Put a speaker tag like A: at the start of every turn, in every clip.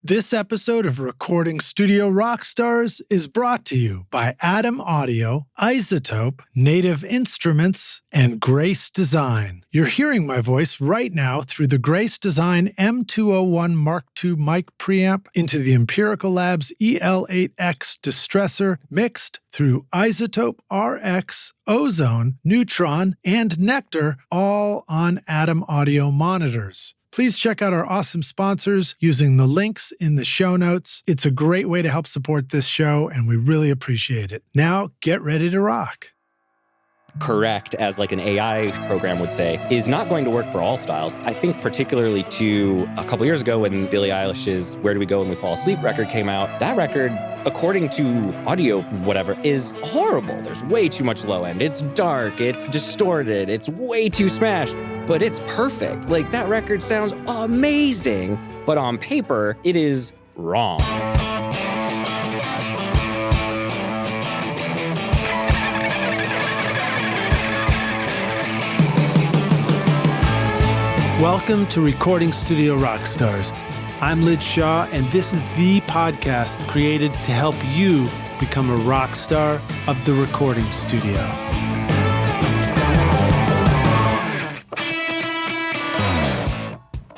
A: This episode of Recording Studio Rockstars is brought to you by Atom Audio, Isotope, Native Instruments, and Grace Design. You're hearing my voice right now through the Grace Design M201 Mark II mic preamp into the Empirical Labs EL8X distressor mixed through Isotope, RX, Ozone, Neutron, and Nectar, all on Atom Audio monitors. Please check out our awesome sponsors using the links in the show notes. It's a great way to help support this show, and we really appreciate it. Now, get ready to rock.
B: Correct, as like an AI program would say, is not going to work for all styles. I think particularly to a couple years ago when Billie Eilish's Where Do We Go When We Fall Asleep record came out, that record, according to audio whatever, is horrible. There's way too much low end. It's dark, it's distorted, it's way too smashed, but it's perfect. Like, that record sounds amazing, but on paper, it is wrong.
A: Welcome to Recording Studio Rockstars. I'm Lid Shaw, and this is the podcast created to help you become a rock star of the recording studio.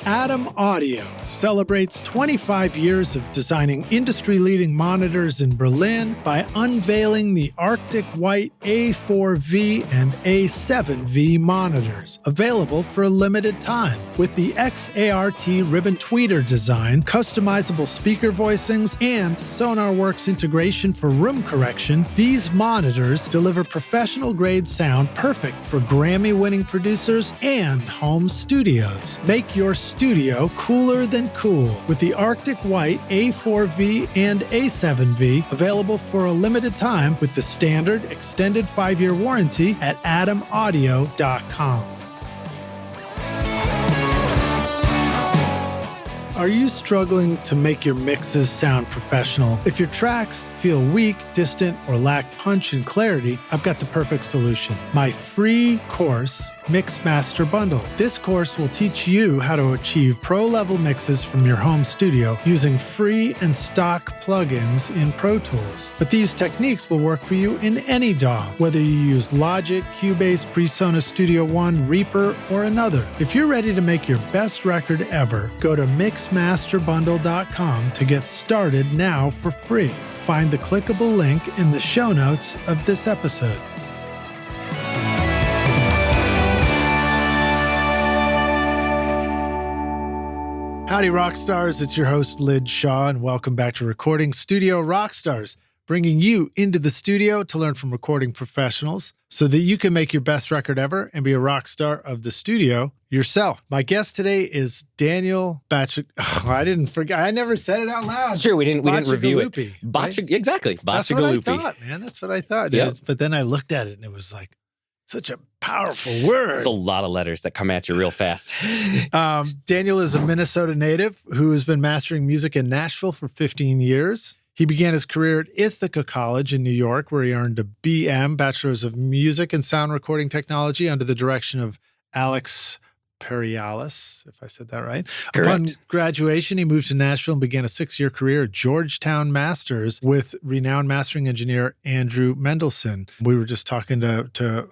A: Atom Audio celebrates 25 years of designing industry-leading monitors in Berlin by unveiling the Arctic White A4V and A7V monitors, available for a limited time. With the XART ribbon tweeter design, customizable speaker voicings, and SonarWorks integration for room correction, these monitors deliver professional-grade sound perfect for Grammy-winning producers and home studios. Make your studio cooler than cool with the Arctic White A4V and A7V, available for a limited time with the standard extended 5-year warranty at atomaudio.com. Are you struggling to make your mixes sound professional? If your tracks feel weak, distant, or lack punch and clarity, I've got the perfect solution. My free course, Mix Master Bundle. This course will teach you how to achieve pro-level mixes from your home studio using free and stock plugins in Pro Tools. But these techniques will work for you in any DAW, whether you use Logic, Cubase, PreSonus Studio One, Reaper, or another. If you're ready to make your best record ever, go to mixmasterbundle.com to get started now for free. Find the clickable link in the show notes of this episode. Howdy, Rockstars. It's your host, Lid Shaw, and welcome back to Recording Studio Rockstars, bringing you into the studio to learn from recording professionals so that you can make your best record ever and be a rock star of the studio yourself. My guest today is Daniel Bacigalupi. Oh, I didn't forget. I never said it out loud.
B: It's true. We didn't review it.
A: Right?
B: Exactly.
A: That's what I thought, man. That's what I thought.
B: Yep.
A: But then I looked at it and it was like such a powerful word.
B: It's a lot of letters that come at you real fast.
A: Daniel is a Minnesota native who has been mastering music in Nashville for 15 years. He began his career at Ithaca College in New York, where he earned a BM, Bachelor's of Music and Sound Recording Technology, under the direction of Alex Perialas, if I said that right.
B: Correct.
A: Upon graduation, he moved to Nashville and began a 6-year career at Georgetown Masters with renowned mastering engineer Andrew Mendelson. We were just talking to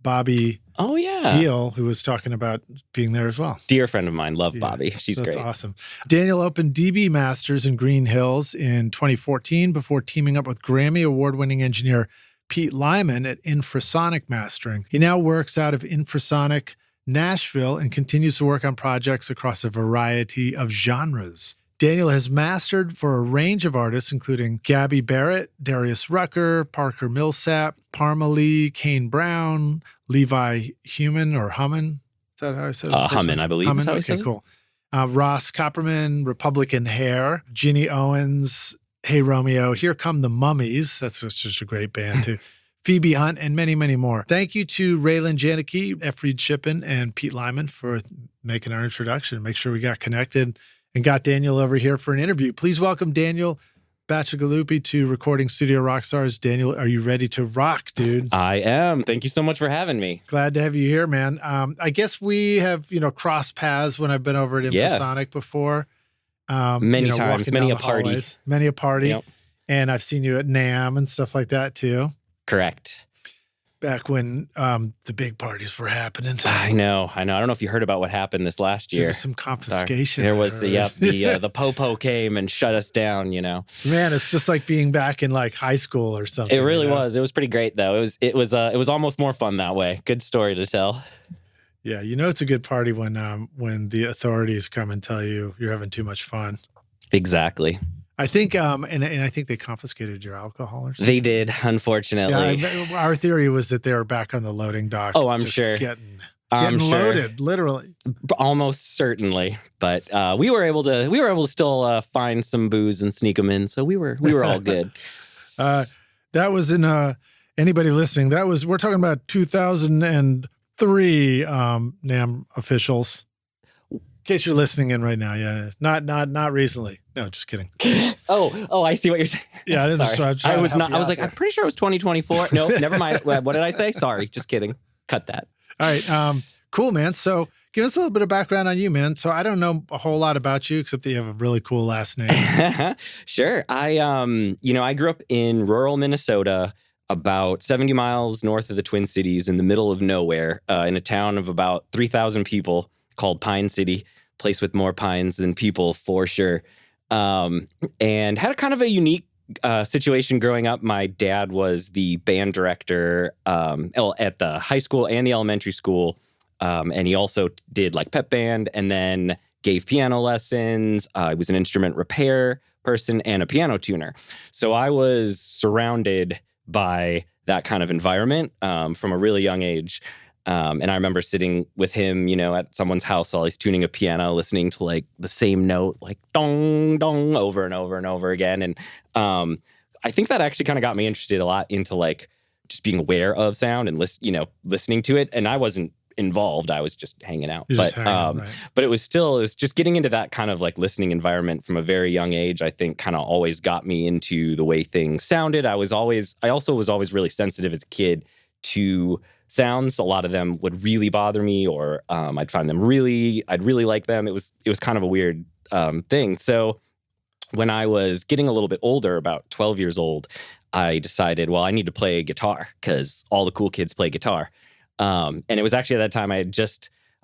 A: Bobby Heel, who was talking about being there as well.
B: Dear friend of mine. Love Bobby. She's
A: That's
B: great.
A: Awesome. Daniel opened DB Masters in Green Hills in 2014 before teaming up with Grammy Award-winning engineer Pete Lyman at Infrasonic Mastering. He now works out of Infrasonic Nashville and continues to work on projects across a variety of genres. Daniel has mastered for a range of artists, including Gabby Barrett, Darius Rucker, Parker Millsap, Parma Lee, Kane Brown, Levi Human or Hummin. Is that how I said it?
B: Hummin, I believe.
A: Hummin?
B: Is how
A: Okay,
B: said
A: cool. Ross Copperman, Republican Hair, Ginny Owens, Hey Romeo, Here Come the Mummies. That's just a great band too. Phoebe Hunt, and many, many more. Thank you to Raylan Janicki, Efried Shippen, and Pete Lyman for making our introduction. Make sure we got connected and got Daniel over here for an interview. Please welcome Daniel Bacigalupi to Recording Studio Rockstars. Daniel, are you ready to rock, dude?
B: I am. Thank you so much for having me.
A: Glad to have you here, man. I guess we have, crossed paths when I've been over at Infrasonic before.
B: Many times,
A: walking
B: many
A: down
B: a
A: the
B: party.
A: hallways, many a party.
B: Yep.
A: And I've seen you at NAMM and stuff like that too.
B: Correct.
A: Back when the big parties were happening.
B: I know. I don't know if you heard about what happened this last year.
A: There was some confiscation.
B: There was, the popo came and shut us down,
A: Man, it's just like being back in like high school or something.
B: It really was. It was pretty great though. It was almost more fun that way. Good story to tell.
A: Yeah, it's a good party when the authorities come and tell you you're having too much fun.
B: Exactly.
A: I think, and I think they confiscated your alcohol or something.
B: They did, unfortunately.
A: Yeah, our theory was that they were back on the loading dock.
B: Oh, I'm sure.
A: Getting
B: I'm
A: loaded, literally.
B: Almost certainly, but we were able to still find some booze and sneak them in, so we were all good.
A: That was in anybody listening. We're talking about 2003 NAMM officials. In case you're listening in right now, yeah, not recently. No, just kidding.
B: Oh, I see what you're saying.
A: Yeah,
B: I was not. I was like, I'm pretty sure it was 2024. No, never mind. What did I say? Sorry, just kidding. Cut that.
A: All right, cool, man. So, give us a little bit of background on you, man. So, I don't know a whole lot about you except that you have a really cool last name.
B: Sure. I grew up in rural Minnesota, about 70 miles north of the Twin Cities, in the middle of nowhere, in a town of about 3,000 people called Pine City. Place with more pines than people, for sure. And had a kind of a unique situation growing up. My dad was the band director at the high school and the elementary school. And he also did like pep band and then gave piano lessons. He was an instrument repair person and a piano tuner. So I was surrounded by that kind of environment from a really young age. And I remember sitting with him, at someone's house while he's tuning a piano, listening to like the same note, like dong, dong, over and over and over again. And I think that actually kind of got me interested a lot into like just being aware of sound and listening to it. And I wasn't involved; I was just hanging out. But it was just getting into that kind of like listening environment from a very young age. I think kind of always got me into the way things sounded. I also was always really sensitive as a kid to sounds. A lot of them would really bother me, or I'd really like them. It was kind of a weird thing. So when I was getting a little bit older, about 12 years old, I decided, well, I need to play guitar because all the cool kids play guitar. And it was actually at that time I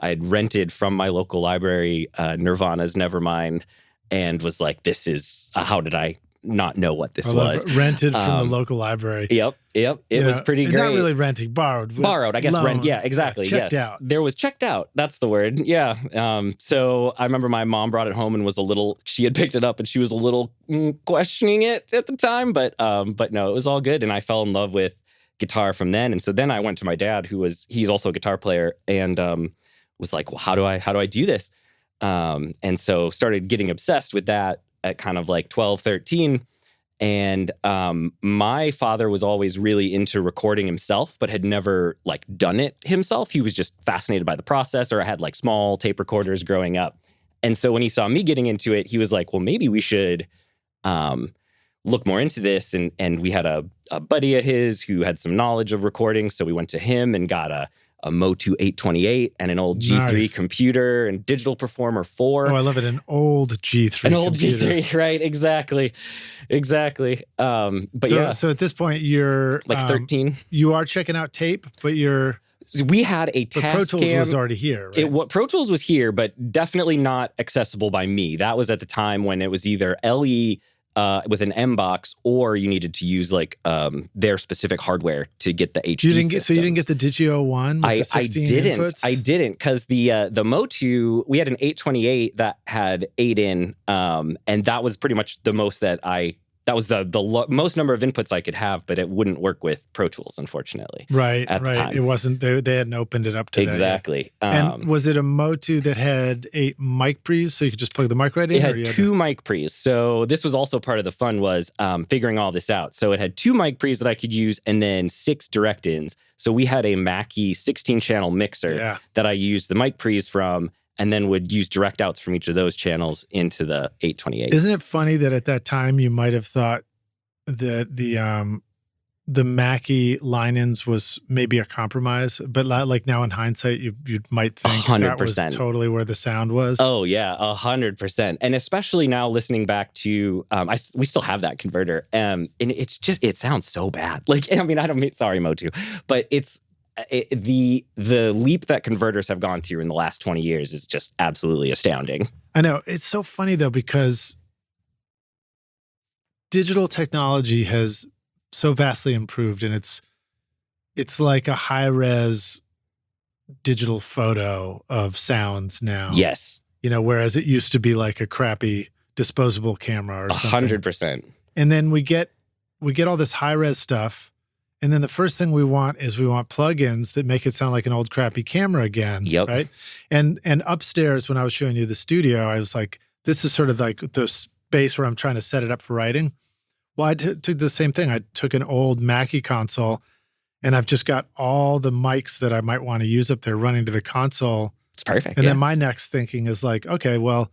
B: had rented from my local library Nirvana's Nevermind, and was like, this is, how did I not know what this was?
A: Rented from the local library.
B: Yep. It was pretty great.
A: Not really renting, borrowed.
B: I guess. Rent. Yeah, exactly.
A: Checked out.
B: There was checked out. That's the word. Yeah. So I remember my mom brought it home and she had picked it up and she was a little questioning it at the time, but no, it was all good. And I fell in love with guitar from then. And so then I went to my dad, he's also a guitar player, and was like, well, how do I do this? And so started getting obsessed with that at kind of like 12, 13. And my father was always really into recording himself, but had never like done it himself. He was just fascinated by the process, or had like small tape recorders growing up. And so when he saw me getting into it, he was like, well, maybe we should look more into this. And we had a buddy of his who had some knowledge of recording. So we went to him and got a Motu 828 and an old G3 computer and Digital Performer 4.
A: Oh, I love it. An old G3
B: An old G3, right. Exactly. So
A: at this point, you're
B: like 13.
A: You are checking out tape, but
B: we had a task
A: Pro Tools was already here, right?
B: Pro Tools was here, but definitely not accessible by me. That was at the time when it was either LE with an M box, or you needed to use like their specific hardware to get the HD.
A: So you didn't get the Digio 1 with the 16 inputs?
B: I didn't, because the Motu, we had an 828 that had 8 in, and that was pretty much the most that was the most number of inputs I could have, but it wouldn't work with Pro Tools, unfortunately.
A: Right.
B: The time.
A: It wasn't, they hadn't opened it up to
B: exactly.
A: that yet. And was it a Motu that had 8 mic pre's, so you could just plug the mic right in?
B: It had 2 mic pre's. So this was also part of the fun, was figuring all this out. So it had 2 mic pre's that I could use, and then 6 direct ins. So we had a Mackie 16-channel mixer that I used the mic pre's from, and then would use direct outs from each of those channels into the 828.
A: Isn't it funny that at that time you might have thought that the Mackie line-ins was maybe a compromise, but like now in hindsight, you might think
B: 100%.
A: that was totally where the sound was.
B: Oh yeah, 100%. And especially now listening back to, we still have that converter, and it sounds so bad. Like, I mean, I don't mean, sorry, Motu, but the leap that converters have gone through in the last 20 years is just absolutely astounding.
A: I know. It's so funny though, because digital technology has so vastly improved, and it's like a high-res digital photo of sounds now.
B: Yes.
A: Whereas it used to be like a crappy disposable camera or something.
B: 100%.
A: And then we get all this high-res stuff, and then the first thing we want plugins that make it sound like an old crappy camera again.
B: Yep.
A: Right? And upstairs, when I was showing you the studio, I was like, this is sort of like the space where I'm trying to set it up for writing. Well, I took the same thing. I took an old Mackie console, and I've just got all the mics that I might want to use up there running to the console.
B: It's perfect.
A: And then my next thinking is like, okay, well,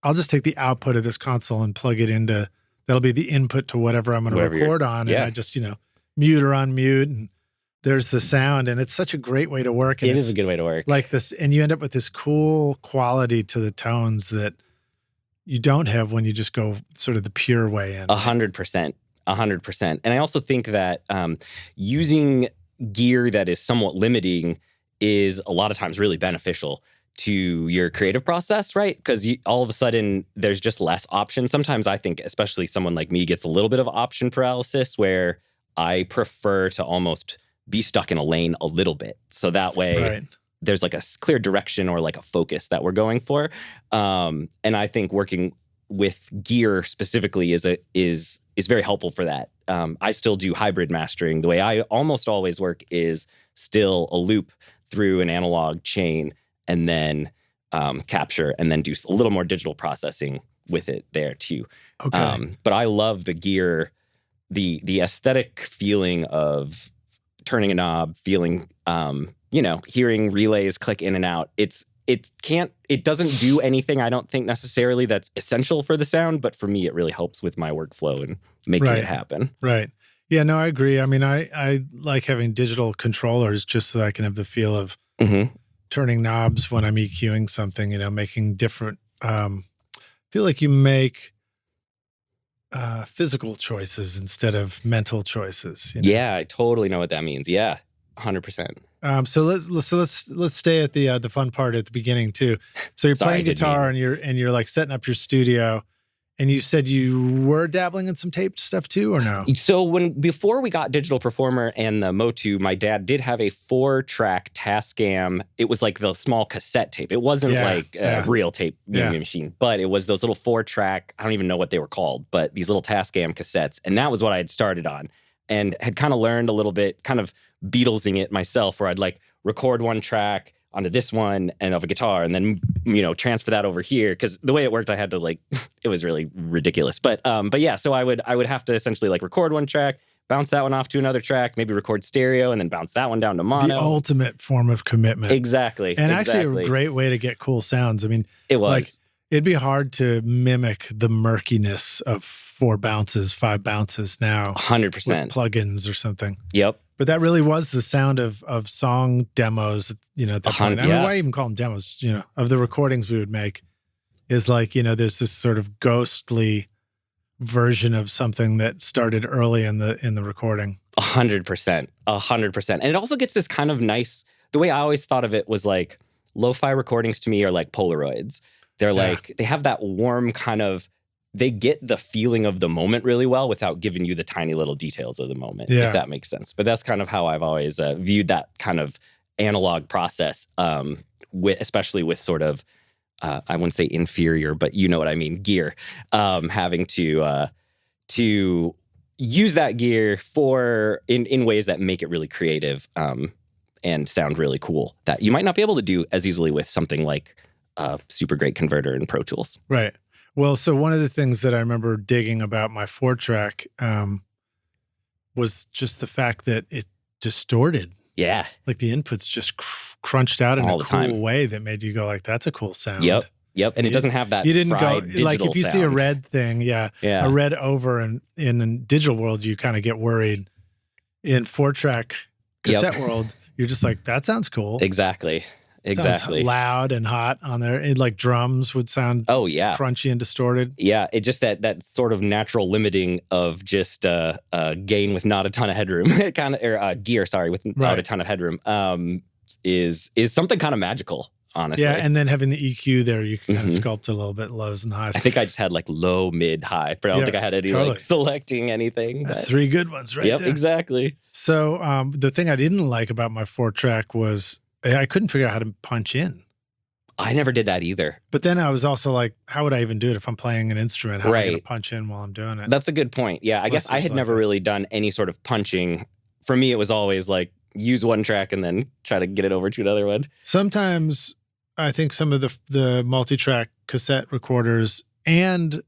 A: I'll just take the output of this console and plug it into, that'll be the input to whatever I'm going to record on. And I just, mute or unmute, and there's the sound. And it's such a great way to work. And
B: it is a good way to work.
A: Like this, and you end up with this cool quality to the tones that you don't have when you just go sort of the pure way in.
B: 100%. 100%. And I also think that using gear that is somewhat limiting is a lot of times really beneficial to your creative process, right? Because all of a sudden there's just less options. Sometimes I think, especially someone like me, gets a little bit of option paralysis, where I prefer to almost be stuck in a lane a little bit. So that way there's like a clear direction or like a focus that we're going for. And I think working with gear specifically is very helpful for that. I still do hybrid mastering. The way I almost always work is still a loop through an analog chain, and then capture, and then do a little more digital processing with it there too.
A: Okay.
B: But I love the gear, the aesthetic feeling of turning a knob, feeling, hearing relays click in and out. It doesn't do anything, I don't think necessarily that's essential for the sound, but for me, it really helps with my workflow and making it happen.
A: Right. Yeah, no, I agree. I mean, I like having digital controllers just so that I can have the feel of turning knobs when I'm EQing something, making different, I feel like you make physical choices instead of mental choices.
B: Yeah, I totally know what that means. Yeah, 100%.
A: So let's stay at the fun part at the beginning too. So you're playing guitar and you're like setting up your studio, and you said you were dabbling in some taped stuff too, or no?
B: So before we got Digital Performer and the Motu, my dad did have a 4-track Tascam. It was like the small cassette tape. It wasn't like a real tape machine, but it was those little 4-track, I don't even know what they were called, but these little Tascam cassettes. And that was what I had started on, and had kind of learned a little bit, kind of Beatlesing it myself, where I'd like record one track onto this one and of a guitar, and then transfer that over here, because the way it worked, I had to like it was really ridiculous. But yeah, so I would have to essentially like record one track, bounce that one off to another track, maybe record stereo, and then bounce that one down to mono.
A: The ultimate form of commitment.
B: Exactly.
A: And actually a great way to get cool sounds. I mean,
B: it was.
A: Like, it'd be hard to mimic the murkiness of 4 bounces, 5 bounces now.
B: 100%.
A: With plugins or something.
B: Yep.
A: But that really was the sound of song demos, at that point. I mean, why even call them demos, of the recordings we would make, is like, there's this sort of ghostly version of something that started early in the recording.
B: 100%. 100%. And it also gets this kind of nice, the way I always thought of it was like, lo-fi recordings to me are like Polaroids. They're like, they have that warm kind of, they get the feeling of the moment really well without giving you the tiny little details of the moment, if that makes sense. But that's kind of how I've always viewed that kind of analog process, especially with sort of, I wouldn't say inferior, but you know what I mean, gear, having to use that gear in ways that make it really creative and sound really cool, that you might not be able to do as easily with something like a super great converter in Pro Tools.
A: Right. Well, so one of the things that I remember digging about my 4-track was just the fact that it distorted.
B: Yeah.
A: Like the inputs just crunched out in
B: all
A: a
B: the
A: cool
B: time.
A: way that made you go like, that's a cool sound.
B: Yep. And it doesn't have that.
A: You didn't go like if you
B: sound.
A: see a red thing, a red over in the digital world, you kind of get worried. in 4-track cassette world, you're just like, that sounds cool.
B: Exactly.
A: Sounds loud and hot on there. It, like drums would sound crunchy and distorted.
B: Yeah, it just that sort of natural limiting of just gain with not a ton of headroom, gear, with not a ton of headroom, is something kind of magical, honestly.
A: Yeah, and then having the EQ there, you can kind of sculpt a little bit lows and highs.
B: I think I just had like low, mid, high, but I don't think I had any like selecting anything.
A: That's 3 good ones right there.
B: Yep, exactly.
A: So the thing I didn't like about my 4-track was I couldn't figure out how to punch in.
B: I never did that either.
A: But then I was also like, how would I even do it if I'm playing an instrument? How am I going to punch in while I'm doing it?
B: That's a good point. Yeah, I guess I had never really done any sort of punching. For me, it was always like use one track and then try to get it over to another one.
A: Sometimes I think some of the multi-track cassette recorders and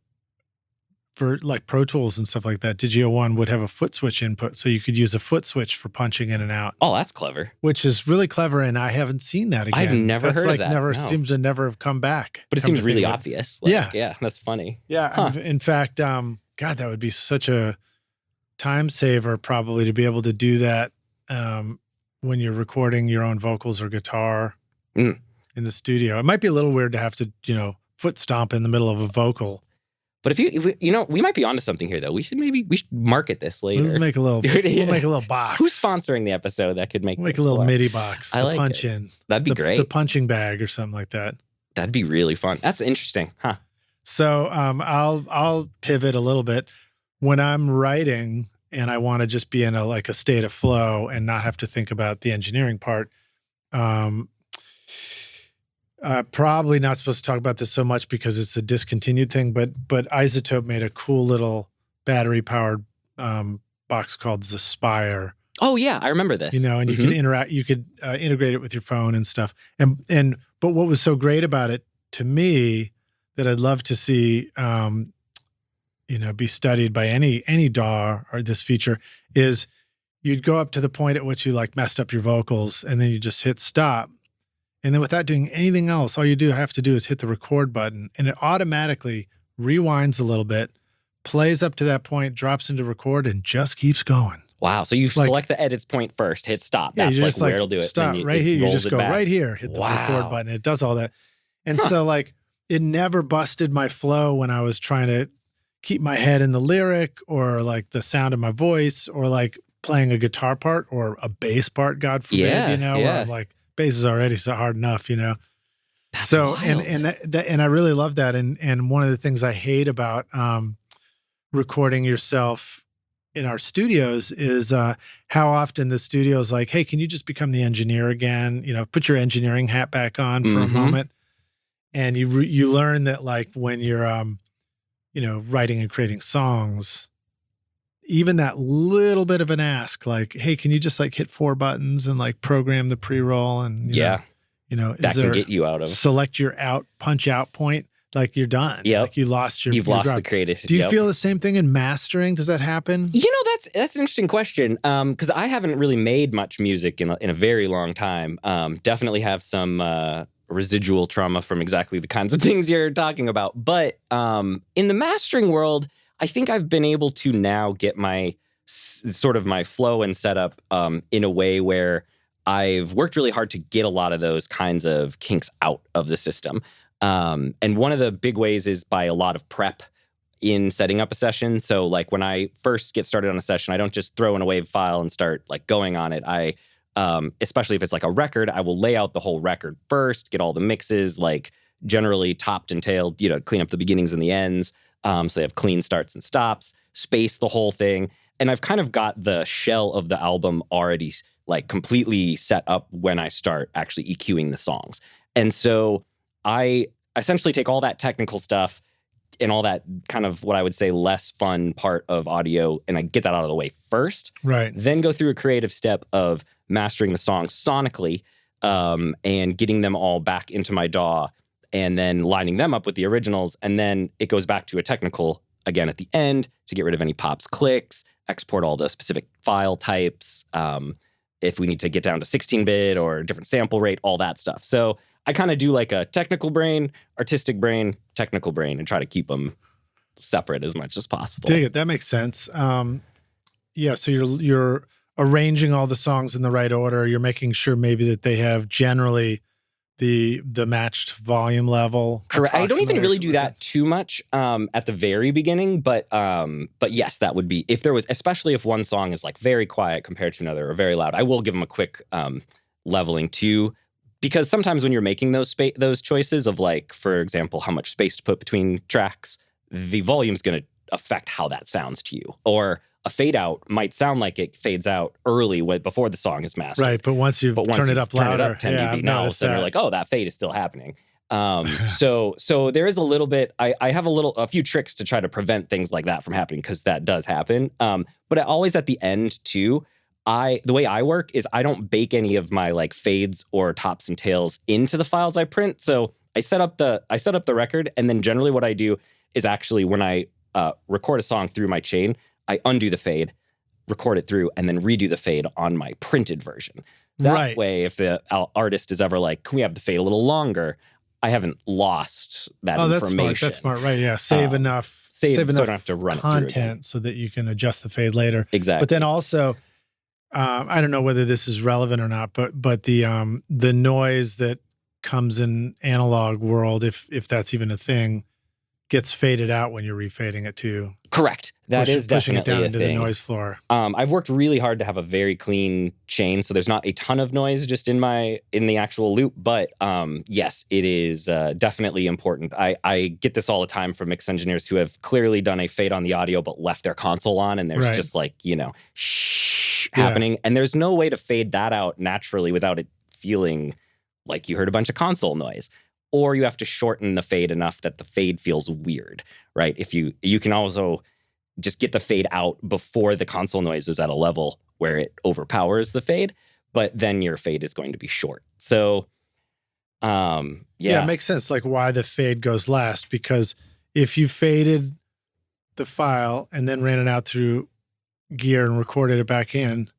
A: for like Pro Tools and stuff like that, Digio 1 would have a foot switch input, so you could use a foot switch for punching in and out.
B: Oh, that's clever.
A: Which is really clever, and I haven't seen that again.
B: I've never heard of that.
A: Seems to never have come back.
B: But it seems really obvious. Like, yeah, that's funny.
A: Yeah, in fact, God, that would be such a time saver probably to be able to do that when you're recording your own vocals or guitar in the studio. It might be a little weird to have to, foot stomp in the middle of a vocal.
B: But if we might be onto something here, though. We should market this later.
A: We'll make a little box.
B: Who's sponsoring the episode that could make
A: a little MIDI box?
B: I like
A: punch
B: it.
A: In.
B: That'd be great.
A: The punching bag or something like that.
B: That'd be really fun. That's interesting, huh?
A: So I'll pivot a little bit when I'm writing and I want to just be in a state of flow and not have to think about the engineering part. Probably not supposed to talk about this so much because it's a discontinued thing, but Isotope made a cool little battery-powered box called the Spire.
B: Oh yeah, I remember this.
A: And you can integrate it with your phone and stuff. But what was so great about it to me that I'd love to see, be studied by any DAW or this feature is you'd go up to the point at which you messed up your vocals, and then you just hit stop. And then without doing anything else, all you have to do is hit the record button, and it automatically rewinds a little bit, plays up to that point, drops into record, and just keeps going.
B: Wow. So you select the edits point first, hit stop.
A: Yeah,
B: that's where it'll do it.
A: Stop right here. You just go right here, hit the record button. It does all that. And so it never busted my flow when I was trying to keep my head in the lyric or the sound of my voice or playing a guitar part or a bass part, God forbid, where I'm bass is already so hard enough,
B: That's
A: so
B: wild.
A: and I really love that. And one of the things I hate about recording yourself in our studios is how often the studio's like, hey, can you just become the engineer again? Put your engineering hat back on for a moment. And you learn that when you're writing and creating songs, even that little bit of an ask, hey, can you just hit 4 buttons and program the pre-roll and
B: that can get you out of
A: select your punch out point, you're done. Yeah, you've lost your
B: the creative.
A: Do you feel the same thing in mastering? Does that happen?
B: That's an interesting question. Because I haven't really made much music in a very long time. Definitely have some residual trauma from exactly the kinds of things you're talking about. But in the mastering world, I think I've been able to now get my sort of my flow and setup in a way where I've worked really hard to get a lot of those kinds of kinks out of the system. And one of the big ways is by a lot of prep in setting up a session. So when I first get started on a session, I don't just throw in a WAV file and start going on it. I, especially if it's a record, I will lay out the whole record first, get all the mixes, generally topped and tailed, clean up the beginnings and the ends. So they have clean starts and stops, space the whole thing. And I've kind of got the shell of the album already completely set up when I start actually EQing the songs. And so I essentially take all that technical stuff and all that kind of what I would say less fun part of audio, and I get that out of the way first.
A: Right.
B: Then go through a creative step of mastering the songs sonically and getting them all back into my DAW, and then lining them up with the originals. And then it goes back to a technical again at the end to get rid of any pops, clicks, export all the specific file types. If we need to get down to 16-bit or different sample rate, all that stuff. So I kind of do a technical brain, artistic brain, technical brain, and try to keep them separate as much as possible.
A: Dig it. That makes sense. Yeah. So you're arranging all the songs in the right order. You're making sure maybe that they have generally the matched volume level.
B: Correct. I don't even really do that too much at the very beginning, but yes, that would be, if there was, especially if one song is like very quiet compared to another or very loud, I will give them a quick leveling too, because sometimes when you're making those choices of, like, for example, how much space to put between tracks, the volume's going to affect how that sounds to you. Or a fade out might sound like it fades out early before the song is mastered.
A: Right, but once you turn it up louder,
B: 10 dB now, then you're like, oh, that fade is still happening. So there is a little bit, I have a few tricks to try to prevent things like that from happening, because that does happen. But always at the end too, the way I work is I don't bake any of my like fades or tops and tails into the files I print. So I set up the record, and then generally what I do is actually when I record a song through my chain, I undo the fade, record it through, and then redo the fade on my printed version. That way, if the artist is ever like, can we have the fade a little longer? I haven't lost that information.
A: That's smart, right? Yeah, save enough
B: so I don't have to run
A: content so that you can adjust the fade later.
B: Exactly.
A: But then also, I don't know whether this is relevant or not, but the noise that comes in analog world, if that's even a thing, gets faded out when you're refading it too.
B: Correct. That is
A: pushing
B: definitely
A: it down
B: a
A: into
B: thing.
A: the noise floor.
B: I've worked really hard to have a very clean chain, so there's not a ton of noise just in the actual loop. But yes, it is definitely important. I get this all the time from mix engineers who have clearly done a fade on the audio but left their console on, and there's just like, shh happening, and there's no way to fade that out naturally without it feeling like you heard a bunch of console noise. Or you have to shorten the fade enough that the fade feels weird, right? If you can also just get the fade out before the console noise is at a level where it overpowers the fade, but then your fade is going to be short. So, yeah,
A: it makes sense. Like why the fade goes last, because if you faded the file and then ran it out through Gear and recorded it back in,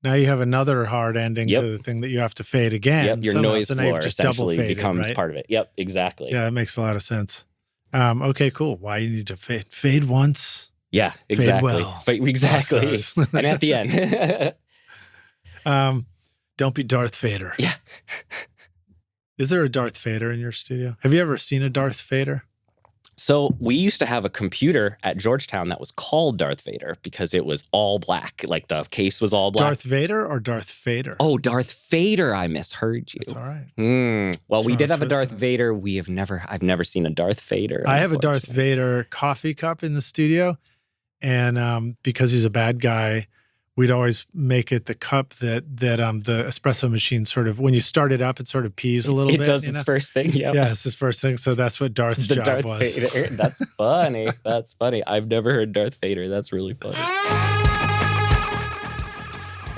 A: now you have another hard ending to the thing that you have to fade again.
B: Yep, your noise floor essentially becomes part of it. Yep, exactly.
A: Yeah, that makes a lot of sense. Okay, cool. Why you need to fade once?
B: Yeah, exactly.
A: Fade well.
B: Exactly. And at the end.
A: Don't be Darth Vader.
B: Yeah.
A: Is there a Darth Vader in your studio? Have you ever seen a Darth Vader?
B: So we used to have a computer at Georgetown that was called Darth Vader because it was all black. Like the case was all black.
A: Darth Vader or Darth Vader?
B: Oh, Darth Vader. I misheard you.
A: That's all right.
B: Well, we did have a Darth Vader. I've never seen a Darth Vader.
A: I have a Darth Vader coffee cup in the studio. And because he's a bad guy, we'd always make it the cup that the espresso machine sort of, when you start it up, it sort of pees a little bit.
B: It does its first thing,
A: Yeah, it's his first thing. So that's what Darth's job
B: Darth
A: was.
B: Vader. That's funny. That's funny. I've never heard Darth Vader. That's really funny.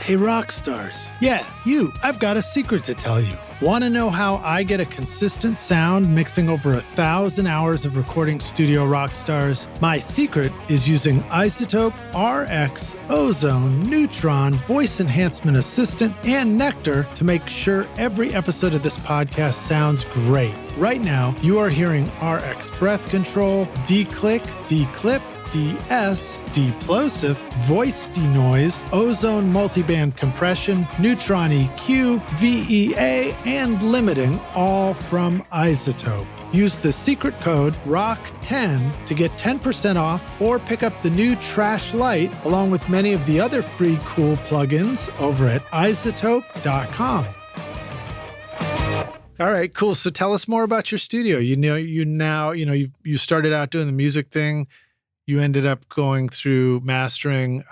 A: Hey, rock stars. Yeah, you. I've got a secret to tell you. Want to know how I get a consistent sound mixing over 1,000 hours of recording studio rock stars? My secret is using Isotope, RX, Ozone, Neutron, Voice Enhancement Assistant, and Nectar to make sure every episode of this podcast sounds great. Right now, you are hearing RX Breath Control, D-Click, D-Clip, DS, Deplosive, Voice Denoise, Ozone Multiband Compression, Neutron EQ, VEA, and Limiting, all from Isotope. Use the secret code ROCK10 to get 10% off or pick up the new Trash Light along with many of the other free cool plugins over at isotope.com. All right, cool. So tell us more about your studio. You started out doing the music thing. You ended up going through mastering.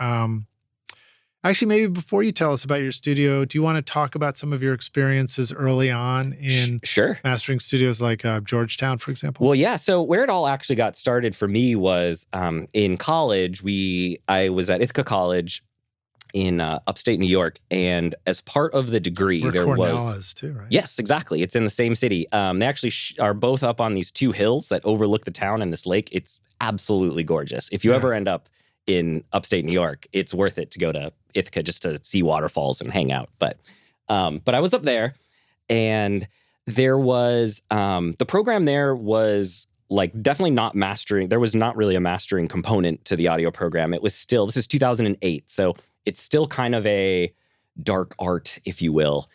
A: Actually, maybe before you tell us about your studio, do you want to talk about some of your experiences early on in mastering studios like Georgetown, for example?
B: Well, yeah. So where it all actually got started for me was in college. I was at Ithaca College in upstate New York, and as part of the degree,
A: where Cornell is too, right?
B: Yes, exactly. It's in the same city. They actually are both up on these two hills that overlook the town and this lake. It's absolutely gorgeous. If you ever end up in upstate New York, it's worth it to go to Ithaca just to see waterfalls and hang out. But I was up there, and there was the program there was like definitely not mastering. There was not really a mastering component to the audio program. It was still, this is 2008. So it's still kind of a dark art, if you will,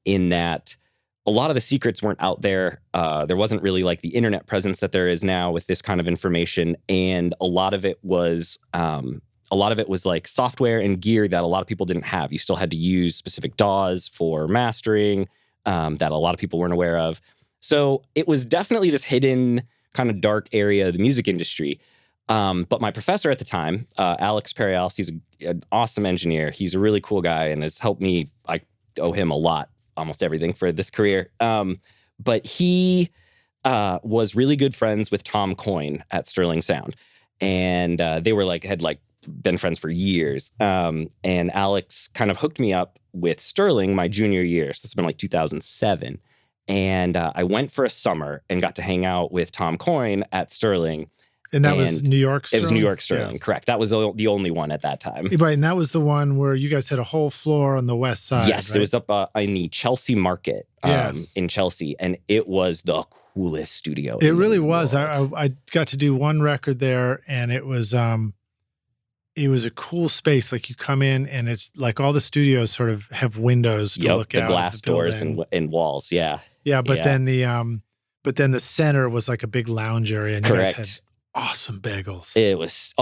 B: in that a lot of the secrets weren't out there. There wasn't really like the internet presence that there is now with this kind of information. And a lot of it was like software and gear that a lot of people didn't have. You still had to use specific DAWs for mastering that a lot of people weren't aware of. So it was definitely this hidden kind of dark area of the music industry. But my professor at the time, Alex Perialas, he's an awesome engineer. He's a really cool guy and has helped me. I owe him a lot, almost everything for this career. But he was really good friends with Tom Coyne at Sterling Sound. And they were had been friends for years. And Alex kind of hooked me up with Sterling my junior year. So this has been like 2007. And I went for a summer and got to hang out with Tom Coyne at Sterling.
A: And that was New York Sterling?
B: It was New York Sterling, correct. That was the only one at that time.
A: Right, and that was the one where you guys had a whole floor on the west side,
B: yes, right? It was up in the Chelsea market in Chelsea, and it was the coolest studio.
A: It really was. I got to do one record there, and it was a cool space. Like you come in, and it's like all the studios sort of have windows to look out.
B: The glass doors and walls, yeah.
A: Yeah, but then the center was like a big lounge area, and
B: correct.
A: You guys had awesome bagels.
B: It was,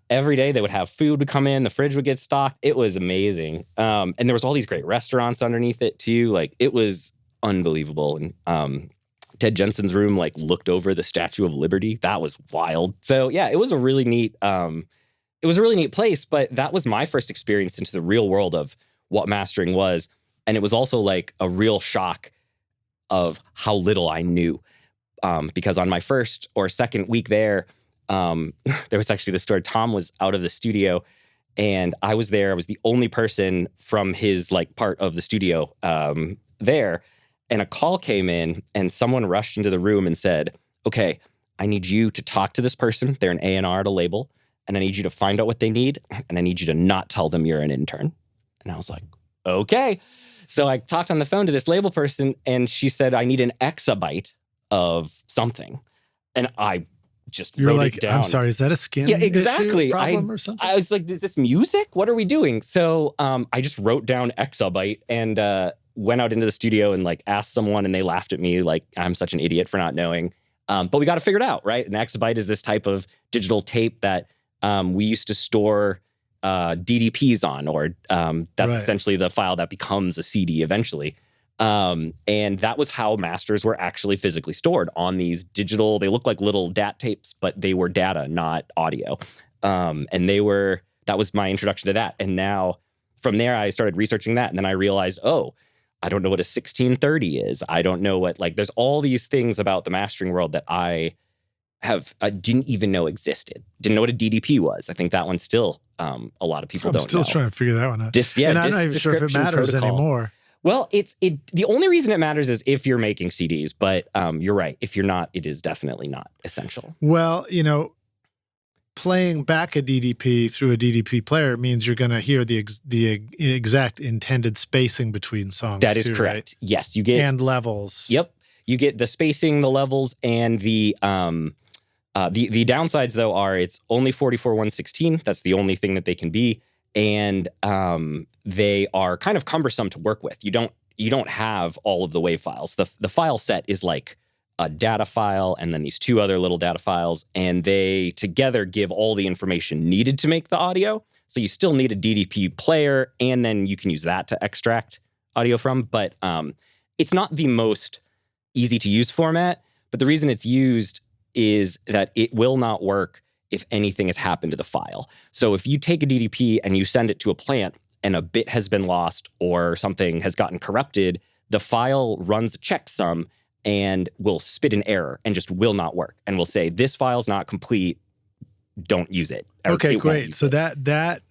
B: every day they would have food would come in, the fridge would get stocked. It was amazing. And there was all these great restaurants underneath it too. Like it was unbelievable. And Ted Jensen's room looked over the Statue of Liberty. That was wild. So yeah, it was a really neat place, but that was my first experience into the real world of what mastering was. And it was also like a real shock of how little I knew. Because on my first or second week there was actually this story. Tom was out of the studio and I was there. I was the only person from his part of the studio there. And a call came in and someone rushed into the room and said, okay, I need you to talk to this person. They're an A&R at a label. And I need you to find out what they need. And I need you to not tell them you're an intern. And I was like, okay. So I talked on the phone to this label person and she said, I need an exabyte of something. And I just wrote it down.
A: I'm sorry, is that a skin
B: exactly.
A: issue problem or something?
B: I was like, is this music? What are we doing? So I just wrote down exabyte and went out into the studio and asked someone and they laughed at me like I'm such an idiot for not knowing. But we got to figure it out, right? An exabyte is this type of digital tape that we used to store DDPs on, or that's essentially the file that becomes a CD eventually. And that was how masters were actually physically stored on these digital, they look like little DAT tapes, but they were data, not audio. And that was my introduction to that. And now from there, I started researching that. And then I realized, I don't know what a 1630 is. I don't know what, there's all these things about the mastering world that I didn't even know existed. Didn't know what a DDP was. I think that one still, a lot of people don't know.
A: I'm still trying to figure that one out. And I'm not even sure if it matters anymore.
B: Well, the only reason it matters is if you're making CDs, but you're right. If you're not, it is definitely not essential.
A: Well, playing back a DDP through a DDP player means you're going to hear the exact intended spacing between songs.
B: That is correct.
A: Right?
B: Yes, you get
A: and levels.
B: Yep, you get the spacing, the levels, and the downsides though are it's only 44/116. That's the only thing that they can be. And they are kind of cumbersome to work with. You don't have all of the WAV files. The file set is like a data file and then these two other little data files, and they together give all the information needed to make the audio. So you still need a DDP player, and then you can use that to extract audio from. But it's not the most easy to use format. But the reason it's used is that it will not work if anything has happened to the file. So if you take a DDP and you send it to a plant and a bit has been lost or something has gotten corrupted, the file runs a checksum and will spit an error and just will not work and will say, this file's not complete, don't use it.
A: Okay, great. So that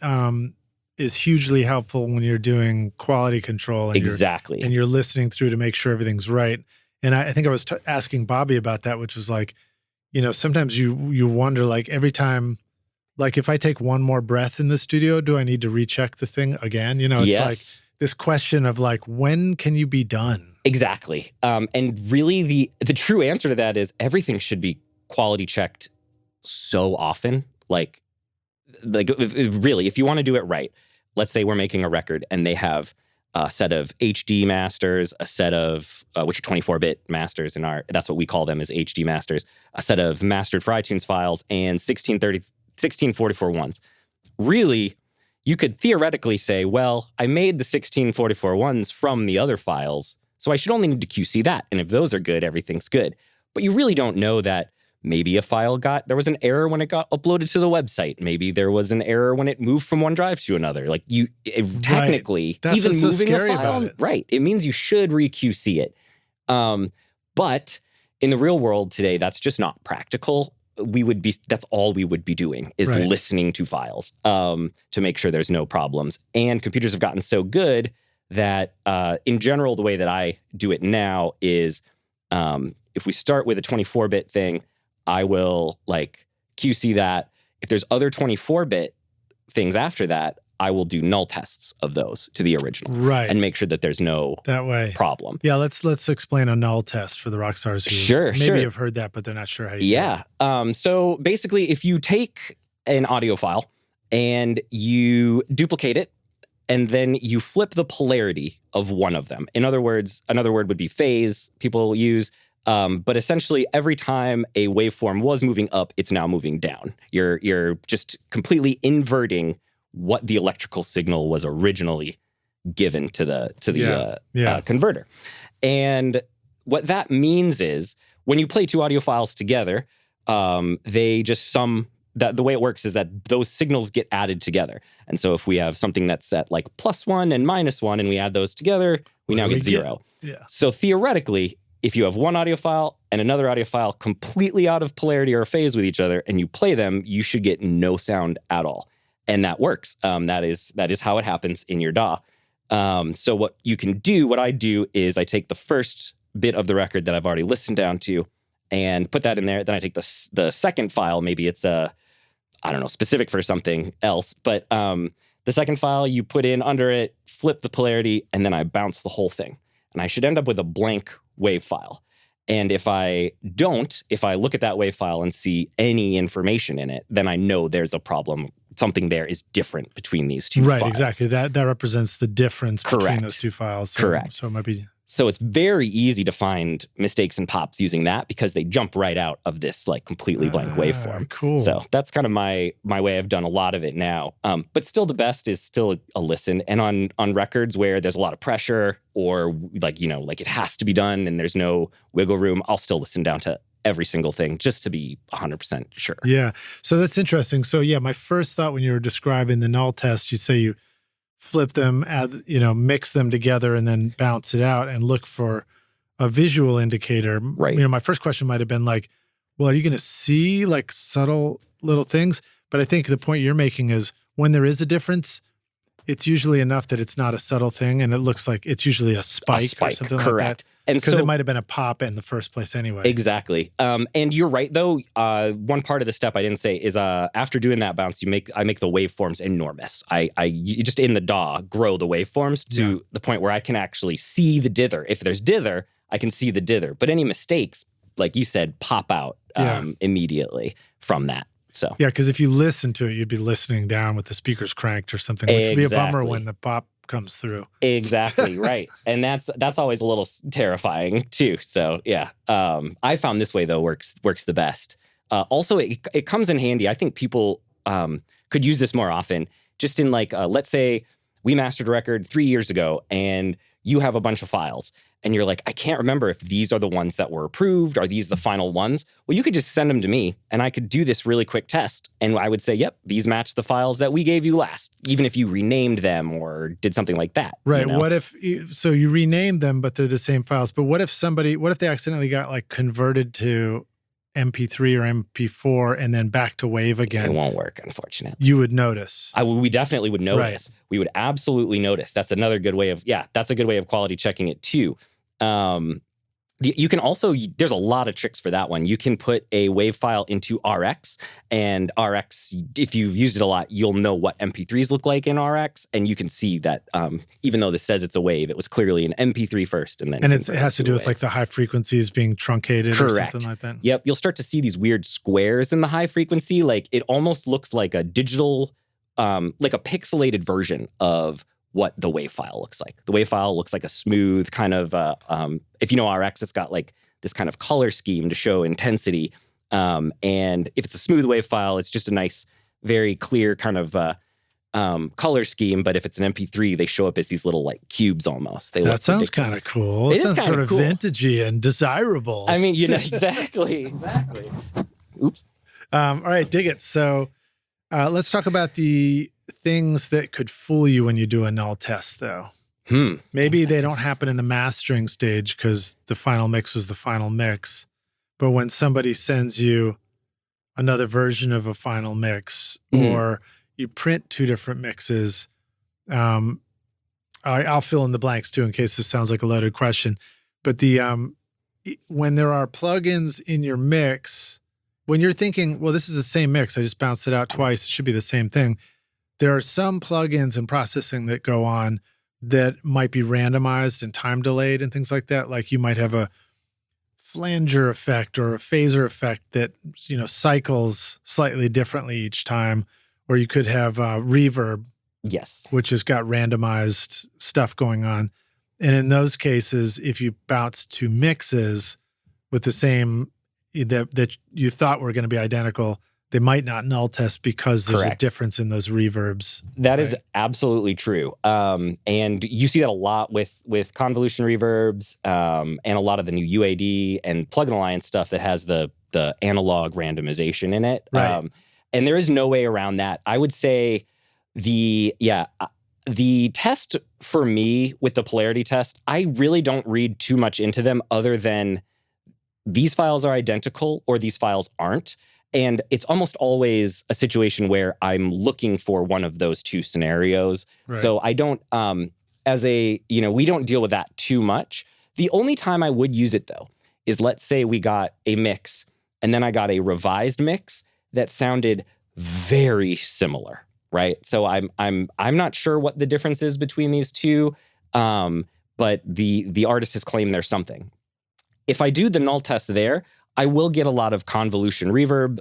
A: is hugely helpful when you're doing quality control. And
B: exactly.
A: And you're listening through to make sure everything's right. And I think I was asking Bobby about that, which was sometimes you wonder, every time, if I take one more breath in the studio, do I need to recheck the thing again? It's
B: yes.
A: This question of when can you be done?
B: Exactly. And really the true answer to that is everything should be quality checked so often. like really, if you want to do it right, let's say we're making a record and they have a set of HD masters, a set of, which are 24-bit masters that's what we call them as HD masters, a set of mastered for iTunes files, and 1644 ones. Really, you could theoretically say, well, I made the 1644 ones from the other files, so I should only need to QC that. And if those are good, everything's good. But you really don't know that maybe a file there was an error when it got uploaded to the website. Maybe there was an error when it moved from one drive to another. Like technically,
A: That's
B: even
A: what's so
B: moving
A: scary
B: a file,
A: about it.
B: right, it means you should re-QC it. But in the real world today, that's just not practical. That's all we would be doing is listening to files to make sure there's no problems. And computers have gotten so good that in general, the way that I do it now is if we start with a 24-bit thing, I will like QC that. If there's other 24-bit things after that, I will do null tests of those to the original, and make sure that there's no problem.
A: Yeah, let's explain a null test for the rock stars who maybe have heard that, but they're not sure how you do it.
B: So basically, if you take an audio file and you duplicate it, and then you flip the polarity of one of them. In other words, another word would be phase, people use. But essentially, every time a waveform was moving up, it's now moving down. You're just completely inverting what the electrical signal was originally given to the converter. And what that means is when you play two audio files together, they just sum. The way it works is that those signals get added together. And so if we have something that's at like +1 and -1, and we add those together, we now get 0. So theoretically, if you have one audio file and another audio file completely out of polarity or phase with each other, and you play them, you should get no sound at all. And that works. That is how it happens in your DAW. So what I do is I take the first bit of the record that I've already listened down to and put that in there. Then I take the second file, maybe it's specific for something else, but the second file you put in under it, flip the polarity, and then I bounce the whole thing. And I should end up with a blank wave file. And if I look at that wave file and see any information in it, then I know there's a problem. Something there is different between these two files.
A: Right, exactly. That represents the difference between those two files. So,
B: Correct.
A: So it might be...
B: So it's very easy to find mistakes and pops using that because they jump right out of this like completely blank waveform.
A: Cool.
B: So that's kind of my way. I've done a lot of it now. But still the best is still a listen. And on records where there's a lot of pressure or like it has to be done and there's no wiggle room, I'll still listen down to every single thing just to be 100% sure.
A: Yeah. So that's interesting. So yeah, my first thought when you were describing the null test, you say you flip them, mix them together and then bounce it out and look for a visual indicator.
B: Right.
A: My first question might have been like, well, are you going to see like subtle little things? But I think the point you're making is when there is a difference, it's usually enough that it's not a subtle thing and it looks like it's usually a spike or something
B: correct.
A: like that.
B: And
A: because
B: so,
A: it might have been a pop in the first place anyway.
B: Exactly. And you're right, though. One part of the step I didn't say is after doing that bounce, I make the waveforms enormous. You just in the DAW grow the waveforms to the point where I can actually see the dither. If there's dither, I can see the dither. But any mistakes, like you said, pop out immediately from that. So
A: yeah, because if you listen to it, you'd be listening down with the speakers cranked or something, which would be a bummer when the pop comes through.
B: Exactly, right. And that's always a little terrifying too. So yeah, I found this way though works the best. Also, it comes in handy. I think people could use this more often. Just in like, let's say we mastered a record 3 years ago, and you have a bunch of files, and you're like, I can't remember if these are the ones that were approved. Are these the final ones? Well, you could just send them to me, and I could do this really quick test, and I would say, yep, these match the files that we gave you last, even if you renamed them or did something like that.
A: Right. What if you renamed them, but they're the same files? But what if they accidentally got like converted to MP3 or MP4 and then back to WAV again?
B: It won't work, unfortunately.
A: You would notice.
B: We definitely would notice.
A: Right.
B: We would absolutely notice. That's another good way of, that's a good way of quality checking it too. You can also, there's a lot of tricks for that one. You can put a WAV file into RX, and RX, if you've used it a lot, you'll know what MP3s look like in RX, and you can see that even though this says it's a WAV, it was clearly an MP3 first, and then
A: it has to do with like the high frequenes being truncated.
B: Correct.
A: Or something like that.
B: Yep, you'll start to see these weird squares in the high frequency. Like it almost looks like a digital, like a pixelated version of what the WAV file looks like. The WAV file looks like a smooth kind of, if you know RX, it's got like this kind of color scheme to show intensity. And if it's a smooth WAV file, it's just a nice, very clear kind of color scheme. But if it's an MP3, they show up as these little like cubes almost.
A: That sounds kind of cool. It sounds sort of cool. Vintagey and desirable.
B: I mean, exactly. Oops.
A: All right, dig it. So let's talk about the things that could fool you when you do a null test, though. Maybe they don't happen in the mastering stage because the final mix is the final mix. But when somebody sends you another version of a final mix, or you print two different mixes, I'll fill in the blanks too in case this sounds like a loaded question. But when there are plugins in your mix, when you're thinking, well, this is the same mix, I just bounced it out twice, it should be the same thing. There are some plugins and processing that go on that might be randomized and time delayed and things like that. Like you might have a flanger effect or a phaser effect that, cycles slightly differently each time. Or you could have reverb,
B: yes,
A: which has got randomized stuff going on. And in those cases, if you bounce two mixes with the same that you thought were going to be identical, they might not null test because there's a difference in those reverbs.
B: That is absolutely true. And you see that a lot with convolution reverbs and a lot of the new UAD and plugin alliance stuff that has the analog randomization in it.
A: Right.
B: And there is no way around that. I would say the test for me with the polarity test, I really don't read too much into them other than these files are identical or these files aren't. And it's almost always a situation where I'm looking for one of those two scenarios. Right. So I don't, we don't deal with that too much. The only time I would use it though, is let's say we got a mix and then I got a revised mix that sounded very similar, right? So I'm not sure what the difference is between these two, but the artist has claimed there's something. If I do the null test there, I will get a lot of convolution reverb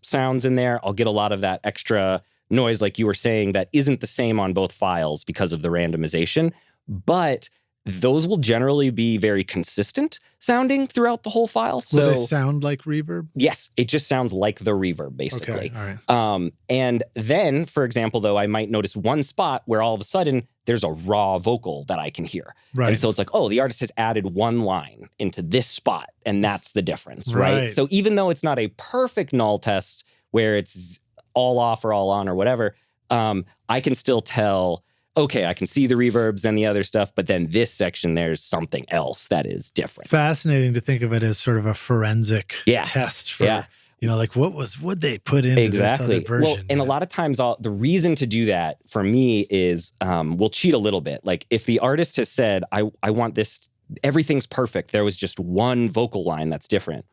B: sounds in there. I'll get a lot of that extra noise, like you were saying, that isn't the same on both files because of the randomization. But those will generally be very consistent sounding throughout the whole file.
A: Will they sound like reverb?
B: Yes, it just sounds like the reverb, basically.
A: Okay, all right.
B: And then, for example, though, I might notice one spot where all of a sudden there's a raw vocal that I can hear.
A: Right.
B: And so it's like, oh, the artist has added one line into this spot, and that's the difference, right? So even though it's not a perfect null test where it's all off or all on or whatever, I can still tell, okay, I can see the reverbs and the other stuff, but then this section, there's something else that is different.
A: Fascinating to think of it as sort of a forensic test for, like what'd they put into this other version?
B: Well, and a lot of times the reason to do that for me is we'll cheat a little bit. Like if the artist has said, I want this, everything's perfect, there was just one vocal line that's different,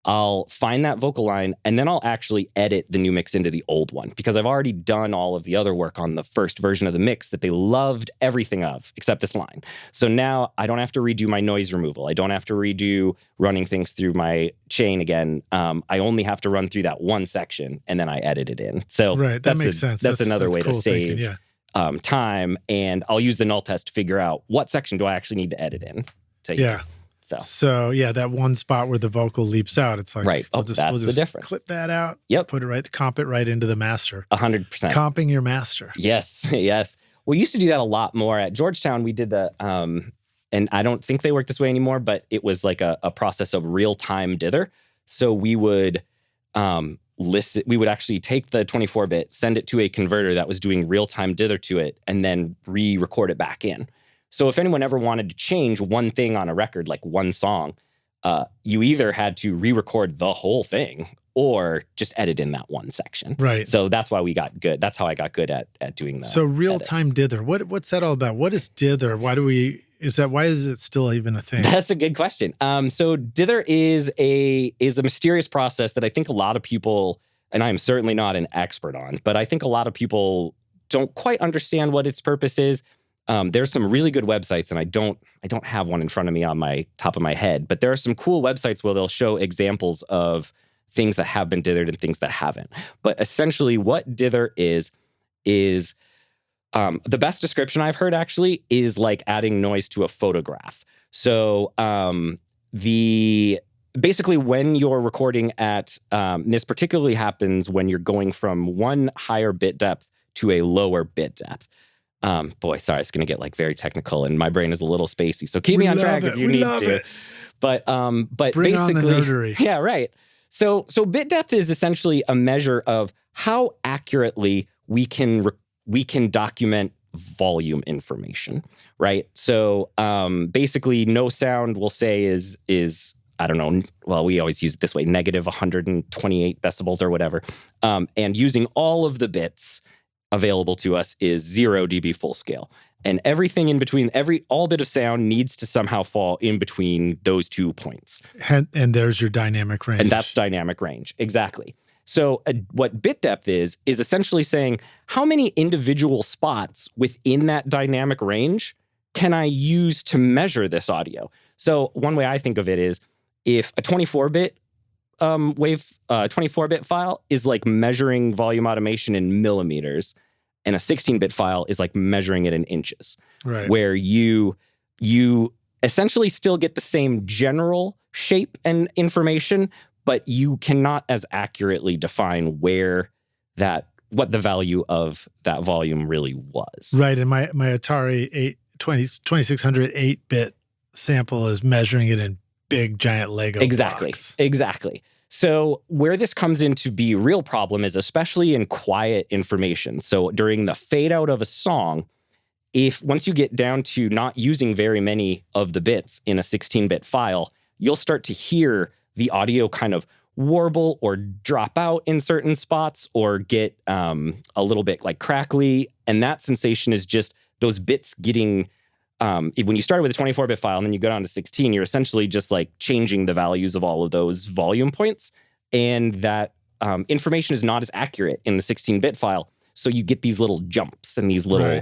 B: I'll find that vocal line and then I'll actually edit the new mix into the old one because I've already done all of the other work on the first version of the mix that they loved everything of except this line. So now I don't have to redo my noise removal. I don't have to redo running things through my chain again. I only have to run through that one section and then I edit it in. So
A: that makes sense.
B: That's another way
A: cool
B: to save time. And I'll use the null test to figure out what section do I actually need to edit in. So
A: that one spot where the vocal leaps out, it's like,
B: right. We'll just the difference.
A: Clip that out.
B: Yep.
A: Comp it right into the master.
B: 100%.
A: Comping your master.
B: Yes. We used to do that a lot more at Georgetown. We did the, and I don't think they work this way anymore, but it was like a process of real-time dither. So we would we would actually take the 24-bit, send it to a converter that was doing real-time dither to it, and then re-record it back in. So if anyone ever wanted to change one thing on a record, like one song, you either had to re-record the whole thing or just edit in that one section.
A: Right.
B: So that's why we got good. That's how I got good at doing that.
A: So real-time dither, what's that all about? What is dither? Why is it still even a thing?
B: That's a good question. So dither is a mysterious process that I think a lot of people, and I am certainly not an expert on, but I think a lot of people don't quite understand what its purpose is. There's some really good websites, and I don't have one in front of me on my top of my head, but there are some cool websites where they'll show examples of things that have been dithered and things that haven't. But essentially what dither is the best description I've heard actually is like adding noise to a photograph. So basically when you're recording at, this particularly happens when you're going from one higher bit depth to a lower bit depth. Sorry, it's going to get like very technical and my brain is a little spacey. So keep me on track if you need to. But
A: bring on the nerdery.
B: Yeah, right. So bit depth is essentially a measure of how accurately we can document volume information, right? So basically, no sound we'll say is I don't know. Well, we always use it this way: negative 128 decibels or whatever. And using all of the bits available to us is 0 dB full scale. And everything in between, all bit of sound needs to somehow fall in between those 2 points.
A: And there's your dynamic range.
B: And that's dynamic range, exactly. So what bit depth is essentially saying how many individual spots within that dynamic range can I use to measure this audio? So one way I think of it is if a 24-bit 24-bit file is like measuring volume automation in millimeters, and a 16-bit file is like measuring it in inches,
A: right?
B: Where you essentially still get the same general shape and information, but you cannot as accurately define what the value of that volume really was.
A: Right, and my Atari 2600 8-bit sample is measuring it in big giant Lego blocks.
B: Exactly. So where this comes in to be a real problem is especially in quiet information. So during the fade out of a song, once you get down to not using very many of the bits in a 16-bit file, you'll start to hear the audio kind of warble or drop out in certain spots or get a little bit like crackly. And that sensation is just those bits getting... when you start with a 24-bit file and then you go down to 16, you're essentially just like changing the values of all of those volume points. And that information is not as accurate in the 16-bit file. So you get these little jumps and these little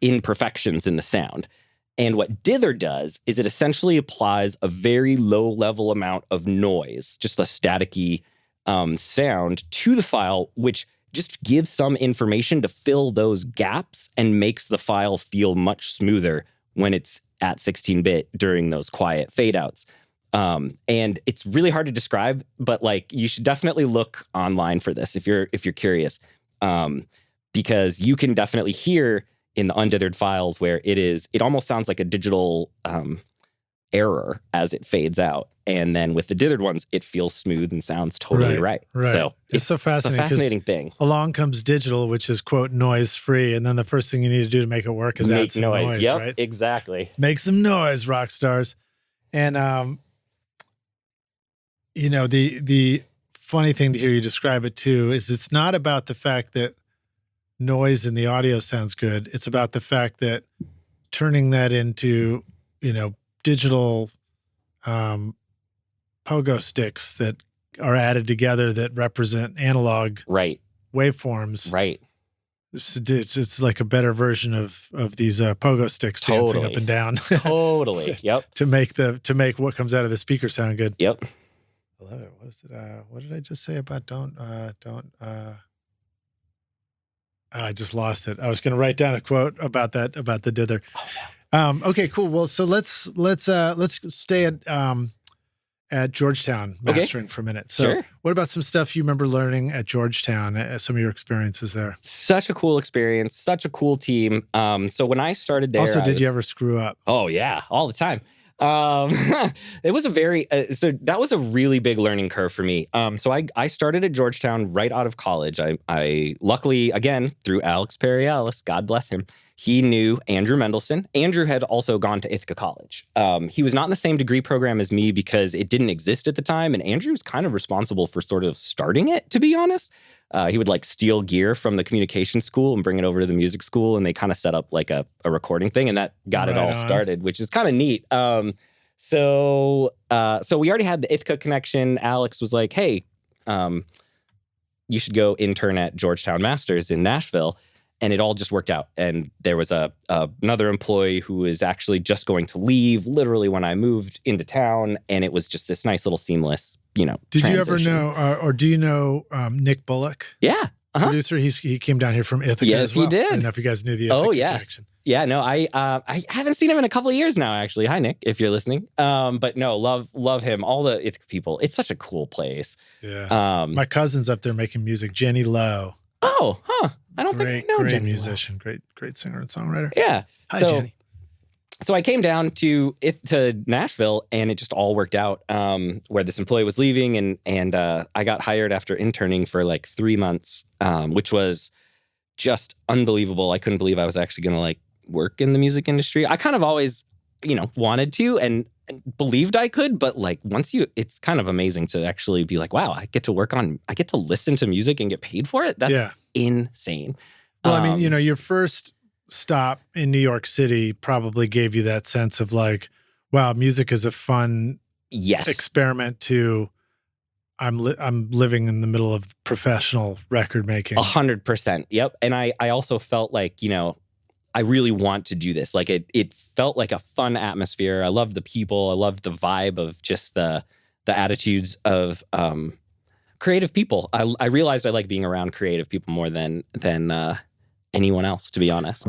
B: imperfections in the sound. And what dither does is it essentially applies a very low-level amount of noise, just a staticky sound to the file, which just gives some information to fill those gaps and makes the file feel much smoother when it's at 16-bit during those quiet fade-outs. And it's really hard to describe, but like you should definitely look online for this if you're curious, because you can definitely hear in the undithered files where it almost sounds like a digital error as it fades out. And then with the dithered ones, it feels smooth and sounds totally right. So
A: it's so fascinating.
B: It's a fascinating thing.
A: Along comes digital, which is, quote, noise-free. And then the first thing you need to do to make it work is add some noise,
B: yep,
A: right?
B: Exactly.
A: Make some noise, rock stars. And, the funny thing to hear you describe it, too, is it's not about the fact that noise in the audio sounds good. It's about the fact that turning that into, digital pogo sticks that are added together that represent analog waveforms.
B: Right.
A: It's like a better version of these pogo sticks dancing up and down.
B: Totally. Yep.
A: to make what comes out of the speaker sound good.
B: Yep.
A: I love it. What did I just say about don't I just lost it. I was going to write down a quote about the dither. Okay, cool. Well, so let's stay at Georgetown mastering for a minute. So
B: sure.
A: What about some stuff you remember learning at Georgetown, some of your experiences there?
B: Such a cool experience, such a cool team. So when I started there...
A: Also, did you ever screw up?
B: Oh, yeah, all the time. It was so that was a really big learning curve for me. So I started at Georgetown right out of college. I luckily, again, through Alex Perialas, God bless him, he knew Andrew Mendelson. Andrew had also gone to Ithaca College. He was not in the same degree program as me because it didn't exist at the time. And Andrew was kind of responsible for sort of starting it, to be honest. He would like steal gear from the communication school and bring it over to the music school. And they kind of set up like a recording thing. And that got it all started, which is kind of neat. So we already had the Ithaca connection. Alex was like, hey, you should go intern at Georgetown Masters in Nashville. And it all just worked out. And there was another employee who was actually just going to leave literally when I moved into town. And it was just this nice little seamless,
A: Did
B: transition.
A: you ever know, or do you know Nick Bullock?
B: Yeah.
A: Producer? He came down here from Ithaca as well.
B: Yes, he did.
A: I don't know if you guys knew the Ithaca connection.
B: Yeah, no, I haven't seen him in a couple of years now, actually. Hi, Nick, if you're listening. But no, love him. All the Ithaca people. It's such a cool place.
A: Yeah. My cousin's up there making music. Jenny Lowe.
B: Oh, huh. I don't think I know
A: Great
B: Jenny
A: musician,
B: Lowe.
A: great singer and songwriter.
B: Yeah.
A: Hi, Jenny.
B: So I came down to Nashville, and it just all worked out. Where this employee was leaving, and I got hired after interning for like 3 months, which was just unbelievable. I couldn't believe I was actually going to like work in the music industry. I kind of always, wanted to and believed I could, but like it's kind of amazing to actually be like, wow, I get to listen to music and get paid for it. That's insane.
A: Well, I mean, your first stop in New York City probably gave you that sense of like, wow, music is a fun experiment to I'm living in the middle of professional record making.
B: 100%. Yep. And I also felt like, I really want to do this. Like it felt like a fun atmosphere. I loved the people. I loved the vibe of just the attitudes of creative people. I realized I like being around creative people more than anyone else, to be honest.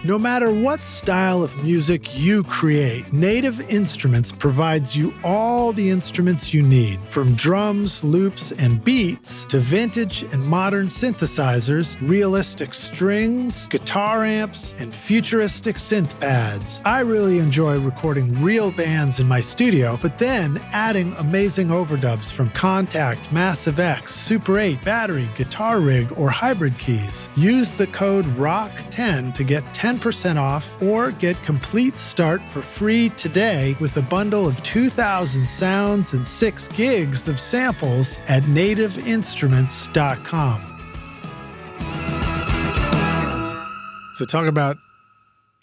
A: No matter what style of music you create, Native Instruments provides you all the instruments you need, from drums, loops, and beats to vintage and modern synthesizers, realistic strings, guitar amps, and futuristic synth pads. I really enjoy recording real bands in my studio, but then adding amazing overdubs from Contact, Massive X, Super 8, Battery, Guitar Rig, or Hybrid keys. Use the code ROCK10 to get 10% off or get complete start for free today with a bundle of 2,000 sounds and 6 gigs of samples at nativeinstruments.com. So talk about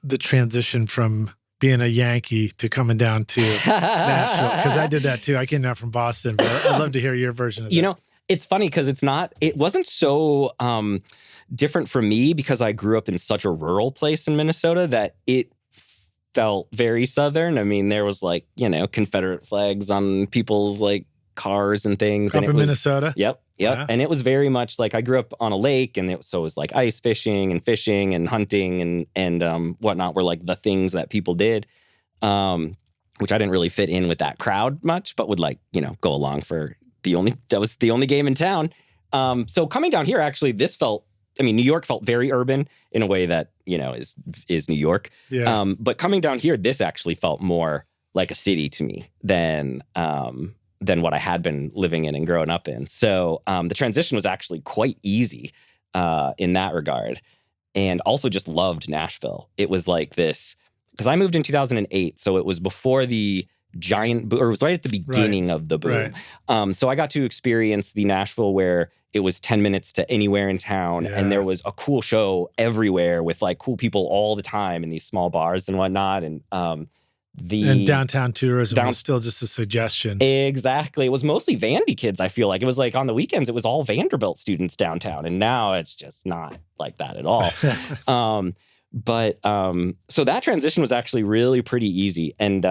A: the transition from being a Yankee to coming down to Nashville, because I did that too. I came down from Boston, but I'd love to hear your version of that.
B: It's funny because it wasn't so different for me because I grew up in such a rural place in Minnesota that it felt very Southern. I mean, there was like, Confederate flags on people's like cars and things.
A: Up in Minnesota?
B: Yep. Yeah. And it was very much like I grew up on a lake, and so it was like ice fishing and hunting and whatnot were like the things that people did, which I didn't really fit in with that crowd much, but would like, go along for that was the only game in town. So coming down here, actually, New York felt very urban in a way that, is New York.
A: Yeah.
B: But coming down here, this actually felt more like a city to me than what I had been living in and growing up in. So the transition was actually quite easy in that regard. And also just loved Nashville. It was like this, because I moved in 2008, so it was before the giant boom, or it was right at the beginning of the boom.
A: Right.
B: So I got to experience the Nashville where it was 10 minutes to anywhere in town, and there was a cool show everywhere with like cool people all the time in these small bars and whatnot. And
A: downtown tourism was still just a suggestion.
B: Exactly. It was mostly Vandy kids, I feel like. It was like on the weekends, it was all Vanderbilt students downtown. And now it's just not like that at all. So that transition was actually really pretty easy. And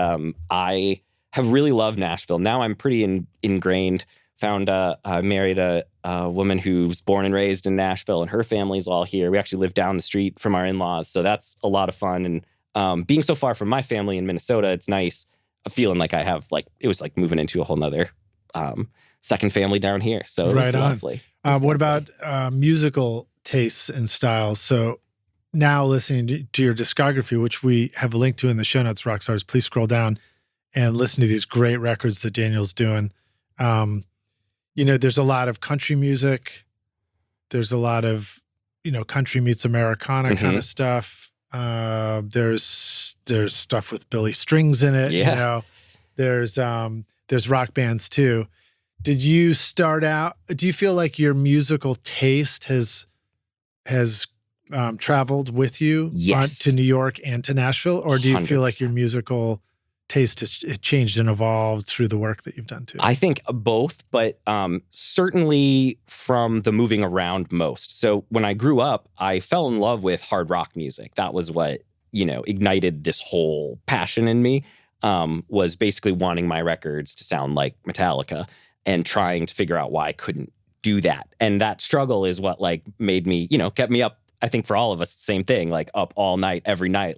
B: I have really loved Nashville. Now I'm pretty ingrained. I married a woman who's born and raised in Nashville, and her family's all here. We actually live down the street from our in-laws. So that's a lot of fun. And being so far from my family in Minnesota, it's nice feeling like I have it was like moving into a whole nother second family down here. So it was lovely.
A: What about musical tastes and styles? So now listening to your discography, which we have a link to in the show notes, Rockstars, please scroll down and listen to these great records that Daniel's doing. There's a lot of country music. There's a lot of country meets Americana kind of stuff. There's stuff with Billy Strings in it.
B: Yeah.
A: There's rock bands too. Did you start out? Do you feel like your musical taste has traveled with you to New York and to Nashville, or do you
B: 100%.
A: feel like your musical taste has changed and evolved through the work that you've done too?
B: I think both, but certainly from the moving around most. So when I grew up, I fell in love with hard rock music. That was what, ignited this whole passion in me, was basically wanting my records to sound like Metallica and trying to figure out why I couldn't do that. And that struggle is what made me, kept me up. I think for all of us, same thing, up all night, every night,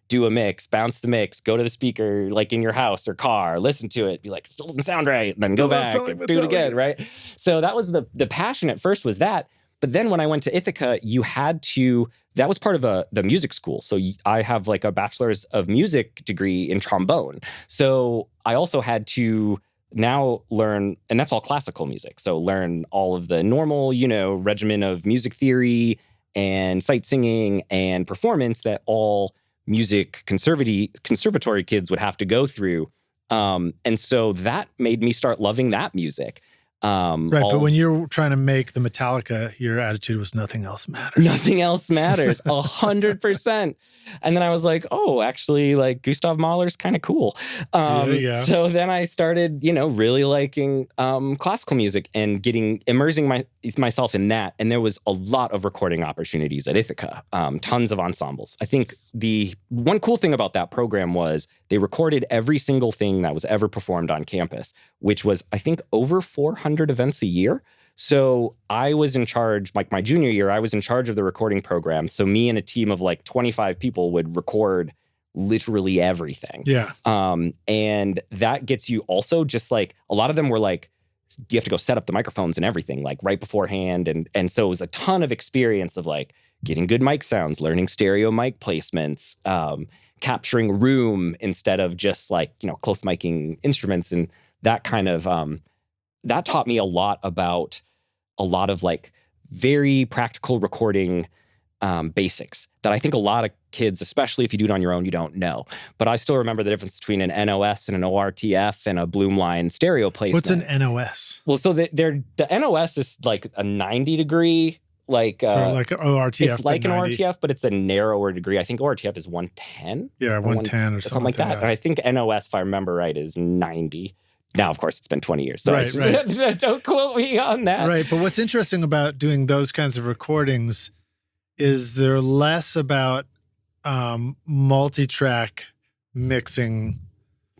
B: do a mix, bounce the mix, go to the speaker, in your house or car, listen to it, be like, it still doesn't sound right, and then go back and do it again, right? So that was the passion at first, was that. But then when I went to Ithaca, that was part of the music school. So I have a bachelor's of music degree in trombone. So I also had to now learn, and that's all classical music. So learn all of the normal, regimen of music theory and sight singing and performance that all music conservatory kids would have to go through. And so that made me start loving that music.
A: Right, but when you're trying to make the Metallica, your attitude was nothing else matters.
B: Nothing else matters, 100%. And then I was like, oh, actually, Gustav Mahler's kind of cool. So then I started, really liking classical music and immersing myself in that. And there was a lot of recording opportunities at Ithaca, tons of ensembles. I think the one cool thing about that program was they recorded every single thing that was ever performed on campus, which was, I think, over 400 events a year. So I was in charge, my junior year, I was in charge of the recording program. So me and a team of 25 people would record literally everything.
A: Yeah.
B: And that gets you also just a lot of them were you have to go set up the microphones and everything right beforehand. And so it was a ton of experience of getting good mic sounds, learning stereo mic placements, capturing room instead of just close miking instruments, and that kind of, that taught me a lot about a lot of very practical recording basics that I think a lot of kids, especially if you do it on your own, you don't know. But I still remember the difference between an NOS and an ORTF and a Bloomline stereo placement.
A: What's an NOS?
B: Well, so the NOS is a 90 degree,
A: so like an ORTF.
B: It's like an ORTF, but it's a narrower degrry. I think ORTF is 110.
A: Yeah, 110 or something
B: like that. And I think NOS, if I remember right, is 90. Now, of course, it's been 20 years, so
A: right.
B: Don't quote me on that.
A: Right, but what's interesting about doing those kinds of recordings is they're less about multi-track mixing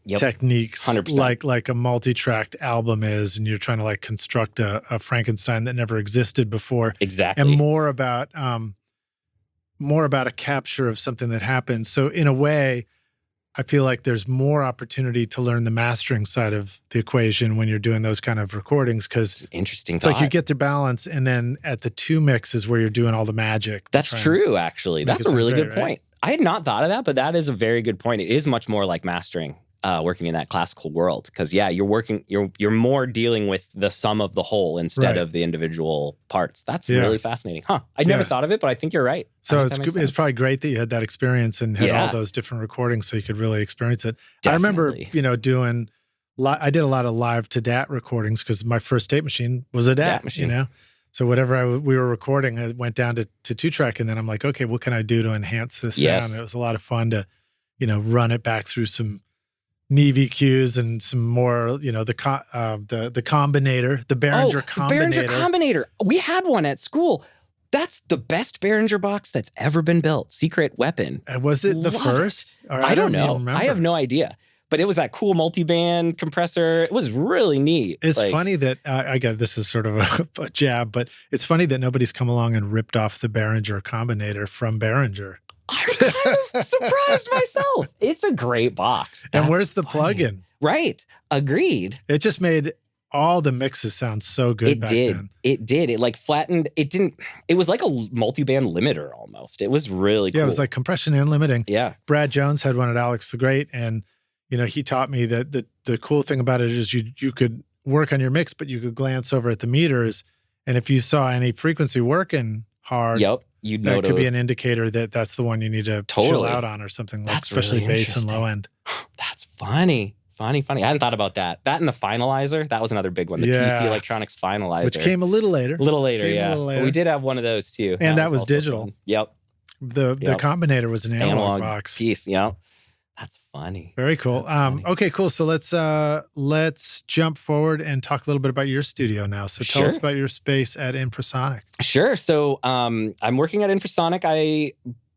A: techniques,
B: 100%.
A: like a multi-tracked album is, and you're trying to construct a Frankenstein that never existed before.
B: Exactly.
A: And more about a capture of something that happens. So in a way, I feel like there's more opportunity to learn the mastering side of the equation when you're doing those kind of recordings, because
B: interesting.
A: It's you get the balance, and then at the 2 mix is where you're doing all the magic.
B: That's true, actually. That's a really good point. I had not thought of that, but that is a very good point. It is much more like mastering, working in that classical world, because you're more dealing with the sum of the whole instead of the individual parts. That's really fascinating. I'd never thought of it, but I think you're right.
A: So it's probably great that you had that experience and had all those different recordings so you could really experience it.
B: Definitely.
A: I remember, I did a lot of live to DAT recordings because my first tape machine was a DAT machine. So whatever we were recording, I went down to 2-track, and then I'm like, okay, what can I do to enhance this sound? It was a lot of fun to, run it back through some Neve EQs and some more, the combinator, the Behringer combinator.
B: The Behringer combinator. We had one at school. That's the best Behringer box that's ever been built. Secret weapon.
A: Was it the first?
B: Or I don't know. I have no idea. But it was that cool multi-band compressor. It was really neat.
A: It's funny that, this is sort of a jab, but it's funny that nobody's come along and ripped off the Behringer combinator from Behringer.
B: I'm kind of surprised myself. It's a great box.
A: And where's the plug-in?
B: Right. Agreed.
A: It just made all the mixes sound so good back then.
B: It did. It flattened. It was like a multi-band limiter almost. It was really cool.
A: Yeah, it was like compression and limiting.
B: Yeah.
A: Brad Jones had one at Alex the Great, and he taught me that the cool thing about it is you could work on your mix, but you could glance over at the meters, and if you saw any frequency working hard,
B: you'd know
A: that could be an indicator that that's the one you need to chill out on or something, like,
B: That's
A: especially
B: really
A: bass and low end.
B: That's funny. Funny. I hadn't thought about that. That and the finalizer, that was another big one. The TC Electronics finalizer.
A: Which came a little later.
B: A little later. But we did have one of those too.
A: And that was digital.
B: Fun. Yep.
A: The combinator was an analog box.
B: Piece. Yep. That's funny.
A: Very cool. Okay, cool. So let's jump forward and talk a little bit about your studio now. So tell us about your space at Infrasonic.
B: Sure. So I'm working at Infrasonic. I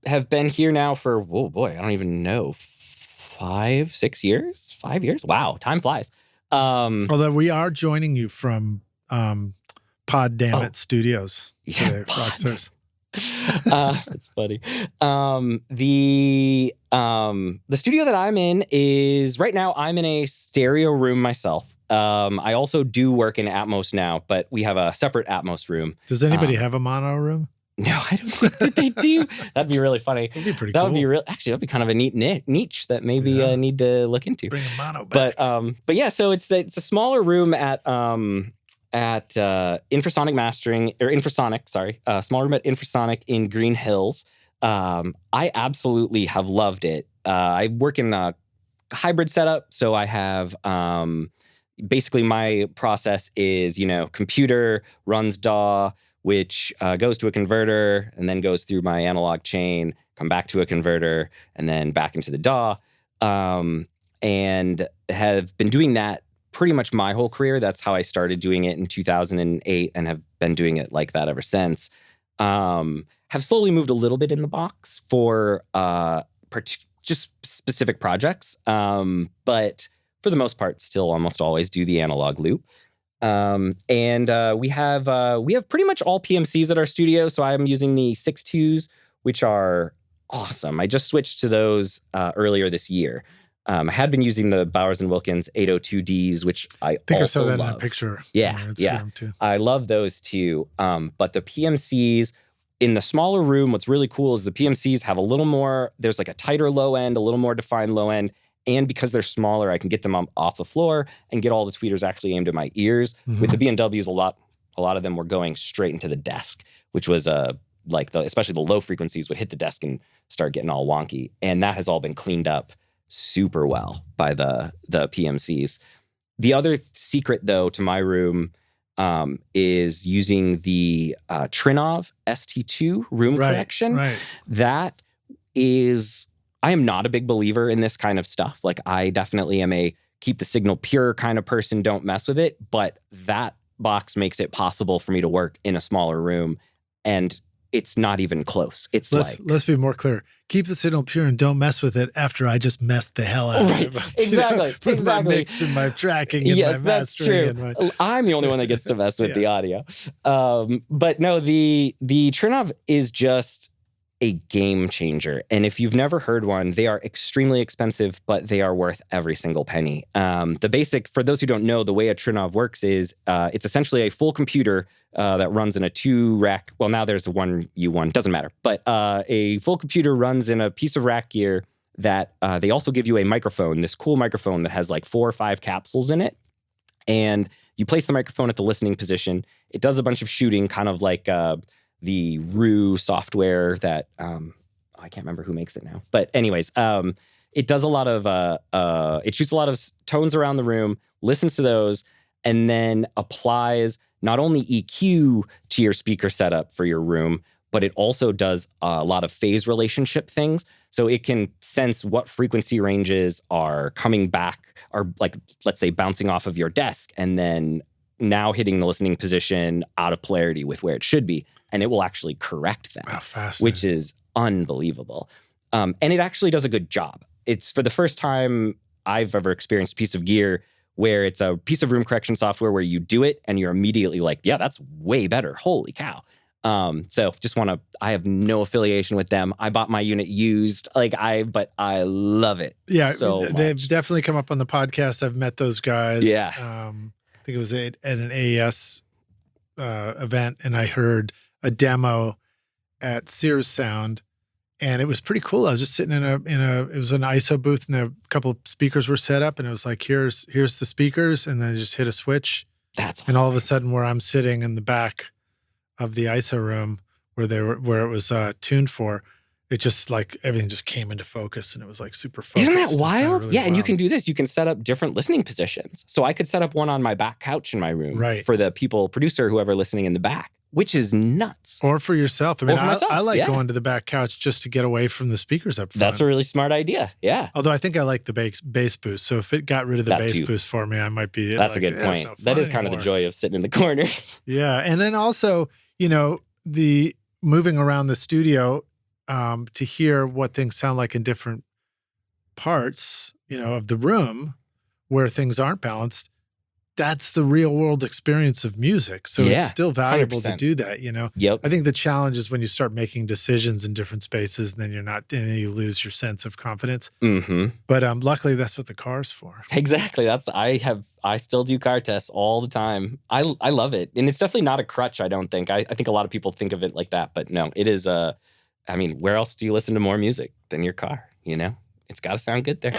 B: have been here now for, oh boy, I don't even know, 5 years. Wow, time flies.
A: Although we are joining you from Pod Dammit Studios today, Rockstars.
B: That's funny. The studio that I'm in is right now. I'm in a stereo room myself. I also do work in Atmos now, but we have a separate Atmos room.
A: Does anybody have a mono room?
B: No, I don't think that they do. That'd be really funny.
A: That'd be pretty cool.
B: That would be real. Actually, that'd be kind of a neat niche that maybe need to look into.
A: Bring a mono back.
B: But yeah, so it's a smaller room at Infrasonic Mastering, or Infrasonic, sorry, small room at Infrasonic in Green Hills. I absolutely have loved it. I work in a hybrid setup, so I have basically my process is, computer runs DAW, which goes to a converter and then goes through my analog chain, come back to a converter, and then back into the DAW. And have been doing that pretty much my whole career. That's how I started doing it in 2008 and have been doing it like that ever since. Have slowly moved a little bit in the box for just specific projects. But for the most part, still almost always do the analog loop. And we have pretty much all PMCs at our studio. So I'm using the 6.2s, which are awesome. I just switched to those earlier this year. I had been using the Bowers & Wilkins 802Ds, which I think also
A: I saw that
B: love.
A: In a picture.
B: Yeah.
A: Too.
B: I love those too. But the PMCs in the smaller room, what's really cool is the PMCs have a little more, there's like a tighter low end, a little more defined low end. And because they're smaller, I can get them off the floor and get all the tweeters actually aimed at my ears. Mm-hmm. With the B&Ws, a lot of them were going straight into the desk, which was especially the low frequencies would hit the desk and start getting all wonky. And that has all been cleaned up super well by the PMCs. The other secret, though, to my room is using the Trinnov ST2 room correction.
A: Right.
B: That is, I am not a big believer in this kind of stuff. Like, I definitely am a keep the signal pure kind of person, don't mess with it. But that box makes it possible for me to work in a smaller room, and it's not even close. Let's be
A: more clear. Keep the signal pure and don't mess with it after I just messed the hell out of it.
B: Exactly.
A: With my mix and my tracking and my mastering.
B: That's true. I'm the only one that gets to mess with the audio. But no, the Trinnov is just a game changer. And if you've never heard one, they are extremely expensive, but they are worth every single penny. The basic, for those who don't know, the way a Trinnov works is it's essentially a full computer that runs in a 2-rack. Well, now there's a 1U1, doesn't matter. But a full computer runs in a piece of rack gear that they also give you a microphone, this cool microphone that has like 4 or 5 capsules in it. And you place the microphone at the listening position. It does a bunch of shooting, kind of like the RU software that I can't remember who makes it now. But anyways, it does a lot of, it shoots a lot of tones around the room, listens to those, and then applies not only EQ to your speaker setup for your room, but it also does a lot of phase relationship things. So it can sense what frequency ranges are coming back, or like, let's say, bouncing off of your desk, and then now hitting the listening position out of polarity with where it should be. And it will actually correct that, which is unbelievable. And it actually does a good job. It's for the first time I've ever experienced a piece of gear where it's a piece of room correction software where you do it and you're immediately like, yeah, that's way better. Holy cow. So just I have no affiliation with them. I bought my unit used, but I love it.
A: Yeah,
B: so much.
A: They've definitely come up on the podcast. I've met those guys.
B: Yeah.
A: I think it was at an AES event, and I heard a demo at Sears Sound, and it was pretty cool. I was just sitting it was an ISO booth, and a couple of speakers were set up, and it was like, here's the speakers, and then just hit a switch.
B: That's awesome.
A: And all of a sudden, where I'm sitting in the back of the ISO room where it was tuned for. It just like everything just came into focus and it was like super focused.
B: Isn't that wild?
A: Really
B: and you can do this. You can set up different listening positions. So I could set up one on my back couch in my room for the producer, whoever listening in the back, which is nuts.
A: Or for yourself. I mean, I like
B: yeah.
A: going to the back couch just to get away from the speakers up front.
B: That's a really smart idea. Yeah.
A: Although I think I like the bass boost. So if it got rid of the bass boost for me, I might be.
B: That's like, a good point. That is kind of the joy of sitting in the corner.
A: Yeah. And then also, the moving around the studio, to hear what things sound like in different parts, of the room where things aren't balanced. That's the real world experience of music. So it's still valuable 100%. To do that,
B: Yep.
A: I think the challenge is when you start making decisions in different spaces and then you lose your sense of confidence.
B: Mm-hmm.
A: But luckily that's what the car's for.
B: Exactly. I still do car tests all the time. I love it. And it's definitely not a crutch, I don't think. I think a lot of people think of it like that, but no, it is where else do you listen to more music than your car? It's got to sound good there.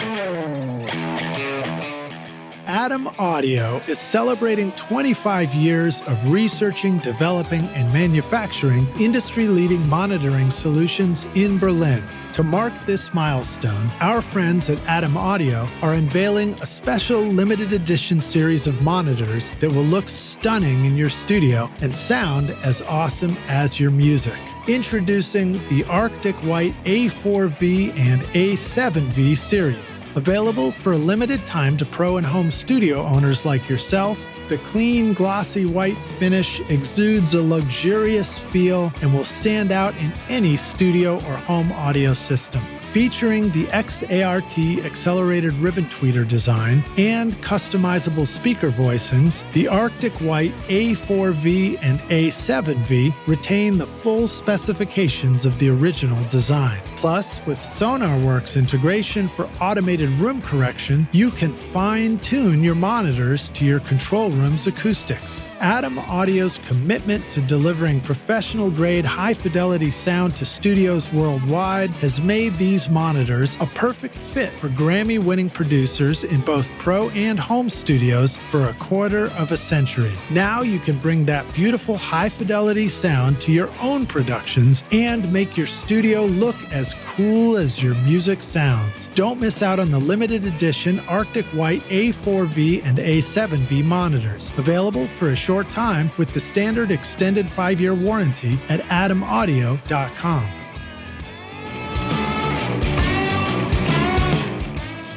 A: Atom Audio is celebrating 25 years of researching, developing, and manufacturing industry-leading monitoring solutions in Berlin. To mark this milestone, our friends at Atom Audio are unveiling a special limited edition series of monitors that will look stunning in your studio and sound as awesome as your music. Introducing the Arctic White A4V and A7V series. Available for a limited time to pro and home studio owners like yourself, the clean, glossy white finish exudes a luxurious feel and will stand out in any studio or home audio system. Featuring the XART accelerated ribbon tweeter design and customizable speaker voicings, the Arctic White A4V and A7V retain the full specifications of the original design. Plus, with SonarWorks integration for automated room correction, you can fine-tune your monitors to your control room's acoustics. Atom Audio's commitment to delivering professional-grade, high-fidelity sound to studios worldwide has made these monitors a perfect fit for Grammy-winning producers in both pro and home studios for a quarter of a century. Now you can bring that beautiful high-fidelity sound to your own productions and make your studio look as cool as your music sounds. Don't miss out on the limited edition Arctic White A4V and A7V monitors, available for a short time with the standard extended 5-year warranty at atomaudio.com.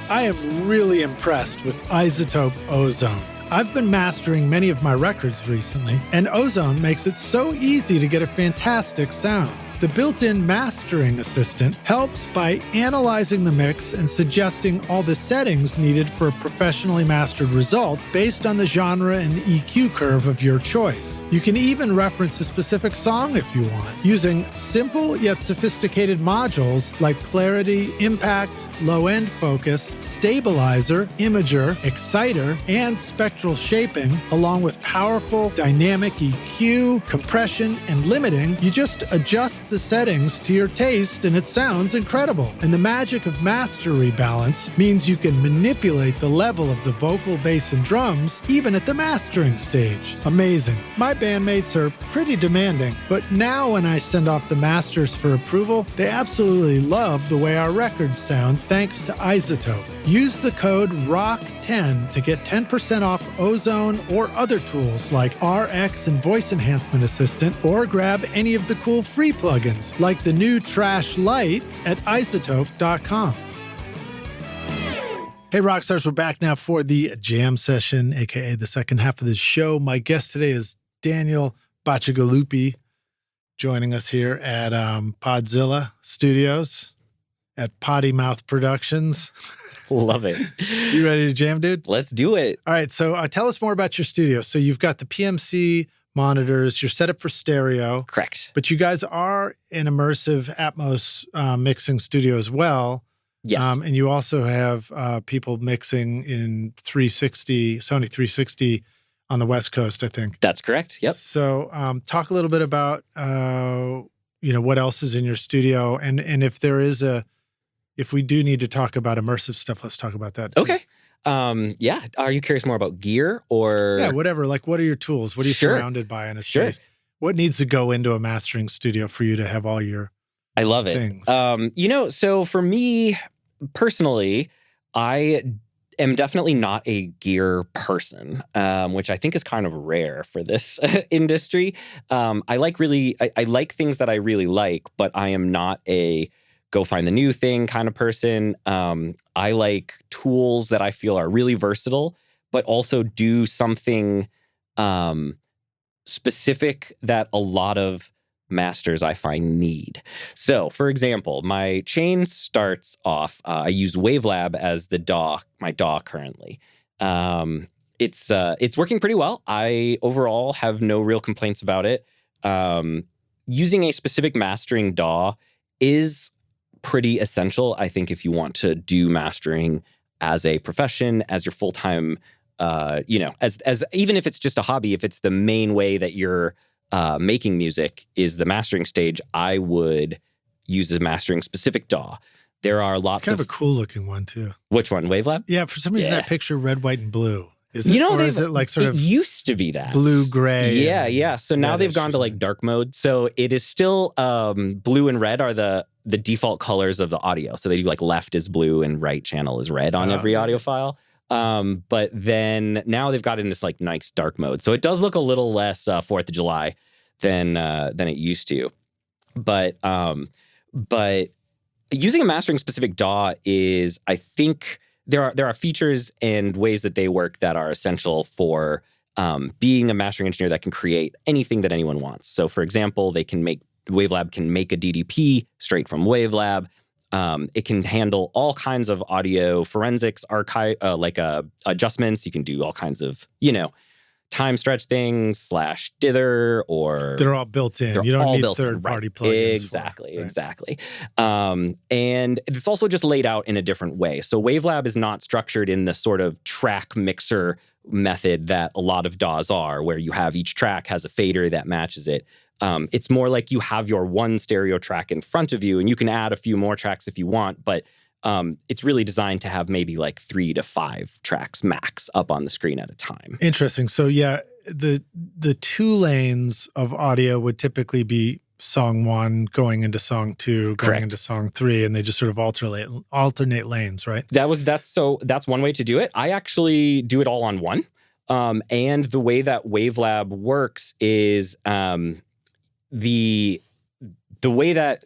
A: I am really impressed with iZotope Ozone. I've been mastering many of my records recently, and Ozone makes it so easy to get a fantastic sound. The built-in mastering assistant helps by analyzing the mix and suggesting all the settings needed for a professionally mastered result based on the genre and EQ curve of your choice. You can even reference a specific song if you want, using simple yet sophisticated modules like clarity, impact, low-end focus, stabilizer, imager, exciter, and spectral shaping, along with powerful dynamic EQ, compression, and limiting. You just adjust the settings to your taste and it sounds incredible. And the magic of master rebalance means you can manipulate the level of the vocal, bass, and drums even at the mastering stage. Amazing. My bandmates are pretty demanding, but now when I send off the masters for approval, they absolutely love the way our records sound thanks to iZotope. Use the code ROCK10 to get 10% off Ozone or other tools like RX and Voice Enhancement Assistant, or grab any of the cool free plugins like the new Trash Lite at iZotope.com. Hey, Rockstars, we're back now for the jam session, aka the second half of the show. My guest today is Daniel Bacigalupi, joining us here at Podzilla Studios at Potty Mouth Productions.
B: Love it.
A: You ready to jam, dude?
B: Let's do it.
A: All right, so tell us more about your studio. So you've got the PMC monitors, you're set up for stereo.
B: Correct.
A: But you guys are an immersive Atmos mixing studio as well.
B: Yes.
A: And you also have people mixing in 360, Sony 360 on the West Coast, I think.
B: That's correct. Yep.
A: So talk a little bit about, what else is in your studio. And if we do need to talk about immersive stuff, let's talk about that too.
B: Okay. Are you curious more about gear or?
A: Yeah, whatever. Like, what are your tools? What are you surrounded by in a space? What needs to go into a mastering studio for you to have all your
B: I love it.
A: things?
B: So for me personally, I am definitely not a gear person, which I think is kind of rare for this industry. I like things that I really like, but I am not a go find the new thing kind of person. I like tools that I feel are really versatile, but also do something specific that a lot of masters I find need. So, for example, my chain starts off, I use Wavelab as the DAW, my DAW currently. It's working pretty well. I overall have no real complaints about it. Using a specific mastering DAW is pretty essential, I think, if you want to do mastering as a profession, as your full-time, as even if it's just a hobby, if it's the main way that you're making music is the mastering stage, I would use a mastering specific DAW. There are lots
A: of a cool looking one too.
B: Which one? Wavelab?
A: Yeah, for some reason I picture red, white, and blue. Is it, or is it like sort of
B: used to be that
A: blue, gray?
B: Yeah. So now they've gone to like dark mode. So it is still blue and red are the default colors of the audio. So they do like left is blue and right channel is red on every audio file. But then now they've got in this like nice dark mode. So it does look a little less 4th of July than it used to. But using a mastering specific DAW is, I think there are features and ways that they work that are essential for being a mastering engineer that can create anything that anyone wants. So for example, Wavelab can make a DDP straight from Wavelab. It can handle all kinds of audio forensics, archive, adjustments. You can do all kinds of, time stretch things / dither, or
A: they're all built in. You don't need third-party plugins.
B: Exactly. And it's also just laid out in a different way. So Wavelab is not structured in the sort of track mixer method that a lot of DAWs are, where you have each track has a fader that matches it. It's more like you have your one stereo track in front of you, and you can add a few more tracks if you want, but it's really designed to have maybe like 3 to 5 tracks max up on the screen at a time.
A: Interesting. So yeah, the 2 lanes of audio would typically be song 1 going into song 2, going into song 3, and they just sort of alternate lanes, right?
B: That's one way to do it. I actually do it all on one. And the way that Wavelab works is the way that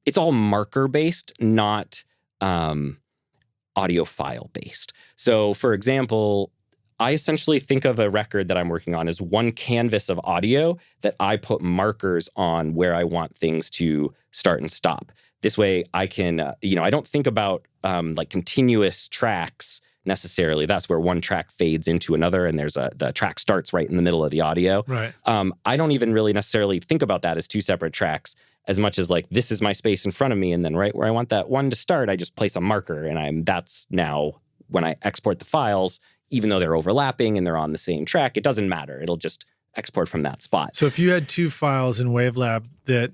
B: it's all marker based, not audio file based. So for example, I essentially think of a record that I'm working on as one canvas of audio that I put markers on where I want things to start and stop. This way I can, I don't think about like continuous tracks necessarily. That's where one track fades into another and the track starts right in the middle of the audio.
A: Right.
B: I don't even really necessarily think about that as 2 separate tracks, as much as like, this is my space in front of me, and then right where I want that one to start, I just place a marker, and that's now when I export the files, even though they're overlapping and they're on the same track, it doesn't matter. It'll just export from that spot.
A: So if you had 2 files in Wavelab that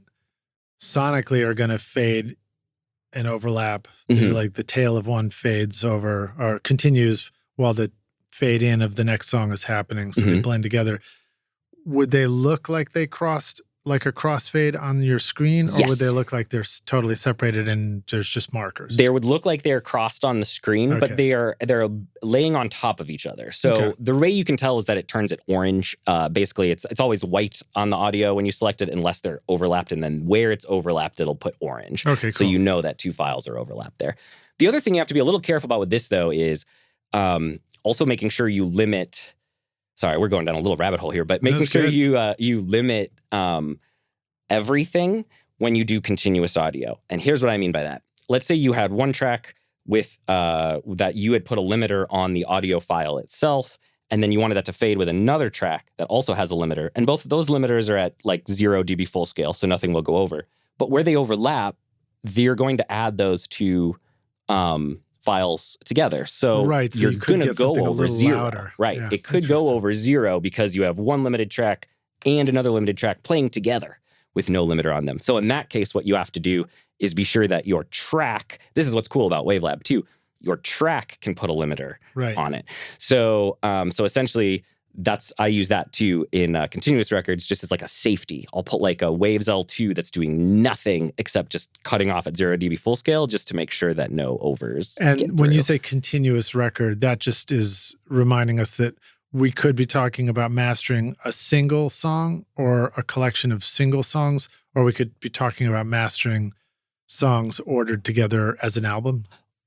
A: sonically are going to fade and overlap, like the tail of one fades over or continues while the fade in of the next song is happening, so they blend together, would they look like they crossed like a crossfade on your screen, or would they look like they're totally separated and there's just markers?
B: They would look like they're crossed on the screen, but they're laying on top of each other. So the way you can tell is that it turns it orange. Basically, it's always white on the audio when you select it, unless they're overlapped, and then where it's overlapped, it'll put orange.
A: Okay, cool.
B: So you know that 2 files are overlapped there. The other thing you have to be a little careful about with this, though, is also making sure you limit. Sorry, we're going down a little rabbit hole here, but making sure you limit everything when you do continuous audio. And here's what I mean by that. Let's say you had one track with that you had put a limiter on the audio file itself, and then you wanted that to fade with another track that also has a limiter. And both of those limiters are at like 0 dB full scale, so nothing will go over. But where they overlap, they're going to add those 2 files together. So you're going to go over 0.
A: Louder.
B: Right. Yeah, it could go over 0 because you have one limited track and another limited track playing together with no limiter on them. So in that case, what you have to do is be sure that your track, this is what's cool about Wavelab too, your track can put a limiter on it. So essentially, I use that too in continuous records just as like a safety. I'll put like a Waves L2 that's doing nothing except just cutting off at 0 dB full scale just to make sure that no overs
A: And
B: get
A: when
B: through.
A: you say continuous record, that just is reminding us that we could be talking about mastering a single song or a collection of single songs, or we could be talking about mastering songs ordered together as an album.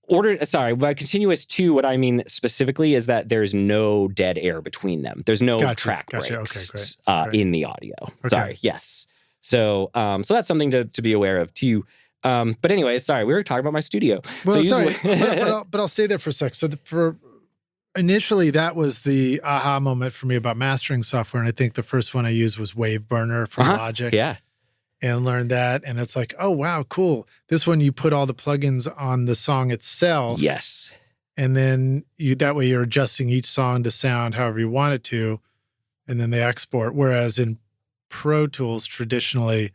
B: By continuous too, what I mean specifically is that there's no dead air between them. There's no track breaks
A: Okay, great.
B: in the audio.
A: Okay.
B: Sorry, yes. So so that's something to be aware of too. But anyway, sorry, we were talking about my studio.
A: Well,
B: so
A: but I'll stay there for a sec. So initially, that was the aha moment for me about mastering software. And I think the first one I used was Waveburner from Logic.
B: Yeah.
A: And learned that. And it's like, oh, wow, cool. This one, you put all the plugins on the song itself.
B: Yes.
A: And then that way you're adjusting each song to sound however you want it to. And then they export. Whereas in Pro Tools, traditionally,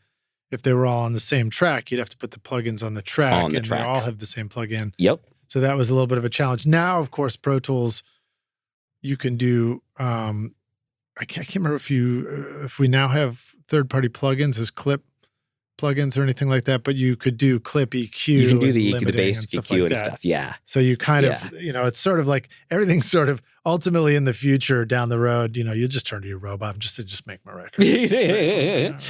A: if they were all on the same track, you'd have to put the plugins on the track. They all have the same plugin.
B: Yep.
A: So that was a little bit of a challenge. Now, of course, Pro Tools, you can do, I can't remember if we now have third-party plugins as clip plugins or anything like that, but you could do clip EQ.
B: You can do the EQ, the bass
A: and stuff
B: EQ
A: like
B: and
A: that.
B: stuff. Yeah.
A: So you kind of, it's sort of like everything's sort of ultimately in the future down the road, you just turn to your robot and just make my record.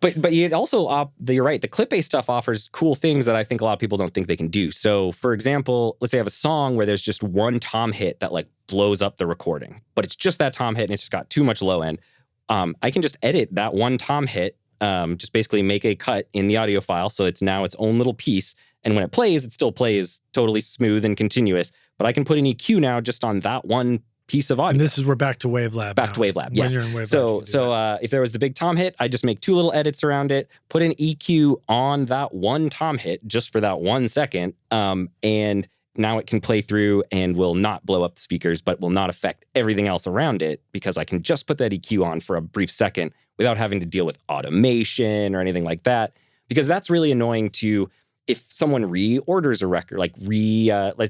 B: But you also, you're right, the clip-based stuff offers cool things that I think a lot of people don't think they can do. So for example, let's say I have a song where there's just one tom hit that like blows up the recording, but it's just that tom hit and it's just got too much low end. I can just edit that one tom hit, just basically make a cut in the audio file so it's now its own little piece. And when it still plays totally smooth and continuous. But I can put an EQ now just on that one piece of audio.
A: And this is, we're back to Wavelab.
B: Back to Wavelab, yes.
A: When you're in Wavelab,
B: so if there was the big tom hit, I just make two little edits around it, put an EQ on that one tom hit just for that 1 second, and now it can play through and will not blow up the speakers, but will not affect everything else around it because I can just put that EQ on for a brief second without having to deal with automation or anything like that. Because that's really annoying to, if someone reorders a record, like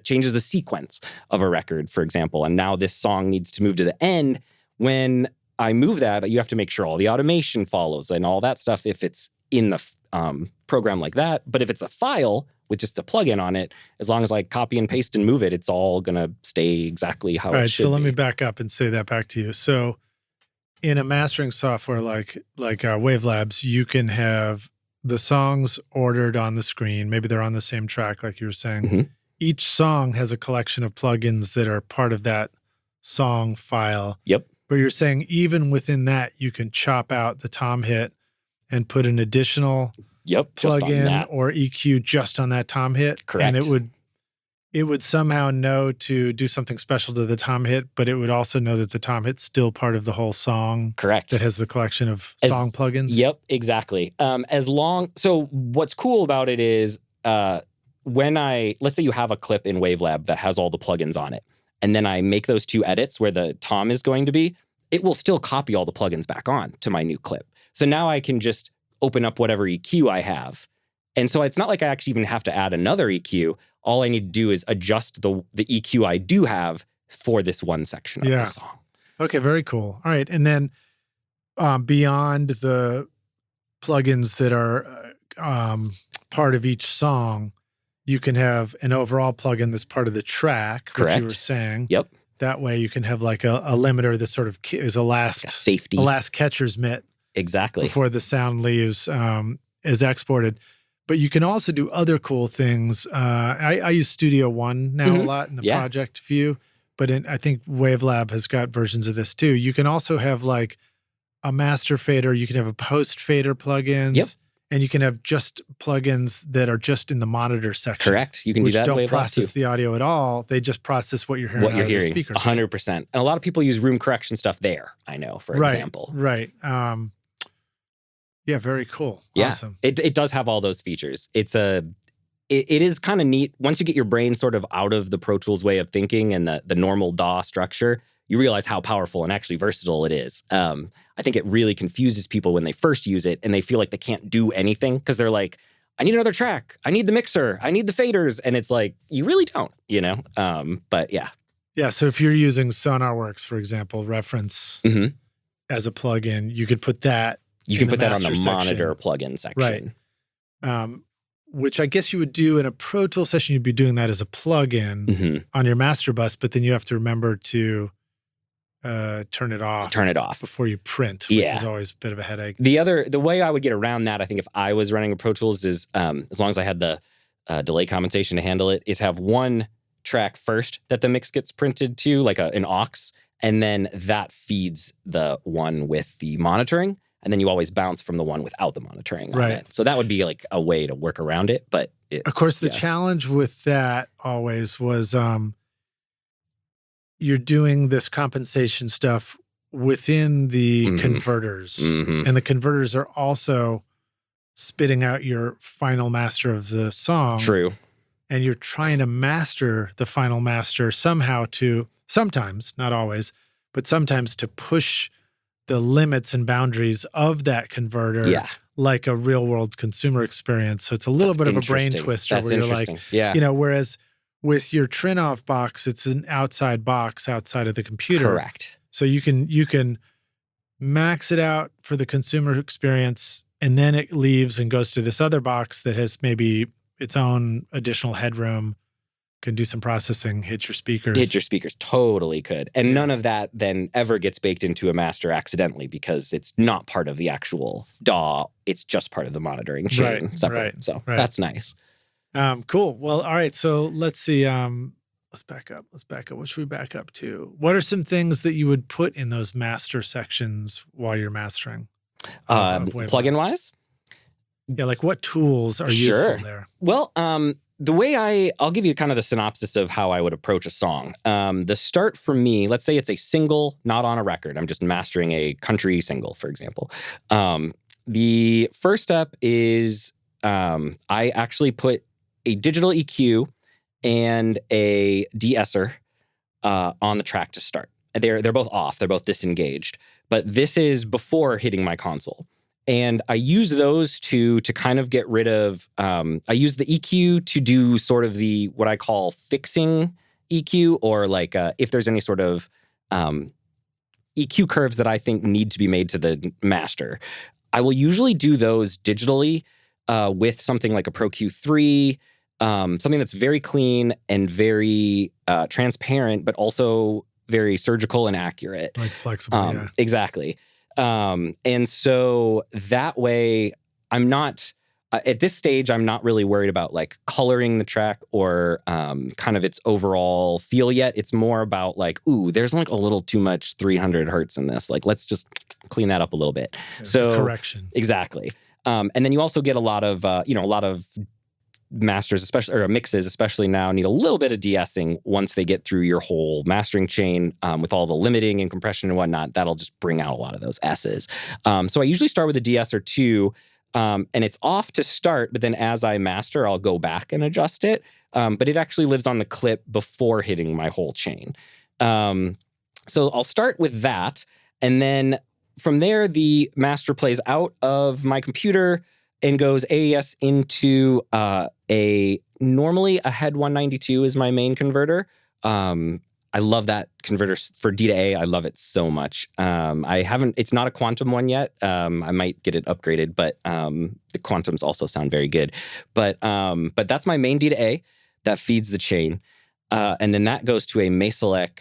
B: changes the sequence of a record, for example, and now this song needs to move to the end. When I move that, you have to make sure all the automation follows and all that stuff if it's in the program like that. But if it's a file with just a plugin on it, as long as I copy and paste and move it, it's all going to stay exactly how it should be.
A: So let me back up and say that back to you. So in a mastering software like Wavelabs, you can have the songs ordered on the screen. Maybe they're on the same track, like you were saying.
B: Mm-hmm.
A: Each song has a collection of plugins that are part of that song file.
B: Yep.
A: But you're saying even within that, you can chop out the tom hit and put an additional plugin or EQ just on that tom hit.
B: Correct.
A: And it would somehow know to do something special to the tom hit, but it would also know that the tom hit's still part of the whole song.
B: Correct.
A: That has the collection of song plugins.
B: Yep, exactly. So what's cool about it is let's say you have a clip in Wavelab that has all the plugins on it, and then I make those two edits where the tom is going to be, it will still copy all the plugins back on to my new clip. So now I can just open up whatever EQ I have. And so it's not like I actually even have to add another EQ. All I need to do is adjust the EQ I do have for this one section of the song.
A: Okay, very cool. All right. And then beyond the plugins that are part of each song, you can have an overall plugin that's part of the track,
B: Correct.
A: Like you were saying.
B: Yep.
A: That way you can have like a limiter that sort of is a last
B: safety,
A: a last catcher's mitt.
B: Exactly.
A: Before the sound leaves is exported. But you can also do other cool things. I use Studio One now a lot in the project view, but I think Wavelab has got versions of this too. You can also have like a master fader. You can have a post fader plugins, and you can have just plugins that are just in the monitor section.
B: Correct. You can do that in Wavelab
A: which don't process the audio at all. They just process what you're hearing.
B: What you're hearing,
A: the speakers.
B: 100%. And a lot of people use room correction stuff there. I know, for example.
A: Right. Yeah, very cool.
B: Yeah,
A: awesome.
B: It does have all those features. It is kind of neat. Once you get your brain sort of out of the Pro Tools way of thinking and the normal DAW structure, you realize how powerful and actually versatile it is. I think it really confuses people when they first use it and they feel like they can't do anything because they're like, I need another track. I need the mixer. I need the faders. And it's like, you really don't, But yeah.
A: Yeah, so if you're using SonarWorks, for example, reference as a plugin, you could put that
B: You can put that on the
A: master
B: monitor
A: section.
B: plugin section.
A: Right. Which I guess you would do in a Pro Tools session, you'd be doing that as a plugin on your master bus, but then you have to remember to turn it off before you print, which is always a bit of a headache.
B: The way I would get around that, I think if I was running a Pro Tools is, as long as I had the delay compensation to handle it, is have one track first that the mix gets printed to, like an aux, and then that feeds the one with the monitoring, and then you always bounce from the one without the monitoring on it. So that would be like a way to work around it. But
A: of course, the challenge with that always was you're doing this compensation stuff within the converters, and the converters are also spitting out your final master of the song.
B: True.
A: And you're trying to master the final master somehow to, sometimes, not always, but sometimes to push the limits and boundaries of that converter like a real world consumer experience. So it's a little bit of a brain twister where you're like, whereas with your Trinoff box, it's an outside box outside of the computer.
B: Correct.
A: So you can max it out for the consumer experience, and then it leaves and goes to this other box that has maybe its own additional headroom, can do some processing, hit your speakers.
B: Totally could. And none of that then ever gets baked into a master accidentally because it's not part of the actual DAW. It's just part of the monitoring chain. So that's nice.
A: Cool. Well, all right. So let's see. Let's back up. What should we back up to? What are some things that you would put in those master sections while you're mastering?
B: Plugin wise?
A: Yeah, like what tools are useful there?
B: Well, the way I'll give you kind of the synopsis of how I would approach a song. The start for me, let's say it's a single, not on a record. I'm just mastering a country single, for example. The first step is I actually put a digital EQ and a de-esser on the track to start. They're both off. They're both disengaged. But this is before hitting my console. And I use those to kind of get rid of, I use the EQ to do sort of the, what I call fixing EQ, or like if there's any sort of EQ curves that I think need to be made to the master. I will usually do those digitally with something like a Pro Q3, something that's very clean and very transparent, but also very surgical and accurate.
A: Like flexible,
B: Exactly. And so that way I'm not, at this stage, I'm not really worried about like coloring the track or kind of its overall feel yet. It's more about like, ooh, there's like a little too much 300 hertz in this. Like, let's just clean that up a little bit.
A: It's a correction.
B: Exactly. And then you also get a lot of masters, especially, or mixes, especially now, need a little bit of de-essing once they get through your whole mastering chain with all the limiting and compression and whatnot. That'll just bring out a lot of those S's. So I usually start with a de-esser too, and it's off to start, but then as I master, I'll go back and adjust it. But it actually lives on the clip before hitting my whole chain. So I'll start with that, and then from there, the master plays out of my computer and goes AES into normally a head 192 is my main converter. I love that converter for D to A. I love it so much. It's not a quantum one yet. I might get it upgraded, but the quantums also sound very good. But that's my main D to A that feeds the chain. And then that goes to a Meselec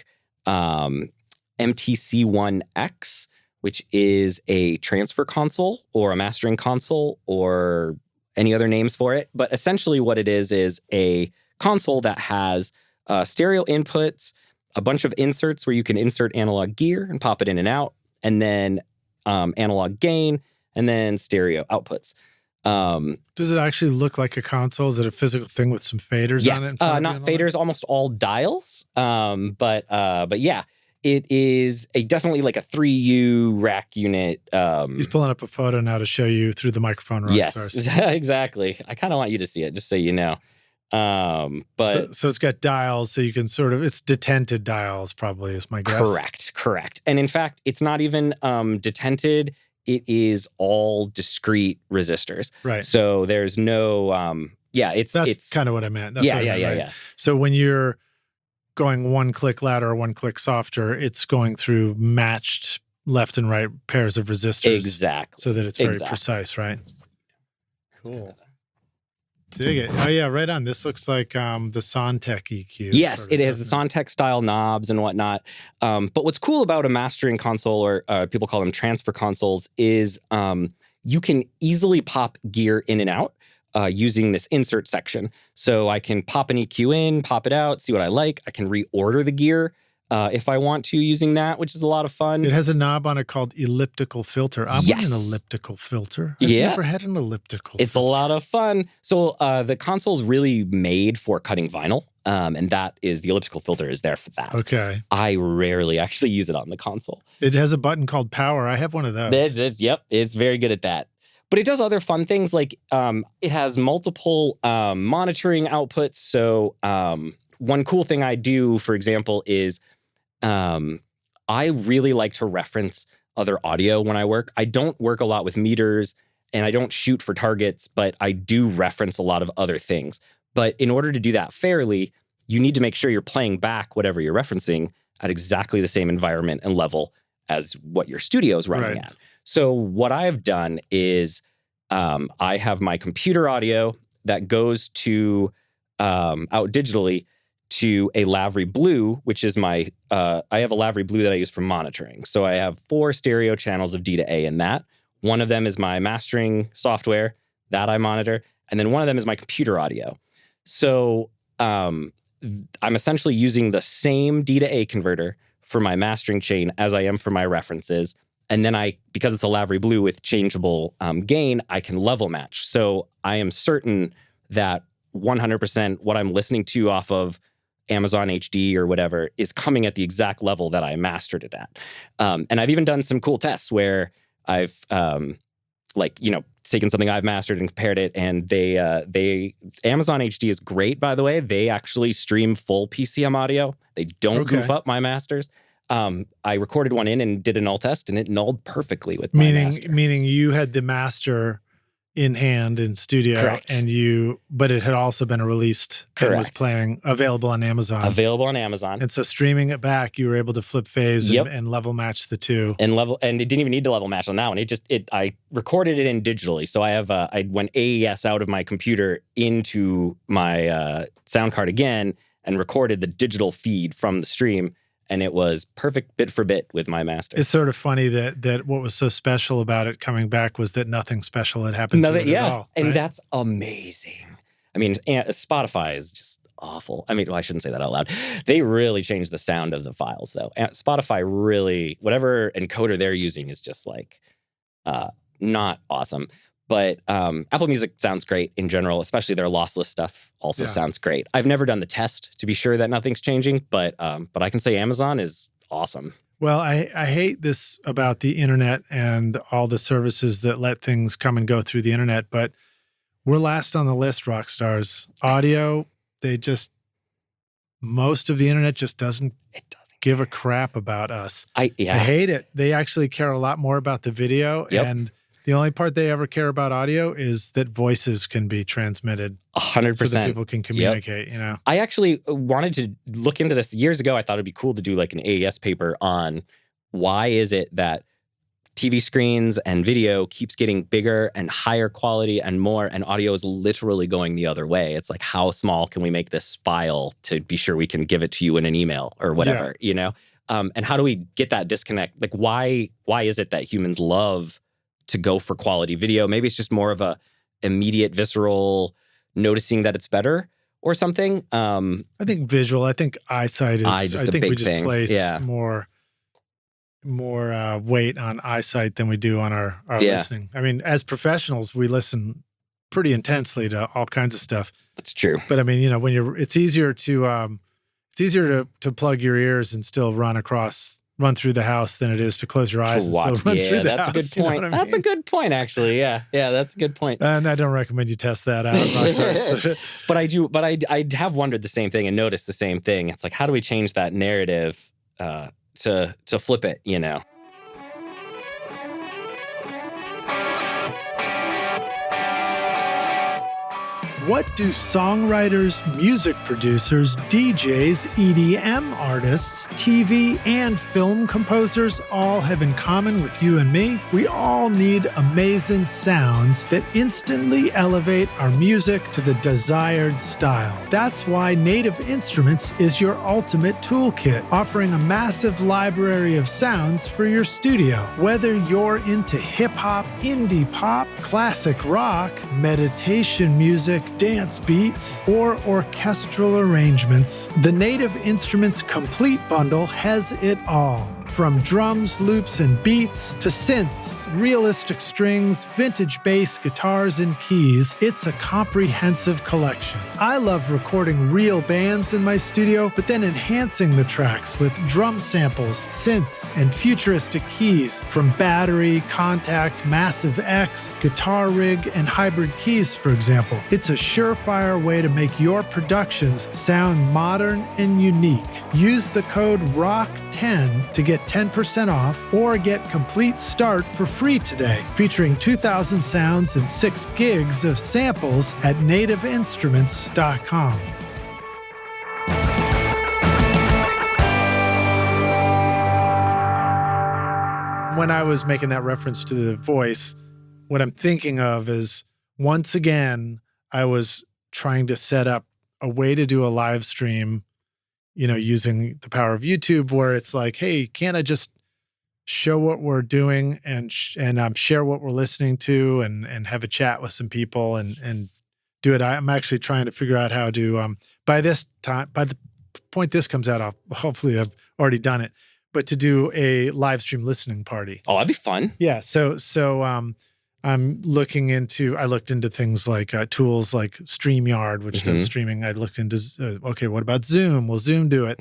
B: MTC1X, which is a transfer console or a mastering console or any other names for it. But essentially what it is a console that has stereo inputs, a bunch of inserts where you can insert analog gear and pop it in and out, and then analog gain, and then stereo outputs.
A: Does it actually look like a console? Is it a physical thing with some faders on it?
B: Not faders, almost all dials. But yeah. It is definitely like a 3U rack unit.
A: He's pulling up a photo now to show you through the microphone.
B: Yes, exactly. I kind of want you to see it, just so you know. But
A: so it's got dials, so you can sort of, it's detented dials probably is my guess.
B: Correct. And in fact, it's not even detented. It is all discrete resistors.
A: Right.
B: So there's no,
A: it's kind of what I meant. That's
B: yeah.
A: So when you're going one click louder or one click softer. It's going through matched left and right pairs of resistors.
B: Exactly.
A: So that it's very precise, right? Cool. Dig it. Oh, yeah, right on. This looks like the Sontech EQ.
B: Yes, it is. The Sontech style knobs and whatnot. But what's cool about a mastering console, or people call them transfer consoles, is you can easily pop gear in and out using this insert section. So I can pop an EQ in, pop it out, see what I like. I can reorder the gear if I want to using that, which is a lot of fun.
A: It has a knob on it called elliptical filter. I want an elliptical filter. I've never had an elliptical filter.
B: It's a lot of fun. So the console's really made for cutting vinyl, and that is, the elliptical filter is there for that.
A: Okay.
B: I rarely actually use it on the console.
A: It has a button called power. I have one of those.
B: Yep, it's very good at that. But it does other fun things, like it has multiple monitoring outputs. So one cool thing I do, for example, is I really like to reference other audio when I work. I don't work a lot with meters and I don't shoot for targets, but I do reference a lot of other things. But in order to do that fairly, you need to make sure you're playing back whatever you're referencing at exactly the same environment and level as what your studio is running at. So what I've done is I have my computer audio that goes to out digitally to a Lavry Blue, which is my, I have a Lavry Blue that I use for monitoring. So I have 4 stereo channels of D to A in that. One of them is my mastering software that I monitor. And then one of them is my computer audio. So I'm essentially using the same D to A converter for my mastering chain as I am for my references. And then because it's a Lavry Blue with changeable gain, I can level match. So I am certain that 100% what I'm listening to off of Amazon HD or whatever is coming at the exact level that I mastered it at. And I've even done some cool tests where I've taken something I've mastered and compared it, and Amazon HD is great, by the way. They actually stream full PCM audio. They don't goof up my masters. I recorded one in and did a null test, and it nulled perfectly with my master.
A: Meaning you had the master in hand in studio.
B: Correct.
A: But it had also been released and was available on Amazon. And so streaming it back, you were able to flip phase and level match the two.
B: And it didn't even need to level match on that one. I recorded it in digitally. So I went AES out of my computer into my sound card again and recorded the digital feed from the stream. And it was perfect bit for bit with my master.
A: It's sort of funny that what was so special about it coming back was that nothing special had happened to it at all.
B: And
A: right?
B: that's amazing. I mean, Spotify is just awful. I mean, well, I shouldn't say that out loud. They really changed the sound of the files, though. Spotify really, whatever encoder they're using is just like not awesome. But Apple Music sounds great in general, especially their lossless stuff also sounds great. I've never done the test to be sure that nothing's changing, but I can say Amazon is awesome.
A: Well, I hate this about the internet and all the services that let things come and go through the internet, but we're last on the list, rock stars. Audio, most of the internet just doesn't give a crap about us. I hate it. They actually care a lot more about the video, and the only part they ever care about audio is that voices can be transmitted
B: 100%.
A: So that people can communicate, you know?
B: I actually wanted to look into this years ago. I thought it'd be cool to do like an AES paper on why is it that TV screens and video keeps getting bigger and higher quality and more, and audio is literally going the other way. It's like, how small can we make this file to be sure we can give it to you in an email or whatever, you know? And how do we get that disconnect? Like, why is it that humans love to go for quality video? Maybe it's just more of a immediate visceral noticing that it's better or something.
A: I think visual. I think eyesight is. I think we just place more weight on eyesight than we do on our listening. I mean, as professionals, we listen pretty intensely to all kinds of stuff.
B: That's true.
A: But I mean, you know, it's easier to plug your ears and still run through the house than it is to close your eyes and still run through the house.
B: That's a good point. That's a good point, actually. Yeah, that's a good point.
A: And I don't recommend you test that out.
B: But I have wondered the same thing and noticed the same thing. It's like, how do we change that narrative to flip it, you know?
A: What do songwriters, music producers, DJs, EDM artists, TV and film composers all have in common with you and me? We all need amazing sounds that instantly elevate our music to the desired style. That's why Native Instruments is your ultimate toolkit, offering a massive library of sounds for your studio. Whether you're into hip-hop, indie pop, classic rock, meditation music, dance beats, or orchestral arrangements, the Native Instruments Complete Bundle has it all. From drums, loops, and beats to synths, realistic strings, vintage bass, guitars, and keys, it's a comprehensive collection. I love recording real bands in my studio, but then enhancing the tracks with drum samples, synths, and futuristic keys from battery, contact, Massive X, guitar rig, and hybrid keys, for example. It's a surefire way to make your productions sound modern and unique. Use the code ROCK10 to get 10% off or get Complete Start for free today, featuring 2,000 sounds and 6 gigs of samples at nativeinstruments.com. When I was making that reference to the voice, what I'm thinking of is, once again, I was trying to set up a way to do a live stream, using the power of YouTube, where it's like, hey, can't I just show what we're doing and share what we're listening to and have a chat with some people and do it. I'm actually trying to figure out how to, by the point this comes out, hopefully I've already done it, but to do a live stream listening party.
B: Oh, that'd be fun.
A: Yeah. So I looked into things like tools like StreamYard, which does streaming. I looked into, what about Zoom? Will Zoom do it?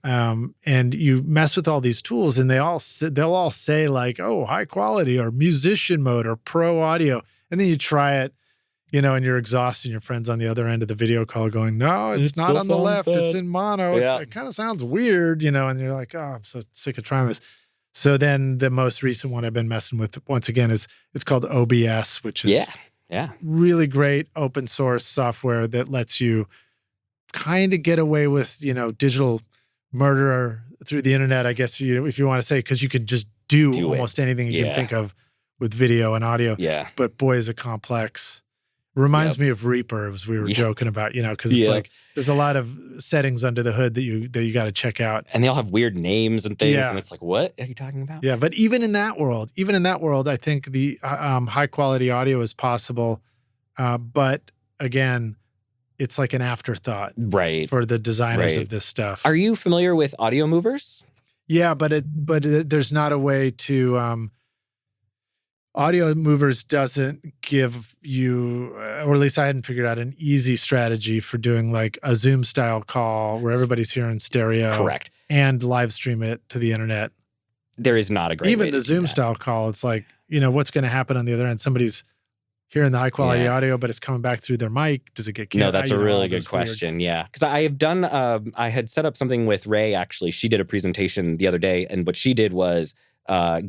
A: And you mess with all these tools and they'll all say like, oh, high quality or musician mode or pro audio. And then you try it, and you're exhausted. Your friend's on the other end of the video call going, no, it's not on the left. Bad. It's in mono. Yeah. It kind of sounds weird, and you're like, oh, I'm so sick of trying this. So then the most recent one I've been messing with, once again, it's called OBS, which is really great open source software that lets you kind of get away with, digital murder through the internet, I guess, if you want to say, because you could just do almost anything you can think of with video and audio. Yeah. But boy, is it complex. Reminds me of Reaper, as we were joking about, because it's like there's a lot of settings under the hood that you got to check out, and
B: they all have weird names and things, and it's like, what are you talking about?
A: Yeah, but even in that world, I think the high quality audio is possible, but again, it's like an afterthought,
B: right,
A: for the designers of this stuff.
B: Are you familiar with Audio Movers?
A: Yeah, but there's not a way to. Audio Movers doesn't give you, or at least I hadn't figured out, an easy strategy for doing like a Zoom style call where everybody's hearing stereo.
B: Correct.
A: And live stream it to the internet.
B: There is not a great way
A: Even the Zoom style call, it's like, what's going to happen on the other end? Somebody's hearing the high quality audio, but it's coming back through their mic. Does it get canceled?
B: No, that's a really good question. Yeah. Because I have done, I had set up something with Ray, actually. She did a presentation the other day, and what she did was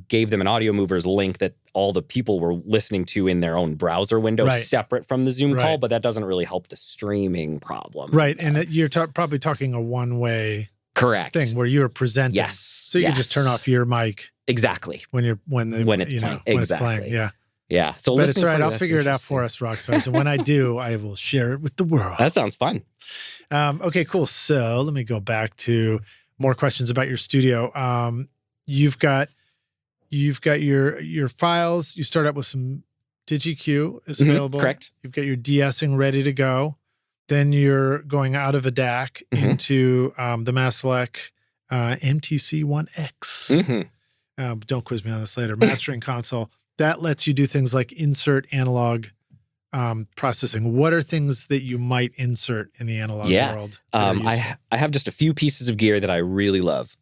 B: gave them an Audio Movers link that all the people were listening to in their own browser window, separate from the Zoom call, but that doesn't really help the streaming problem.
A: Right, and you're probably talking a one-way thing where you're presenting.
B: Yes.
A: So you can just turn off your mic.
B: Exactly.
A: When it's playing.
B: When
A: it's playing, yeah.
B: Yeah. So
A: but it's right. I'll figure it out for us, Rockstars. And when I do, I will share it with the world.
B: That sounds fun.
A: Okay, cool. So let me go back to more questions about your studio. You've got your files. You start up with some DigiQ is available.
B: Correct.
A: You've got your de-essing ready to go. Then you're going out of a DAC into the Maslec MTC-1X. Don't quiz me on this later. Mastering console. That lets you do things like insert analog processing. What are things that you might insert in the analog world?
B: I have just a few pieces of gear that I really love.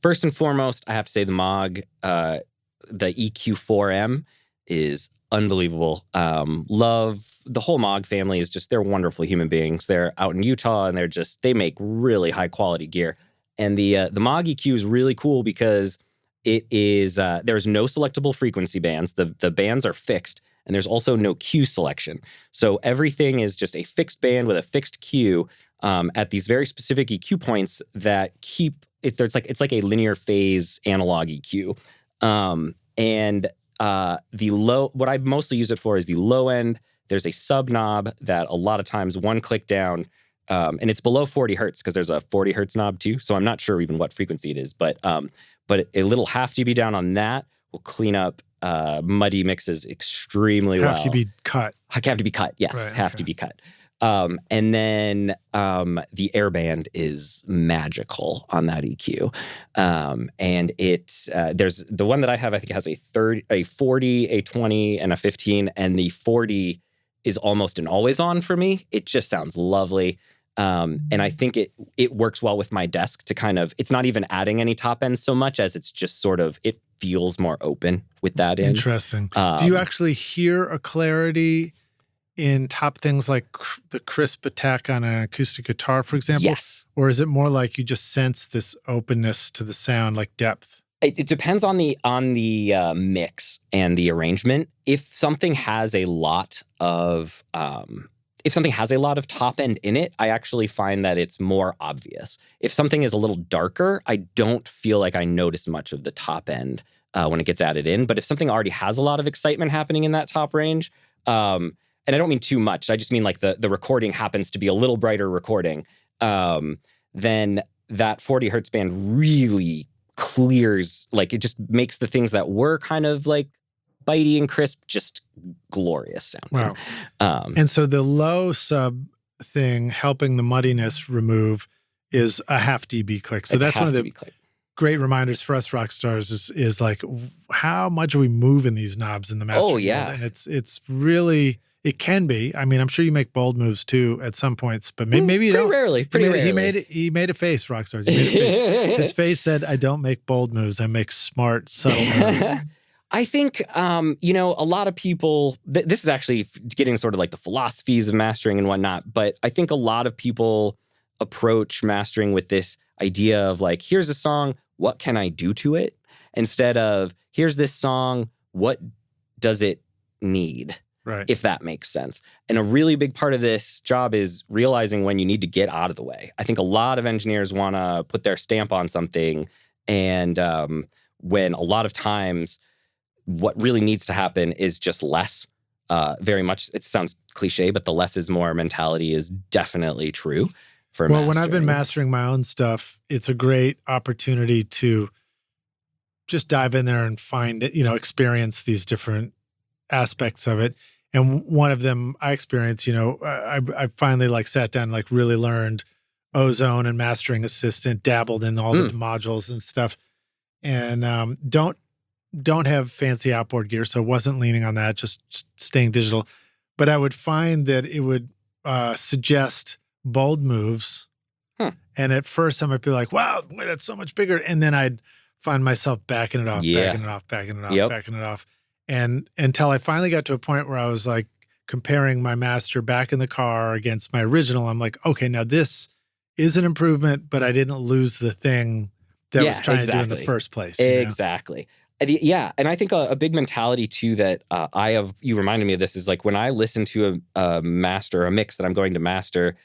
B: First and foremost, I have to say the Moog, the EQ4M is unbelievable. Love the whole Moog family. They're wonderful human beings. They're out in Utah and they make really high quality gear. And the Moog EQ is really cool because it is, there's no selectable frequency bands. The bands are fixed, and there's also no cue selection. So everything is just a fixed band with a fixed cue at these very specific EQ points that keep it. It's like a linear phase analog EQ. The low, what I mostly use it for is the low end. There's a sub knob that a lot of times one click down, and it's below 40 hertz because there's a 40 hertz knob too. So I'm not sure even what frequency it is, but a little half dB down on that will clean up muddy mixes extremely well.
A: Have to be cut.
B: Have to be cut. Yes,
A: right,
B: have to be cut. And then the airband is magical on that EQ. And there's the one that I have, I think it has a 40, a 20, and a 15. And the 40 is almost an always on for me. It just sounds lovely. And I think it works well with my desk to kind of, it's not even adding any top end so much as it's just sort of, it feels more open with that in.
A: Interesting. Do you actually hear a clarity in top things like the crisp attack on an acoustic guitar, for example?
B: Yes.
A: Or is it more like you just sense this openness to the sound, like depth?
B: It depends on the mix and the arrangement. If something has a lot of top end in it, I actually find that it's more obvious. If something is a little darker, I don't feel like I notice much of the top end when it gets added in. But if something already has a lot of excitement happening in that top range, and I don't mean too much, I just mean like the recording happens to be a little brighter recording, then that 40 hertz band really clears, like it just makes the things that were kind of like bitey and crisp just glorious sounding.
A: Wow. And so the low sub thing helping the muddiness remove is a half dB click. So that's one of the great reminders for us rock stars is like how much are we moving these knobs in the mastering world? And it's really, it can be. I mean, I'm sure you make bold moves too at some points, but maybe you don't.
B: Pretty rarely.
A: He made a face, rock stars. He made a face. His face said, "I don't make bold moves. I make smart, subtle moves."
B: I think, a lot of people, this is actually getting sort of like the philosophies of mastering and whatnot, but I think a lot of people approach mastering with this idea of like, here's a song, what can I do to it? Instead of, here's this song, what does it need?
A: Right.
B: If that makes sense. And a really big part of this job is realizing when you need to get out of the way. I think a lot of engineers want to put their stamp on something, and when a lot of times what really needs to happen is just less. Very much, it sounds cliche, but the less is more mentality is definitely true for mastering.
A: When I've been mastering my own stuff, it's a great opportunity to just dive in there and find it, experience these different aspects of it. And one of them I experienced, I finally like sat down and like really learned Ozone and Mastering Assistant, dabbled in all the modules and stuff, and don't have fancy outboard gear, so wasn't leaning on that, just staying digital. But I would find that it would suggest bold moves, and at first I might be like, "Wow, boy, that's so much bigger," and then I'd find myself backing it off, backing it off. And until I finally got to a point where I was like comparing my master back in the car against my original, I'm like, okay, now this is an improvement, but I didn't lose the thing that I was trying to do in the first place.
B: Exactly. Yeah. And I think a big mentality too that you reminded me of this is like when I listen to a master, a mix that I'm going to master,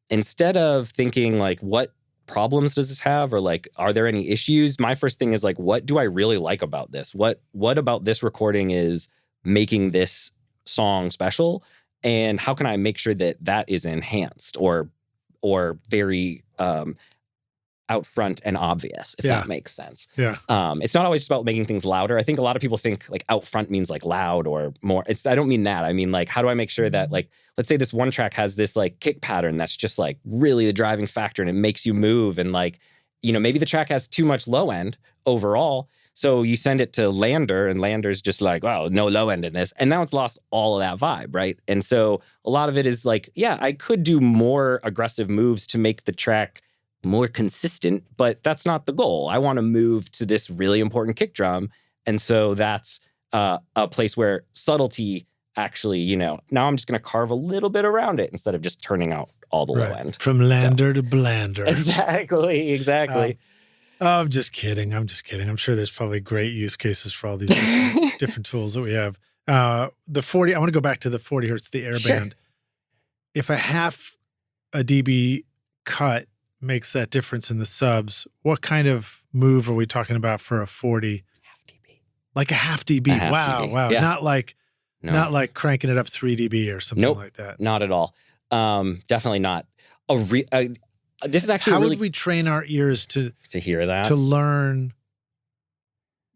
B: instead of thinking like, what problems does this have? Or like, are there any issues? My first thing is like, what do I really like about this? What about this recording is making this song special? And how can I make sure that that is enhanced or very out front and obvious, if that makes sense.
A: Yeah.
B: It's not always just about making things louder. I think a lot of people think like out front means like loud or more. I don't mean that. I mean like, how do I make sure that like, let's say this one track has this like kick pattern that's just like really the driving factor and it makes you move, and like, maybe the track has too much low end overall. So you send it to Lander and Lander's just like, wow, no low end in this. And now it's lost all of that vibe, right? And so a lot of it is like, yeah, I could do more aggressive moves to make the track more consistent, but that's not the goal. I want to move to this really important kick drum. And so that's a place where subtlety actually, now I'm just going to carve a little bit around it instead of just turning out all the low end.
A: From Lander to Blander.
B: Exactly.
A: I'm just kidding. I'm sure there's probably great use cases for all these different tools that we have. The 40, I want to go back to the 40 hertz, the airband.
B: Sure.
A: If a half a dB cut makes that difference in the subs, what kind of move are we talking about for a 40?
B: Half dB.
A: Like a half dB. Wow.
B: Yeah.
A: Not like cranking it up 3 dB or something like that.
B: Not at all. Definitely not. This is actually
A: how would we train our ears to
B: hear that,
A: to learn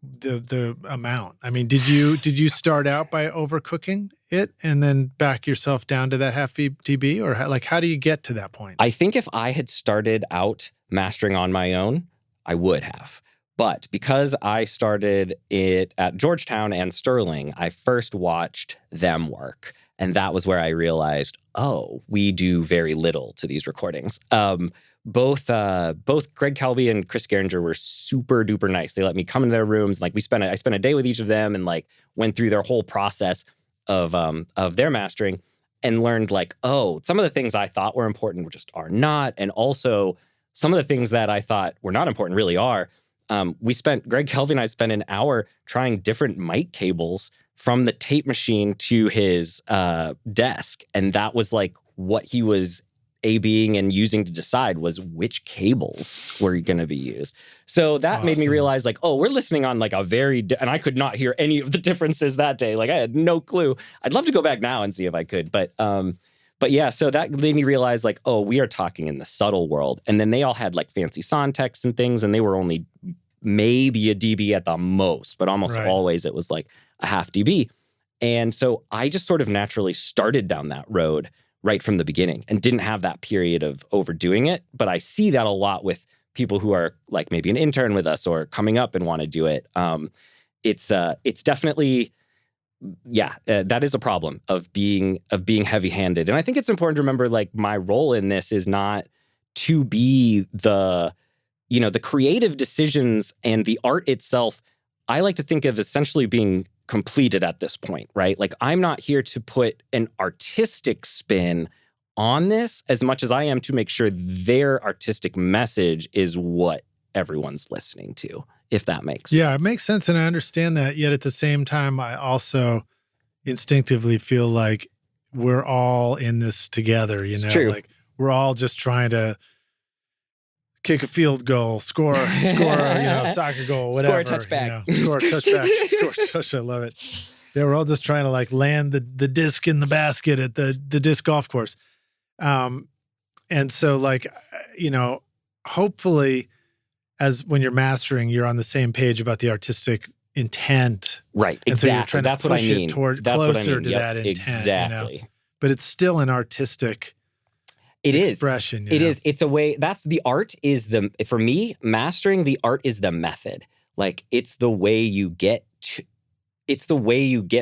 A: the amount? I mean, did you start out by overcooking it and then back yourself down to that half dB, or how do you get to that point?
B: I think if I had started out mastering on my own, I would have. But because I started it at Georgetown and Sterling, I first watched them work. And that was where I realized, oh, we do very little to these recordings. Both Greg Kelby and Chris Geringer were super duper nice. They let me come into their rooms. Like I spent a day with each of them and like went through their whole process of their mastering and learned like, oh, some of the things I thought were important just are not. And also some of the things that I thought were not important really are. Greg Kelby and I spent an hour trying different mic cables from the tape machine to his desk. And that was like what he was A/Bing and using to decide was which cables were going to be used. So that made me realize like, oh, we're listening on like and I could not hear any of the differences that day. Like I had no clue. I'd love to go back now and see if I could. But yeah, so that made me realize like, oh, we are talking in the subtle world. And then they all had like fancy Sontecs and things, and they were only maybe a dB at the most, but almost always it was like a half dB. And so I just sort of naturally started down that road right from the beginning and didn't have that period of overdoing it. But I see that a lot with people who are like maybe an intern with us or coming up and want to do it. It's definitely, that is a problem of being heavy-handed. And I think it's important to remember like my role in this is not to be the creative decisions and the art itself. I like to think of essentially being completed at this point, right? Like I'm not here to put an artistic spin on this as much as I am to make sure their artistic message is what everyone's listening to, if that makes sense.
A: Yeah, it makes sense. And I understand that. Yet at the same time, I also instinctively feel like we're all in this together,
B: It's true.
A: Like we're all just trying to kick a field goal, score, soccer goal, whatever.
B: Score a touchback.
A: Score a touchback. Score a touch. I love it. Yeah, we're all just trying to like land the disc in the basket at the disc golf course. And so like, hopefully as when you're mastering, you're on the same page about the artistic intent.
B: Right,
A: and
B: exactly.
A: So you're trying
B: That's
A: to
B: what I
A: push
B: mean.
A: it toward
B: That's
A: closer
B: what I mean.
A: to that intent.
B: Exactly.
A: But it's still an artistic expression.
B: It is. It's a way. That's the art is for me, mastering the art is the method. Like it's the way you get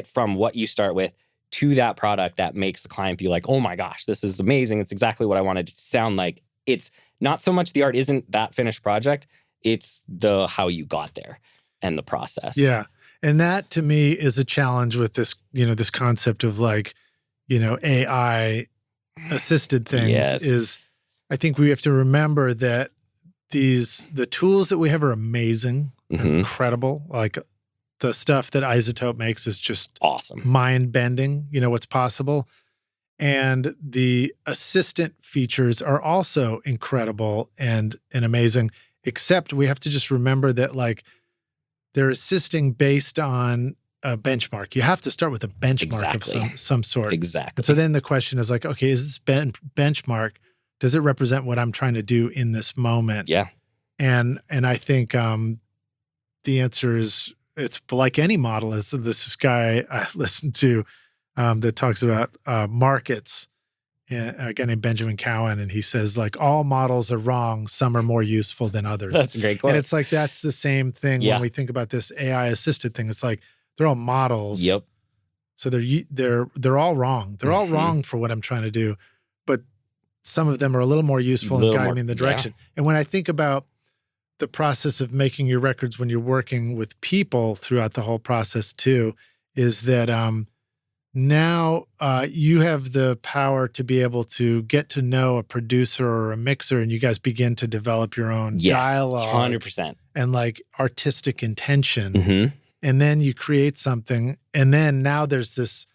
B: from what you start with to that product that makes the client be like, oh my gosh, this is amazing. It's exactly what I wanted it to sound like. It's not so much the art isn't that finished project. It's the how you got there and the process.
A: Yeah. And that to me is a challenge with this, this concept of like, AI assisted things is I think we have to remember that the tools that we have are amazing, incredible. Like the stuff that Isotope makes is just
B: awesome,
A: mind bending, what's possible. And the assistant features are also incredible and amazing, except we have to just remember that like they're assisting based on a benchmark. You have to start with a benchmark of some sort.
B: Exactly.
A: And so then the question is like, okay, is this benchmark, does it represent what I'm trying to do in this moment?
B: Yeah.
A: And I think the answer is it's like any model. Is this guy I listened to that talks about markets, a guy named Benjamin Cowan, and he says like all models are wrong. Some are more useful than others.
B: That's a great quote.
A: And it's like that's the same thing when we think about this AI assisted thing. It's like they're all models.
B: Yep.
A: So they're all wrong. They're all wrong for what I'm trying to do, but some of them are a little more useful in guiding me in the direction. Yeah. And when I think about the process of making your records when you're working with people throughout the whole process too, is that now you have the power to be able to get to know a producer or a mixer, and you guys begin to develop your own dialogue.
B: 100%.
A: And like artistic intention and then you create something, and then now there's this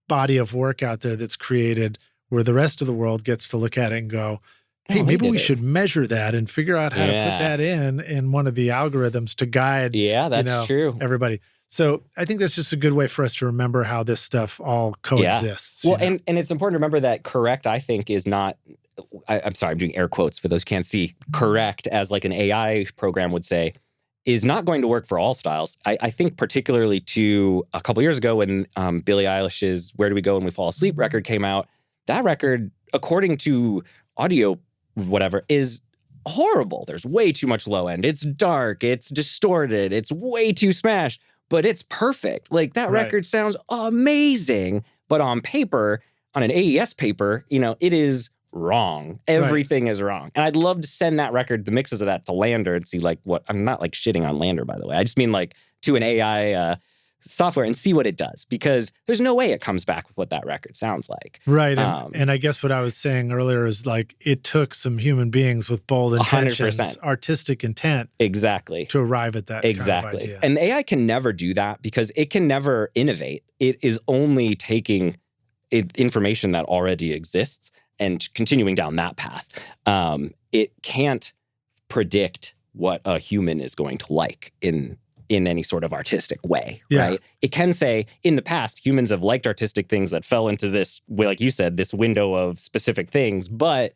A: body of work out there that's created where the rest of the world gets to look at it and go, hey, maybe we should measure that and figure out how to put that in one of the algorithms to guide
B: that's true.
A: everybody. So I think that's just a good way for us to remember how this stuff all coexists.
B: Well, and it's important to remember that correct, I think, is not, I'm sorry, I'm doing air quotes for those who can't see, correct, as like an AI program would say, is not going to work for all styles. I think particularly to a couple years ago when Billie Eilish's Where Do We Go When We Fall Asleep record came out, that record, according to audio whatever, is horrible. There's way too much low end. It's dark. It's distorted. It's way too smashed, but it's perfect. Like that record sounds amazing, but on paper, on an AES paper, it is wrong. Everything is wrong. And I'd love to send that record, the mixes of that, to Lander and see like what, I'm not like shitting on Lander, by the way. I just mean like to an AI software and see what it does, because there's no way it comes back with what that record sounds like.
A: Right. And I guess what I was saying earlier is like it took some human beings with bold intentions,
B: 100%.
A: Artistic intent.
B: Exactly.
A: To arrive at that kind of idea.
B: And AI can never do that because it can never innovate. It is only taking information that already exists and continuing down that path. It can't predict what a human is going to like in any sort of artistic way, right? It can say, in the past, humans have liked artistic things that fell into this, like you said, this window of specific things, but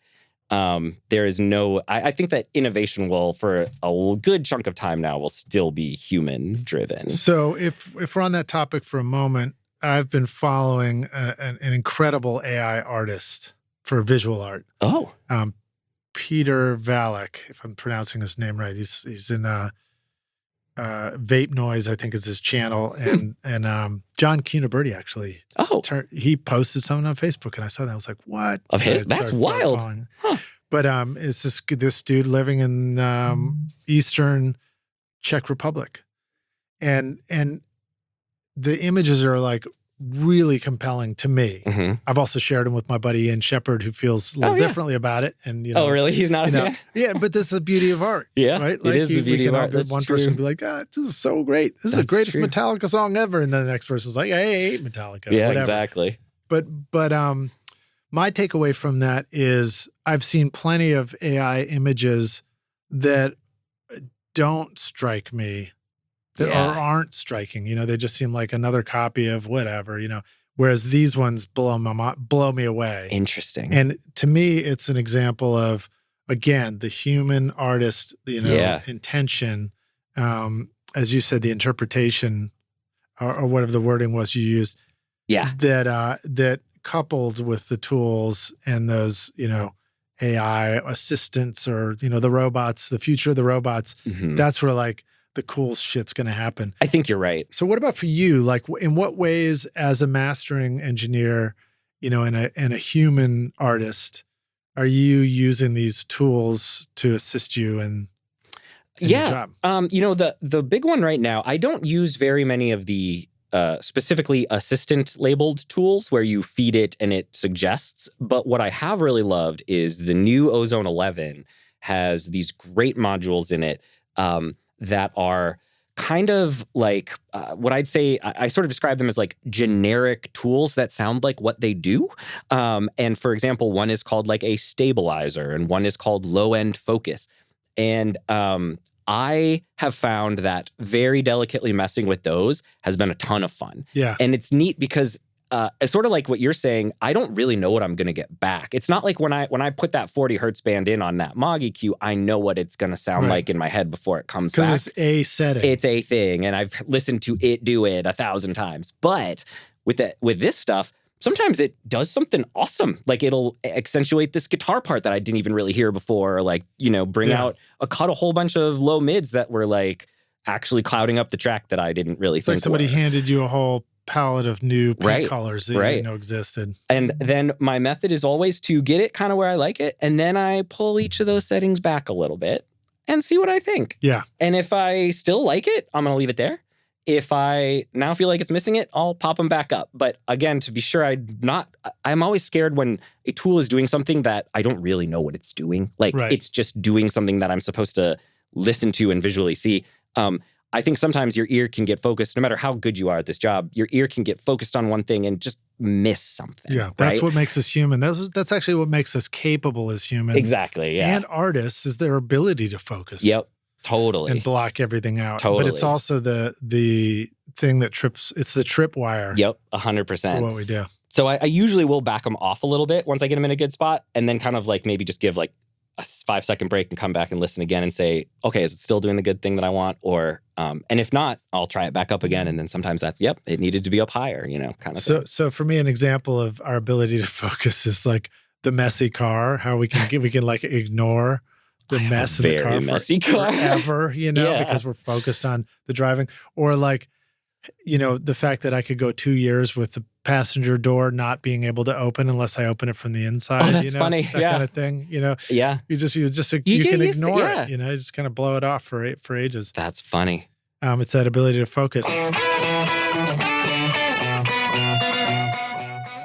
B: there is no, I think that innovation will, for a good chunk of time now, will still be human-driven.
A: So if we're on that topic for a moment, I've been following an incredible AI artist for visual art.
B: Oh.
A: Peter Valek, if I'm pronouncing his name right. He's in Vape Noise, I think is his channel. And John Cunaberti actually.
B: Oh.
A: He posted something on Facebook and I saw that. I was like, what?
B: Of his? That's wild. Huh.
A: But it's this dude living in Eastern Czech Republic. And the images are like really compelling to me.
B: Mm-hmm.
A: I've also shared them with my buddy Ian Shepard, who feels a little differently about it. And
B: oh, really? He's not a fan?
A: Yeah, but this is the beauty of art.
B: Yeah,
A: right.
B: Like, it is the beauty of art.
A: One person can be like, "Ah, this is so great. This is the greatest Metallica song ever," and then the next person's like, "I hate Metallica."
B: Yeah,
A: whatever.
B: exactly.
A: But my takeaway from that is I've seen plenty of AI images that don't strike me. That aren't striking, they just seem like another copy of whatever, whereas these ones blow me away.
B: Interesting.
A: And to me, it's an example of, again, the human artist, intention, as you said, the interpretation or whatever the wording was you used.
B: Yeah.
A: That coupled with the tools and those, AI assistants or, the robots, the future of the robots, that's where like, the cool shit's going to happen.
B: I think you're right.
A: So what about for you? Like in what ways as a mastering engineer, and a human artist, are you using these tools to assist you in your job?
B: The big one right now, I don't use very many of the specifically assistant labeled tools where you feed it and it suggests. But what I have really loved is the new Ozone 11 has these great modules in it that are kind of like what I'd say, I sort of describe them as like generic tools that sound like what they do. And for example, one is called like a stabilizer and one is called low-end focus. And I have found that very delicately messing with those has been a ton of fun.
A: Yeah.
B: And it's neat because it's sort of like what you're saying, I don't really know what I'm going to get back. It's not like when I put that 40 hertz band in on that Mog EQ, I know what it's going to sound like in my head before it comes back.
A: Because it's a setting.
B: It's a thing, and I've listened to it do it 1,000 times. But with this stuff, sometimes it does something awesome. Like it'll accentuate this guitar part that I didn't even really hear before, or like, bring out cut a whole bunch of low mids that were like actually clouding up the track that I didn't really think
A: like somebody handed you a whole palette of new paint colors that you didn't know existed.
B: And then my method is always to get it kind of where I like it, and then I pull each of those settings back a little bit and see what I think.
A: Yeah.
B: And if I still like it, I'm going to leave it there. If I now feel like it's missing it, I'll pop them back up. But again, to be sure, I'm always scared when a tool is doing something that I don't really know what it's doing. Like it's just doing something that I'm supposed to listen to and visually see. I think sometimes your ear can get focused, no matter how good you are at this job, your ear can get focused on one thing and just miss something.
A: Yeah, that's what makes us human. That's actually what makes us capable as humans.
B: Exactly, yeah.
A: And artists is their ability to focus.
B: Yep, totally.
A: And block everything out.
B: Totally.
A: But it's also the thing that trips, it's the tripwire.
B: Yep, 100%.
A: For what we do.
B: So I usually will back them off a little bit once I get them in a good spot, and then kind of like maybe just give like a 5-second break and come back and listen again and say, okay, is it still doing the good thing that I want? Or, and if not, I'll try it back up again. And then sometimes that's, yep, it needed to be up higher, kind of thing.
A: So for me, an example of our ability to focus is like the messy car, how we can like ignore the mess in the car
B: messy car
A: forever, because we're focused on the driving. Or like, the fact that I could go 2 years with the passenger door not being able to open unless I open it from the inside.
B: Oh, that's funny.
A: That kind of thing.
B: Yeah.
A: You can ignore it. You just kind of blow it off for ages.
B: That's funny.
A: It's that ability to focus.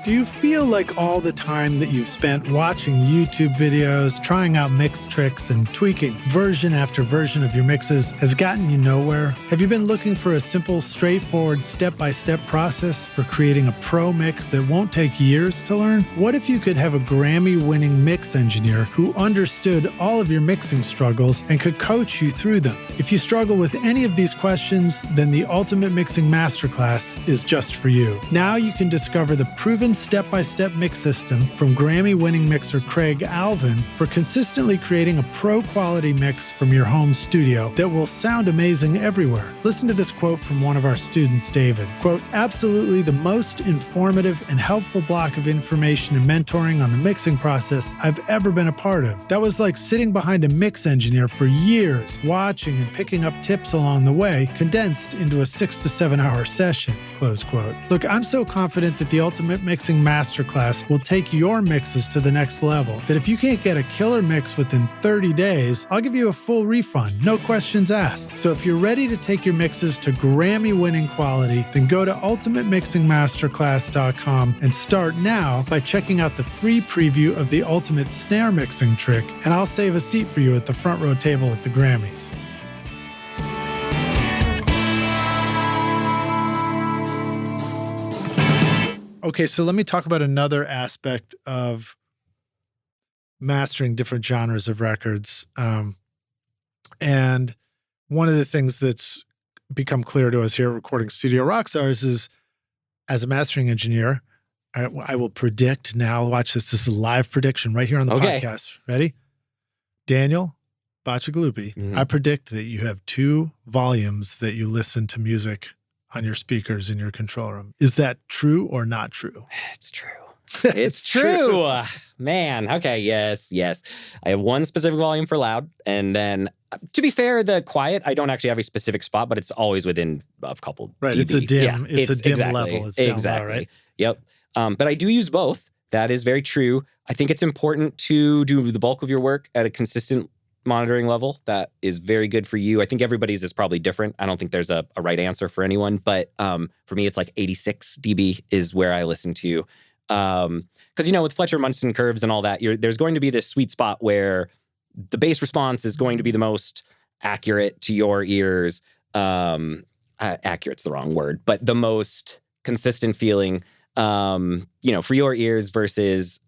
A: Do you feel like all the time that you've spent watching YouTube videos, trying out mix tricks, and tweaking version after version of your mixes has gotten you nowhere? Have you been looking for a simple, straightforward, step-by-step process for creating a pro mix that won't take years to learn? What if you could have a Grammy-winning mix engineer who understood all of your mixing struggles and could coach you through them? If you struggle with any of these questions, then the Ultimate Mixing Masterclass is just for you. Now you can discover the proven step-by-step mix system from Grammy-winning mixer Craig Alvin for consistently creating a pro-quality mix from your home studio that will sound amazing everywhere. Listen to this quote from one of our students, David. Quote, absolutely the most informative and helpful block of information and mentoring on the mixing process I've ever been a part of. That was like sitting behind a mix engineer for years, watching and picking up tips along the way, condensed into a 6 to 7 hour session. Close quote. Look, I'm so confident that the Ultimate Mixing Masterclass will take your mixes to the next level, that if you can't get a killer mix within 30 days, I'll give you a full refund, no questions asked. So if you're ready to take your mixes to Grammy-winning quality, then go to ultimatemixingmasterclass.com and start now by checking out the free preview of the Ultimate Snare Mixing Trick, and I'll save a seat for you at the front row table at the Grammys. Okay, so let me talk about another aspect of mastering different genres of records. And one of the things that's become clear to us here at Recording Studio Rockstars is, as a mastering engineer, I will predict now, watch this, this is a live prediction right here on the podcast. Ready? Daniel Bacigalupi, I predict that you have 2 volumes that you listen to music on your speakers in your control room. Is that true or not true?
B: It's true. It's true. Man, okay, yes. I have one specific volume for loud, and then, to be fair, the quiet, I don't actually have a specific spot, but it's always within a couple
A: Right,
B: dB.
A: it's a dim,
B: yeah,
A: it's a dim level. It's down low, right?
B: Yep. But I do use both. That is very true. I think it's important to do the bulk of your work at a consistent monitoring level. That is very good for you. I think everybody's is probably different. I don't think there's a right answer for anyone, but for me, it's like 86 dB is where I listen to. Because, with Fletcher Munson curves and all that, there's going to be this sweet spot where the bass response is going to be the most accurate to your ears. Accurate's the wrong word, but the most consistent feeling, for your ears versus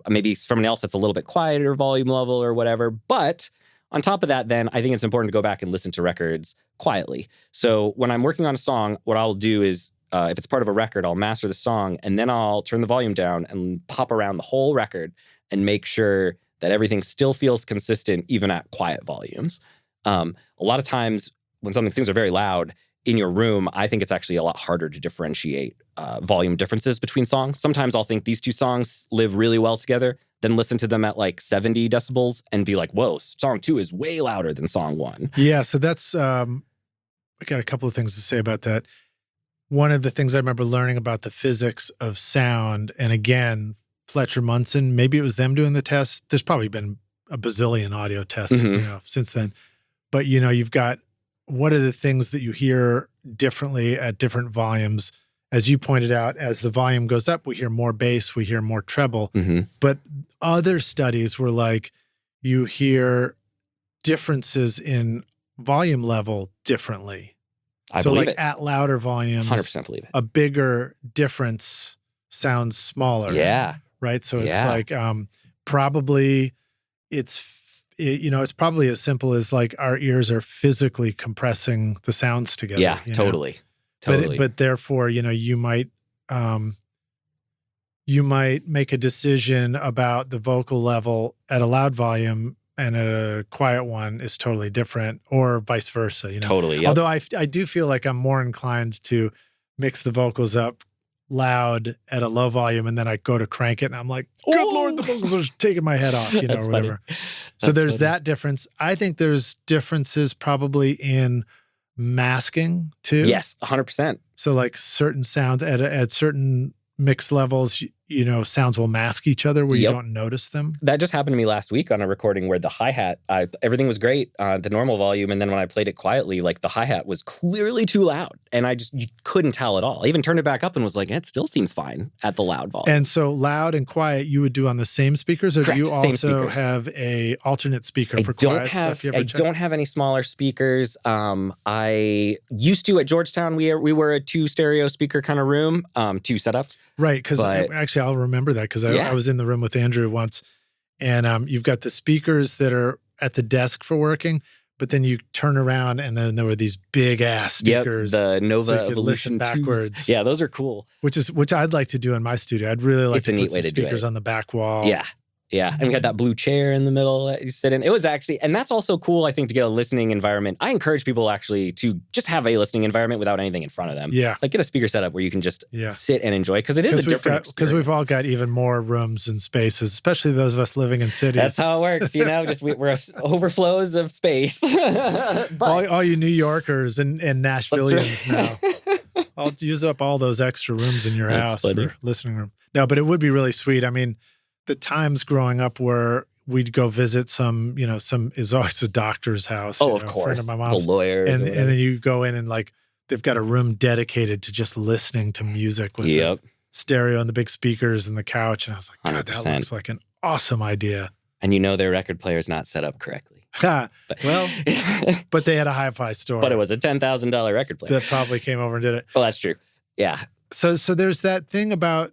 B: maybe someone else that's a little bit quieter volume level or whatever. But on top of that, then I think it's important to go back and listen to records quietly. So when I'm working on a song, what I'll do is, if it's part of a record, I'll master the song and then I'll turn the volume down and pop around the whole record and make sure that everything still feels consistent even at quiet volumes. A lot of times when things are very loud in your room, I think it's actually a lot harder to differentiate volume differences between songs. Sometimes I'll think these 2 songs live really well together, then listen to them at like 70 decibels and be like, whoa, song 2 is way louder than song 1.
A: Yeah, so that's, I got a couple of things to say about that. One of the things I remember learning about the physics of sound, and again, Fletcher Munson, maybe it was them doing the test. There's probably been a bazillion audio tests since then. But, you've got, what are the things that you hear differently at different volumes? As you pointed out, as the volume goes up, we hear more bass, we hear more treble. But other studies were like, you hear differences in volume level differently.
B: I
A: so
B: believe
A: like
B: it.
A: at louder volumes,
B: 100% believe it.
A: a bigger difference sounds smaller.
B: Yeah.
A: Right. So it's
B: Yeah.
A: like probably it's probably as simple as like our ears are physically compressing the sounds together.
B: Yeah, totally. Totally.
A: But therefore, you might make a decision about the vocal level at a loud volume and at a quiet one is totally different, or vice versa.
B: Totally. Yep.
A: Although I do feel like I'm more inclined to mix the vocals up loud at a low volume, and then I go to crank it, and I'm like, good Lord, the vocals are taking my head off, or whatever. So there's that difference. I think there's differences probably in masking too.
B: Yes, 100%.
A: So like certain sounds at certain mix levels, sounds will mask each other where you don't notice them.
B: That just happened to me last week on a recording where the hi-hat, everything was great at the normal volume. And then when I played it quietly, like the hi-hat was clearly too loud. And you couldn't tell at all. I even turned it back up and was like, it still seems fine at the loud volume.
A: And so loud and quiet you would do on the same speakers, or
B: Correct.
A: do you
B: Same
A: also
B: speakers.
A: have a alternate speaker for quiet stuff?
B: I don't have any smaller speakers. I used to at Georgetown, we were a 2 stereo speaker kind of room, 2 setups.
A: Right, because actually I'll remember that because I was in the room with Andrew once, and you've got the speakers that are at the desk for working, but then you turn around and then there were these big ass speakers.
B: The Nova
A: so you could
B: Evolution
A: listen backwards.
B: 2s. Yeah, those are cool.
A: Which I'd like to do in my studio. I'd really like
B: It's
A: to
B: a neat
A: put some
B: way to do
A: speakers
B: it.
A: on the back wall.
B: Yeah. Yeah. And we had that blue chair in the middle that you sit in. It was actually, and that's also cool, I think, to get a listening environment. I encourage people actually to just have a listening environment without anything in front of them.
A: Yeah.
B: Like get a speaker setup where you can just sit and enjoy, because it is a different experience.
A: Because we've all got even more rooms and spaces, especially those of us living in cities.
B: That's how it works, just we're overflows of space. But,
A: all you New Yorkers and Nashvillians now. I'll use up all those extra rooms in your house for listening room. No, but it would be really sweet. I mean, the times growing up where we'd go visit some is always a doctor's house.
B: Oh, of course.
A: Friend of my mom's.
B: The lawyers.
A: And then you go in and like they've got a room dedicated to just listening to music with the stereo and the big speakers and the couch. And I was like, God,
B: 100%.
A: that looks like an awesome idea.
B: And their record player's not set up correctly.
A: Well, but they had a hi-fi store.
B: But it was a $10,000 record player.
A: That probably came over and did it.
B: Well, that's true. Yeah.
A: So there's that thing about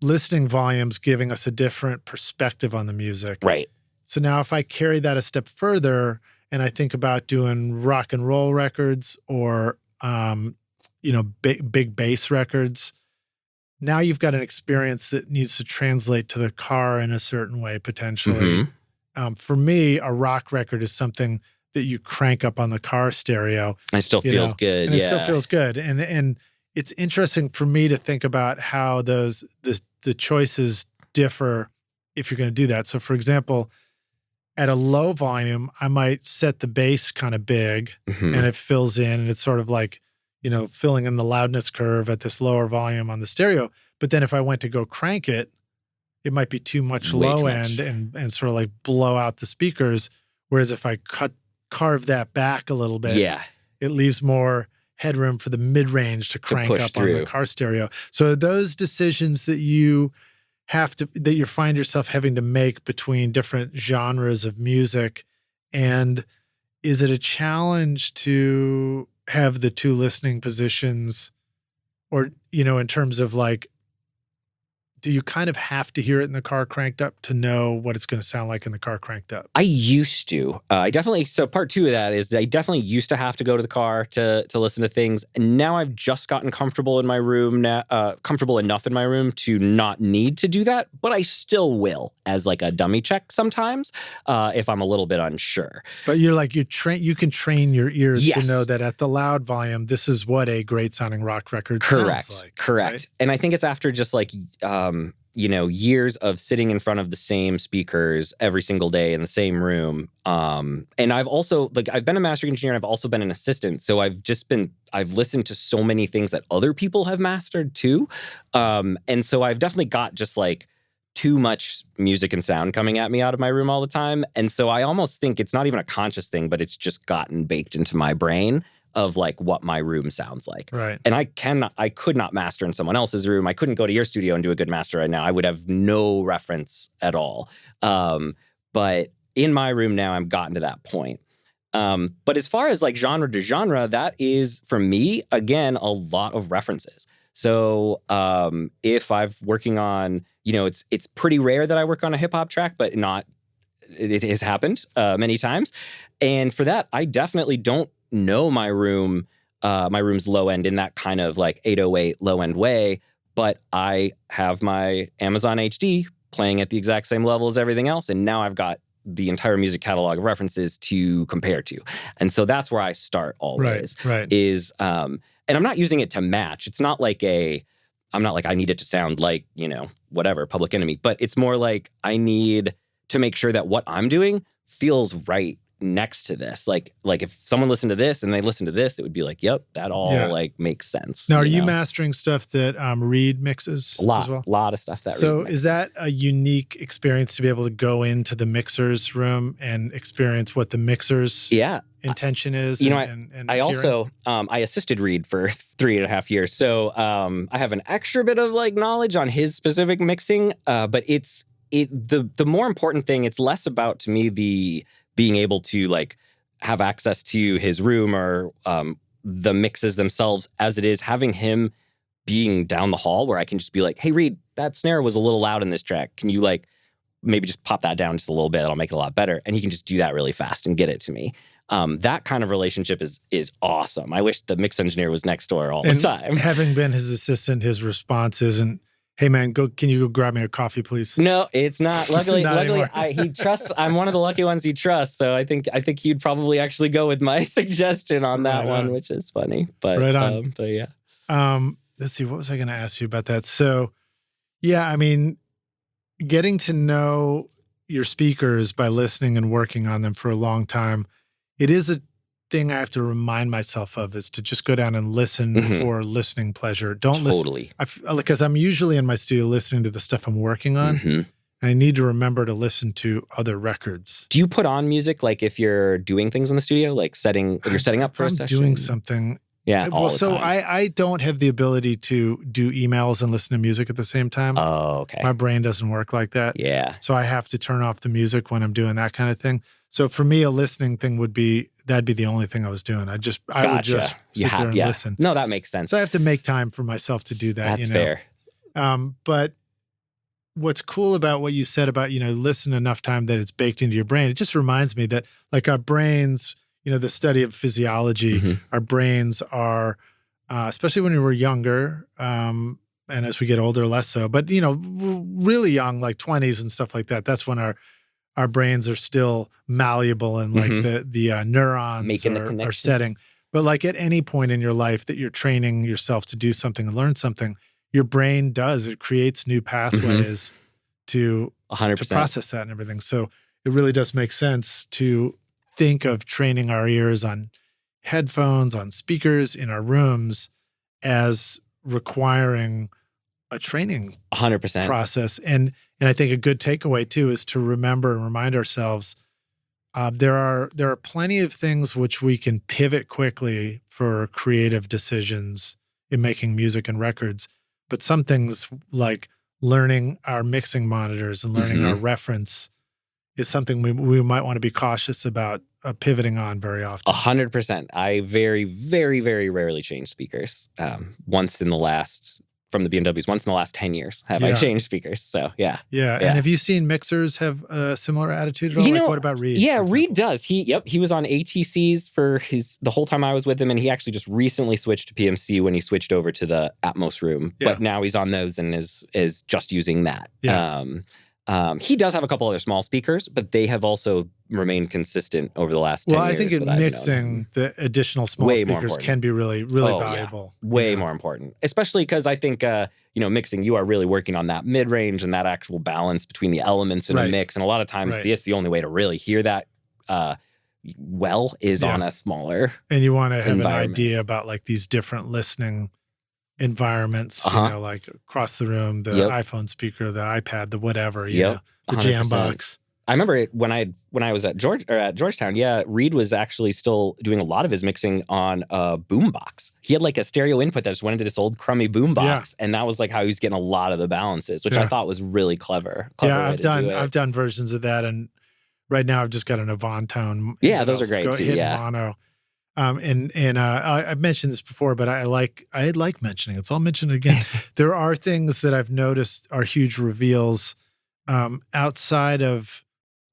A: listening volumes giving us a different perspective on the music.
B: Right.
A: So now if I carry that a step further and I think about doing rock and roll records or, big bass records, now you've got an experience that needs to translate to the car in a certain way, potentially.
B: Mm-hmm.
A: For me, a rock record is something that you crank up on the car stereo.
B: It still feels good.
A: And it still feels good. And it's interesting for me to think about how the choices differ if you're going to do that. So for example, at a low volume, I might set the bass kind of big and it fills in, and it's sort of like, filling in the loudness curve at this lower volume on the stereo. But then if I went to go crank it, it might be too much low end and sort of like blow out the speakers. Whereas if I carve that back a little bit, it leaves more headroom for the mid-range to crank up on the car stereo. So those decisions that you find yourself having to make between different genres of music, and is it a challenge to have the 2 listening positions, or, in terms of like, do you kind of have to hear it in the car cranked up to know what it's going to sound like in the car cranked up? I
B: used to. So part 2 of that is I definitely used to have to go to the car to listen to things. And now I've just gotten comfortable in my room, comfortable enough in my room to not need to do that. But I still will as like a dummy check sometimes if I'm a little bit unsure.
A: But you're like, you can train your ears to know that at the loud volume, this is what a great sounding rock record sounds like.
B: Correct.
A: Right?
B: And I think it's after just like, years of sitting in front of the same speakers every single day in the same room. And I've also, I've been a mastering engineer and I've also been an assistant. So I've listened to so many things that other people have mastered too. And so I've definitely got just like too much music and sound coming at me out of my room all the time. And so I almost think it's not even a conscious thing, but it's just gotten baked into my brain of like what my room sounds like.
A: Right.
B: And I could not master in someone else's room. I couldn't go to your studio and do a good master right now. I would have no reference at all. But in my room now, I've gotten to that point. But as far as like genre to genre, that is, for me, again, a lot of references. So if I'm working on, it's pretty rare that I work on a hip hop track, but it has happened many times. And for that, I definitely don't know my room's low end in that kind of like 808 low end way, but I have my Amazon HD playing at the exact same level as everything else. And now I've got the entire music catalog of references to compare to. And so that's where I start always.
A: Right.
B: And I'm not using it to match. It's not like I'm not like I need it to sound like, whatever, Public Enemy. But it's more like I need to make sure that what I'm doing feels right next to this. Like if someone listened to this and they listened to this, it would be like, yep, that all like makes sense.
A: Now, are you mastering stuff that Reed mixes
B: as well?
A: A
B: lot of stuff that Reed
A: So
B: mixes.
A: Is that a unique experience to be able to go into the mixer's room and experience what the mixer's intention is?
B: I also, I assisted Reed for 3.5 years. So I have an extra bit of like knowledge on his specific mixing, but the more important thing, it's less about, to me, the being able to like have access to his room or the mixes themselves, as it is having him being down the hall where I can just be like, hey, Reed, that snare was a little loud in this track. Can you like maybe just pop that down just a little bit? That'll make it a lot better. And he can just do that really fast and get it to me. That kind of relationship is awesome. I wish the mix engineer was next door all the time.
A: Having been his assistant, his response isn't, hey man, can you go grab me a coffee, please?
B: No, it's not. Luckily,
A: Not
B: he trusts. I'm one of the lucky ones he trusts. So I think he'd probably actually go with my suggestion on that one, which is funny. But
A: right on.
B: But yeah.
A: Let's see. What was I going to ask you about that? So, yeah, I mean, getting to know your speakers by listening and working on them for a long time, it is a thing I have to remind myself of, is to just go down and listen for listening pleasure. Don't
B: totally.
A: listen. Because I'm usually in my studio listening to the stuff I'm working on. And I need to remember to listen to other records.
B: Do you put on music like if you're doing things in the studio, like you're setting up for a session?
A: Doing something.
B: Yeah.
A: Well, so I don't have the ability to do emails and listen to music at the same time.
B: Oh, okay.
A: My brain doesn't work like that.
B: Yeah.
A: So I have to turn off the music when I'm doing that kind of thing. So for me, a listening thing that'd be the only thing I was doing. I would just sit there and listen.
B: No, that makes sense.
A: So I have to make time for myself to do that.
B: That's fair.
A: But what's cool about what you said about, listen enough time that it's baked into your brain, it just reminds me that like our brains, the study of physiology, our brains are, especially when we were younger, and as we get older, less so, but, really young, like 20s and stuff like that, that's when our brains are still malleable and like the neurons are setting. But like at any point in your life that you're training yourself to do something and learn something, your brain it creates new pathways to
B: 100%.
A: process that and everything. So it really does make sense to think of training our ears on headphones, on speakers in our rooms as requiring a training
B: 100%
A: process. And I think a good takeaway too is to remember and remind ourselves there are plenty of things which we can pivot quickly for creative decisions in making music and records. But some things like learning our mixing monitors and learning our reference is something we might want to be cautious about pivoting on very often.
B: 100%. I very, very, very rarely change speakers. From the BMWs, once in the last 10 years have I changed speakers. So yeah.
A: And have you seen mixers have a similar attitude at all? What about Reed?
B: Yeah, Reed does. He was on ATCs for the whole time I was with him, and he actually just recently switched to PMC when he switched over to the Atmos room. Yeah. But now he's on those and is just using that.
A: Yeah.
B: He does have a couple other small speakers, but they have also remained consistent over the last 10 years.
A: Well, I think in mixing, the additional small speakers can be really, really valuable.
B: Yeah. Way more important. Especially because I think, mixing, you are really working on that mid-range and that actual balance between the elements in a mix. And a lot of times, it's the only way to really hear that is on a smaller
A: And you want to have an idea about like these different listening environments, like across the room, the iPhone speaker, the iPad, the whatever, the 100%. Jam box.
B: I remember it when I was at Georgetown. Yeah, Reed was actually still doing a lot of his mixing on a boombox. He had like a stereo input that just went into this old crummy boombox, and that was like how he was getting a lot of the balances, which I thought was really clever.
A: I've done versions of that, and right now I've just got an Ozone tone.
B: Yeah, those are great too.
A: Hit mono. I've mentioned this before, but I like mentioning it. So I'll mention it again. There are things that I've noticed are huge reveals outside of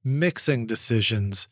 A: mixing decisions.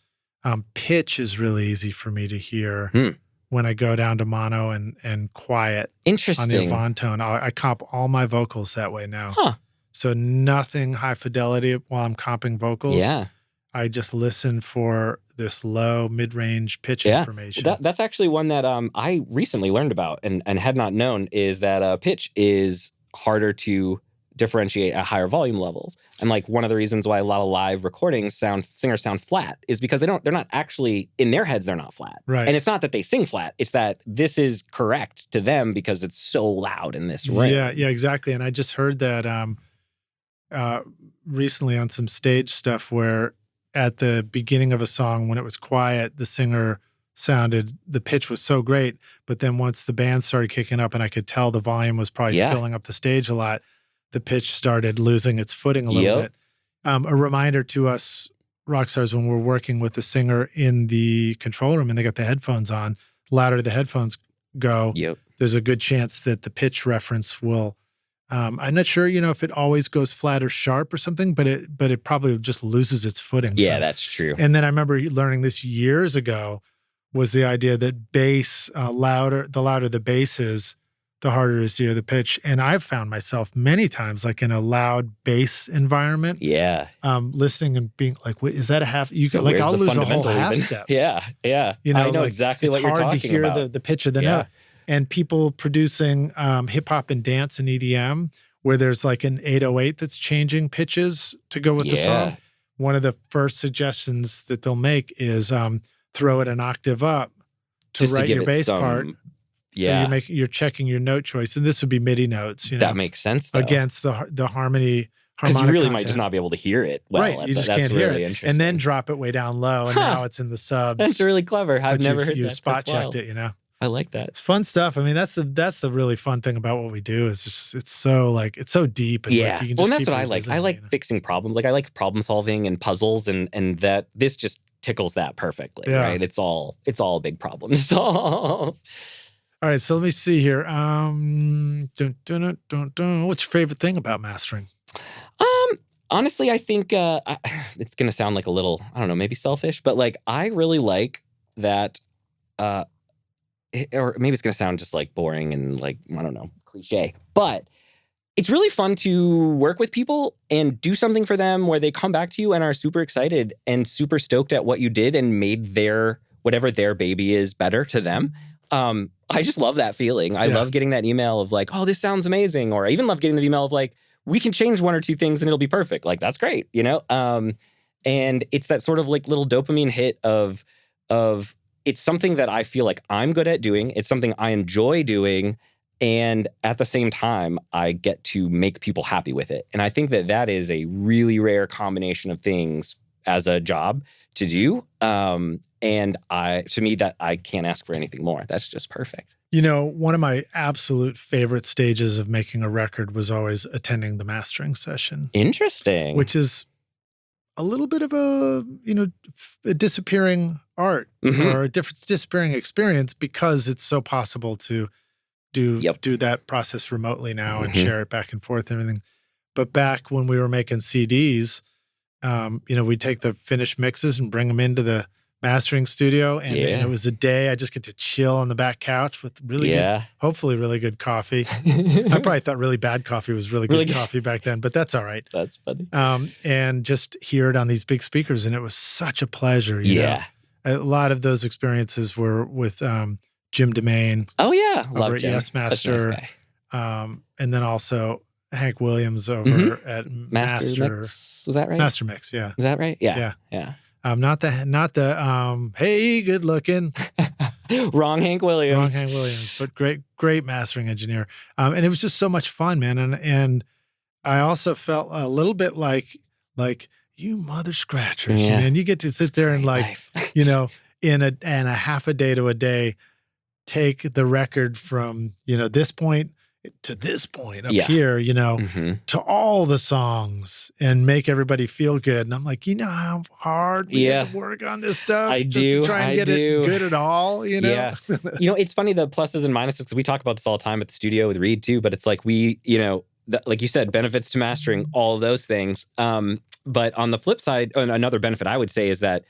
A: Pitch is really easy for me to hear when I go down to mono and quiet.
B: Interesting.
A: On the Ozone tone. I comp all my vocals that way now.
B: Huh.
A: So nothing high fidelity while I'm comping vocals.
B: Yeah.
A: I just listen for this low mid-range pitch information.
B: That's actually one that I recently learned about and had not known, is that pitch is harder to differentiate at higher volume levels. And like one of the reasons why a lot of live recordings singers sound flat is because they're not actually, in their heads, they're not flat.
A: Right.
B: And it's not that they sing flat, it's that this is correct to them because it's so loud in this room.
A: Yeah, exactly. And I just heard that recently on some stage stuff where at the beginning of a song when it was quiet, the singer the pitch was so great, but then once the band started kicking up and I could tell the volume was probably filling up the stage a lot, the pitch started losing its footing a little bit. A reminder to us rock stars when we're working with the singer in the control room and they got the headphones on, the louder the headphones go, there's a good chance that the pitch reference will, I'm not sure, if it always goes flat or sharp or something, but it probably just loses its footing.
B: Yeah, that's true.
A: And then I remember learning this years ago was the idea that bass, the louder the bass is, the harder it is to hear the pitch. And I've found myself many times, like in a loud bass environment, listening and being like, "Wait, is that a half?" You can like, I'll lose a whole half step.
B: Yeah. I know like, exactly what you're talking about.
A: It's hard to hear the pitch of the note. And people producing hip hop and dance and EDM, where there's like an 808 that's changing pitches to go with the song. One of the first suggestions that they'll make is throw it an octave up to write your bass part. So you're checking your note choice, and this would be MIDI notes.
B: That makes sense though.
A: Against the harmony.
B: Because you really
A: content.
B: might just not be able to hear it well.
A: Right, you just can't hear it. And then drop it way down low, and now it's in the subs.
B: That's really clever. I've never heard that.
A: You spot checked it,
B: I like that.
A: It's fun stuff. I mean, that's the really fun thing about what we do is just it's so deep. And like, you can just
B: that's what I like. I like fixing problems. Like I like problem solving and puzzles, and that this just tickles that perfectly. Right? It's all a big problem to solve.
A: All right, so let me see here. What's your favorite thing about mastering?
B: Honestly, I think it's going to sound like a little, I don't know, maybe selfish, but like I really like that, or maybe it's going to sound just like boring and like, I don't know, cliche, but it's really fun to work with people and do something for them where they come back to you and are super excited and super stoked at what you did and made whatever their baby is better to them. I just love that feeling. I love getting that email of like, oh, this sounds amazing. Or I even love getting the email of like, we can change one or two things and it'll be perfect. Like, that's great, And it's that sort of like little dopamine hit of it's something that I feel like I'm good at doing. It's something I enjoy doing. And at the same time, I get to make people happy with it. And I think that is a really rare combination of things as a job to do. And to me, that I can't ask for anything more. That's just perfect.
A: One of my absolute favorite stages of making a record was always attending the mastering session.
B: Interesting.
A: Which is a little bit of a disappearing art or a disappearing experience because it's so possible to do that process remotely now and share it back and forth and everything. But back when we were making CDs, we'd take the finished mixes and bring them into the mastering studio. And it was a day I just get to chill on the back couch with really good, hopefully really good coffee. I probably thought really bad coffee was really good coffee back then, but that's all right.
B: That's funny.
A: And just hear it on these big speakers. And it was such a pleasure. You know? A lot of those experiences were with Jim DeMaine. Oh,
B: yeah.
A: Over at Yes Master. And then also Hank Williams over at
B: Master Mix. Was that right?
A: Master Mix, yeah.
B: Is that right? Yeah.
A: Not the hey, good looking.
B: Wrong Hank Williams.
A: Wrong Hank Williams, but great mastering engineer. And it was just so much fun, man. And I also felt a little bit like you mother scratchers, and you get to sit there and like, in a half a day to a day, take the record from, this point to this point up here, to all the songs and make everybody feel good. And I'm like, you know how hard we had to work on this stuff to try and get it good at all,
B: Yeah. It's funny, the pluses and minuses, because we talk about this all the time at the studio with Reed too, but it's like like you said, benefits to mastering, all of those things. But on the flip side, another benefit I would say is that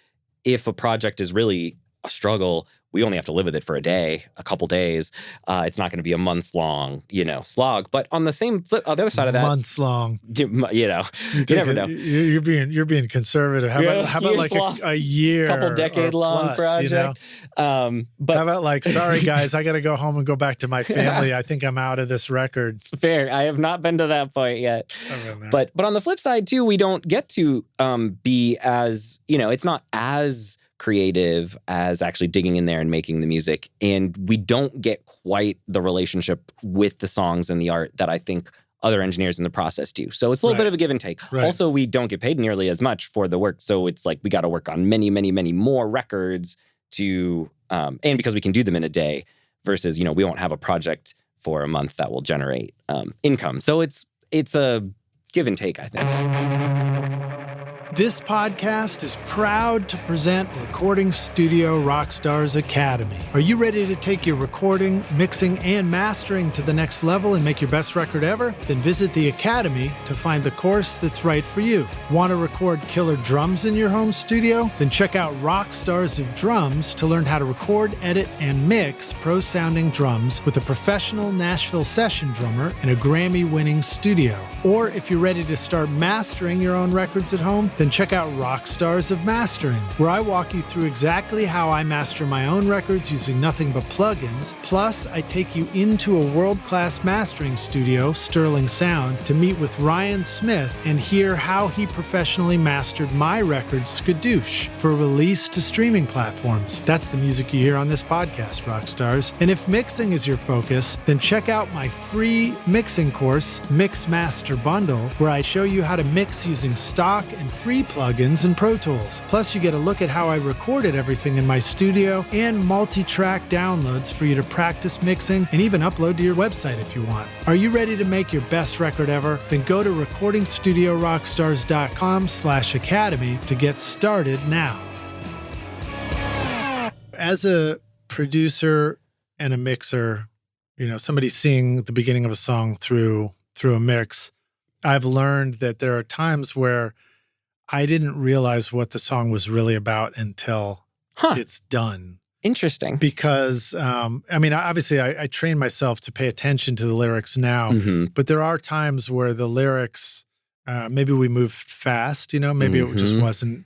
B: if a project is really a struggle, we only have to live with it for a day, a couple days. It's not going to be a months long, slog. But on the same flip, on the other side of that,
A: months long,
B: you never know.
A: You're being conservative. How about like a year,
B: couple decade long project?
A: But how about like, sorry guys, I got to go home and go back to my family. I think I'm out of this record.
B: It's fair. I have not been to that point yet. But on the flip side too, we don't get to be as, it's not as creative as actually digging in there and making the music. And we don't get quite the relationship with the songs and the art that I think other engineers in the process do. So it's a little bit of a give and take. Right. Also, we don't get paid nearly as much for the work. So it's like we got to work on many, many, many more records to, and because we can do them in a day versus, we won't have a project for a month that will generate income. So it's a give and take, I think.
A: This podcast is proud to present Recording Studio Rockstars Academy. Are you ready to take your recording, mixing, and mastering to the next level and make your best record ever? Then visit the Academy to find the course that's right for you. Want to record killer drums in your home studio? Then check out Rockstars of Drums to learn how to record, edit, and mix pro-sounding drums with a professional Nashville session drummer in a Grammy-winning studio. Or if you're ready to start mastering your own records at home, then check out Rockstars of Mastering, where I walk you through exactly how I master my own records using nothing but plugins. Plus, I take you into a world-class mastering studio, Sterling Sound, to meet with Ryan Smith and hear how he professionally mastered my record, Skadoosh, for release to streaming platforms. That's the music you hear on this podcast, Rockstars. And if mixing is your focus, then check out my free mixing course, Mix Master Bundle, where I show you how to mix using stock and free plugins and Pro Tools. Plus, you get a look at how I recorded everything in my studio and multi-track downloads for you to practice mixing and even upload to your website if you want. Are you ready to make your best record ever? Then go to recordingstudiorockstars.com/academy to get started now. As a producer and a mixer, somebody seeing the beginning of a song through a mix, I've learned that there are times where I didn't realize what the song was really about until it's done.
B: Interesting.
A: Because, obviously I train myself to pay attention to the lyrics now, but there are times where the lyrics, maybe we moved fast, maybe it just wasn't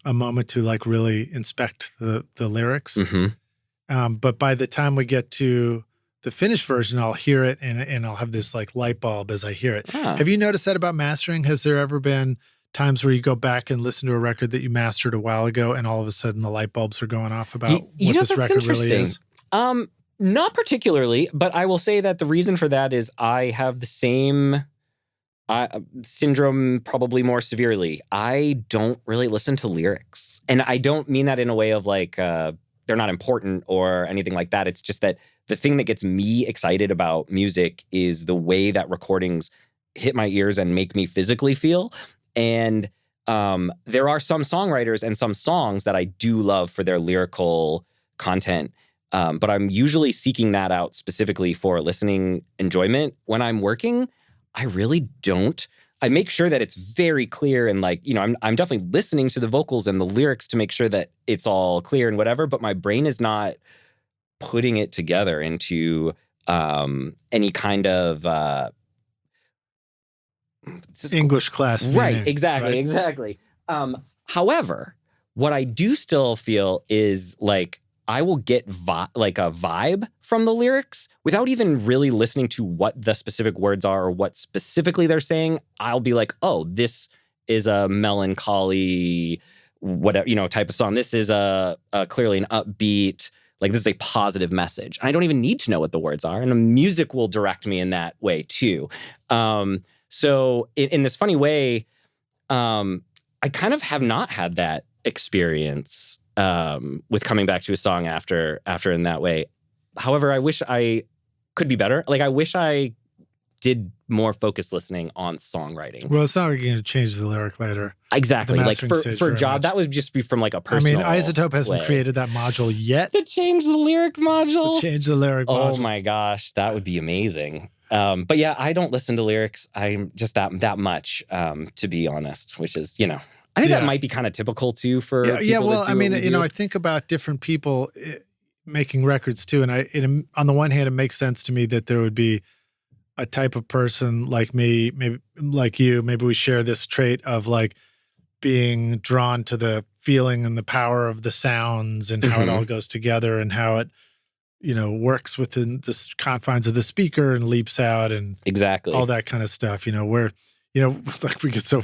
A: a moment to like really inspect the lyrics. But by the time we get to the finished version, I'll hear it and I'll have this like light bulb as I hear it. Have you noticed that about mastering? Has there ever been times where you go back and listen to a record that you mastered a while ago and all of a sudden the light bulbs are going off about what this record really is?
B: Not particularly, but I will say that the reason for that is I have the same syndrome, probably more severely. I don't really listen to lyrics. And I don't mean that in a way of like, they're not important or anything like that. It's just that the thing that gets me excited about music is the way that recordings hit my ears and make me physically feel. And there are some songwriters and some songs that I do love for their lyrical content, but I'm usually seeking that out specifically for listening enjoyment. When I'm working, I really don't. I make sure that it's very clear and like, I'm definitely listening to the vocals and the lyrics to make sure that it's all clear and whatever, but my brain is not putting it together into any kind of
A: English class meaning,
B: right, exactly. However, what I do still feel is like I will get like a vibe from the lyrics without even really listening to what the specific words are or what specifically they're saying. I'll be like, oh, this is a melancholy whatever type of song. This is a clearly an upbeat, like this is a positive message. And I don't even need to know what the words are, and the music will direct me in that way too. So in this funny way, I kind of have not had that experience with coming back to a song after in that way. However, I wish I could be better. Like, I wish I did more focused listening on songwriting.
A: Well, it's not like you're going to change the lyric later.
B: Exactly. Like for a job,
A: much.
B: that would just be from like a personal
A: Isotope hasn't created that module yet.
B: To change the lyric module?
A: module.
B: Oh my gosh, that would be amazing. But yeah, I don't listen to lyrics. I'm just that much, to be honest, which is, I think that might be kind of typical too for people
A: well,
B: that do
A: I think about different people making records too. And on the one hand, it makes sense to me that there would be a type of person like me, maybe like you, maybe we share this trait of like being drawn to the feeling and the power of the sounds and how it all goes together and how it, works within the confines of the speaker and leaps out and all that kind of stuff, where, like we get so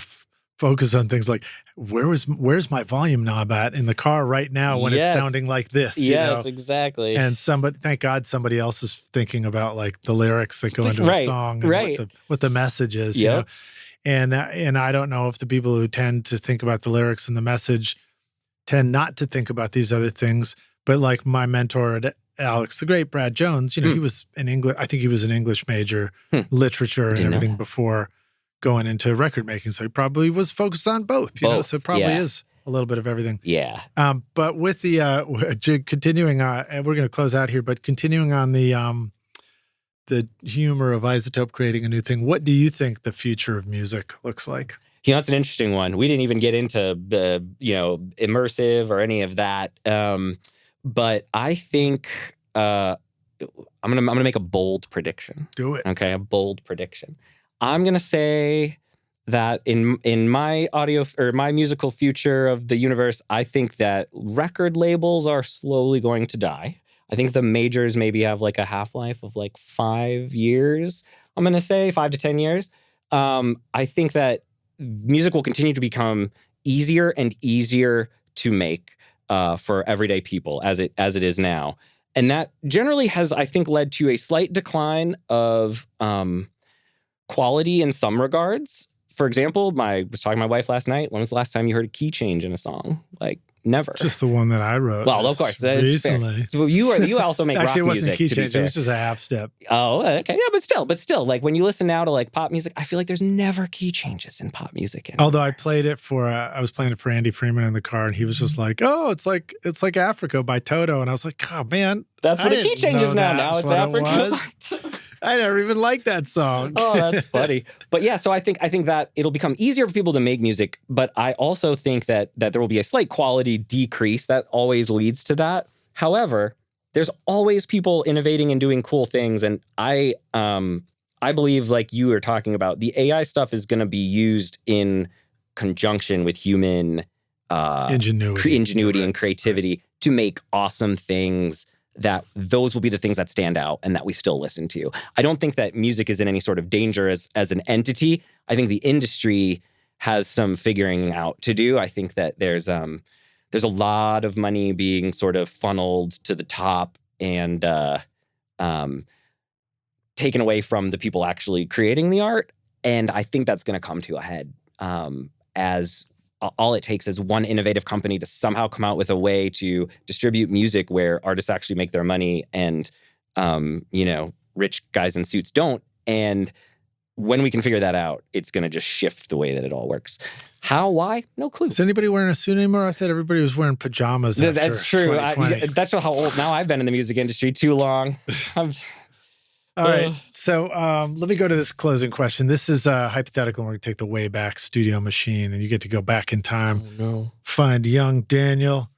A: focused on things like where's my volume knob at in the car right now when it's sounding like this,
B: Yes, exactly.
A: And thank God somebody else is thinking about like the lyrics that go into a song and what the message is, And I don't know if the people who tend to think about the lyrics and the message tend not to think about these other things. But like my mentor at Alex, the great Brad Jones, he was an English, I think he was an English major, literature and everything before going into record making. So he probably was focused on both, so it probably is a little bit of everything.
B: Yeah.
A: But with the, continuing, and we're going to close out here, but continuing on the humor of Isotope creating a new thing, what do you think the future of music looks like?
B: That's an interesting one. We didn't even get into the, immersive or any of that. But I think I'm gonna make a bold prediction.
A: Do it.
B: Okay, a bold prediction. I'm gonna say that in my audio or my musical future of the universe, I think that record labels are slowly going to die. I think the majors maybe have like a half-life of like 5 years. I'm gonna say 5 to 10 years. I think that music will continue to become easier and easier to make for everyday people as it is now. And that generally has, I think, led to a slight decline of quality in some regards. For example, I was talking to my wife last night. When was the last time you heard a key change in a song? Like, never.
A: Just the one that I wrote.
B: Well, of course.
A: Recently.
B: So you also make rock music.
A: Actually, it wasn't a key change. It was just a half step.
B: Oh, okay. Yeah, but still, like when you listen now to like pop music, I feel like there's never key changes in pop music anymore.
A: Although I played it I was playing it for Andy Freeman in the car, and he was just like, "Oh, it's like Africa by Toto," and I was like, "Oh man,
B: that's what the key change is now. Now it's Africa."
A: I never even liked that song.
B: Oh, that's funny. But yeah, so I think that it'll become easier for people to make music, but I also think that there will be a slight quality decrease that always leads to that. However, there's always people innovating and doing cool things, and I believe, like you were talking about, the AI stuff is going to be used in conjunction with human ingenuity and creativity to make awesome things. That those will be the things that stand out and that we still listen to. I don't think that music is in any sort of danger as an entity. I think the industry has some figuring out to do. I think that there's a lot of money being sort of funneled to the top and taken away from the people actually creating the art. And I think that's going to come to a head as all it takes is one innovative company to somehow come out with a way to distribute music where artists actually make their money and, rich guys in suits don't. And when we can figure that out, it's going to just shift the way that it all works. How? Why? No clue.
A: Is anybody wearing a suit anymore? I thought everybody was wearing pajamas.
B: That's true. That's how old. Now I've been in the music industry too long.
A: All right. So let me go to this closing question. This is hypothetical. We're going to take the Wayback Studio machine, and you get to go back in time, find young Daniel,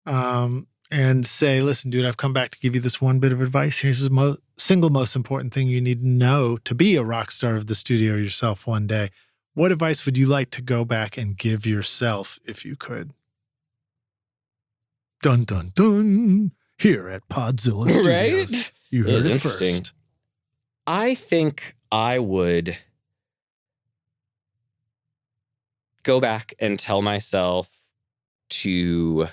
A: and say, listen, dude, I've come back to give you this one bit of advice. Here's the single most important thing you need to know to be a rock star of the studio yourself one day. What advice would you like to go back and give yourself if you could? Dun, dun, dun. Here at Podzilla Studios.
B: Right?
A: You heard it first.
B: I think I would go back and tell myself to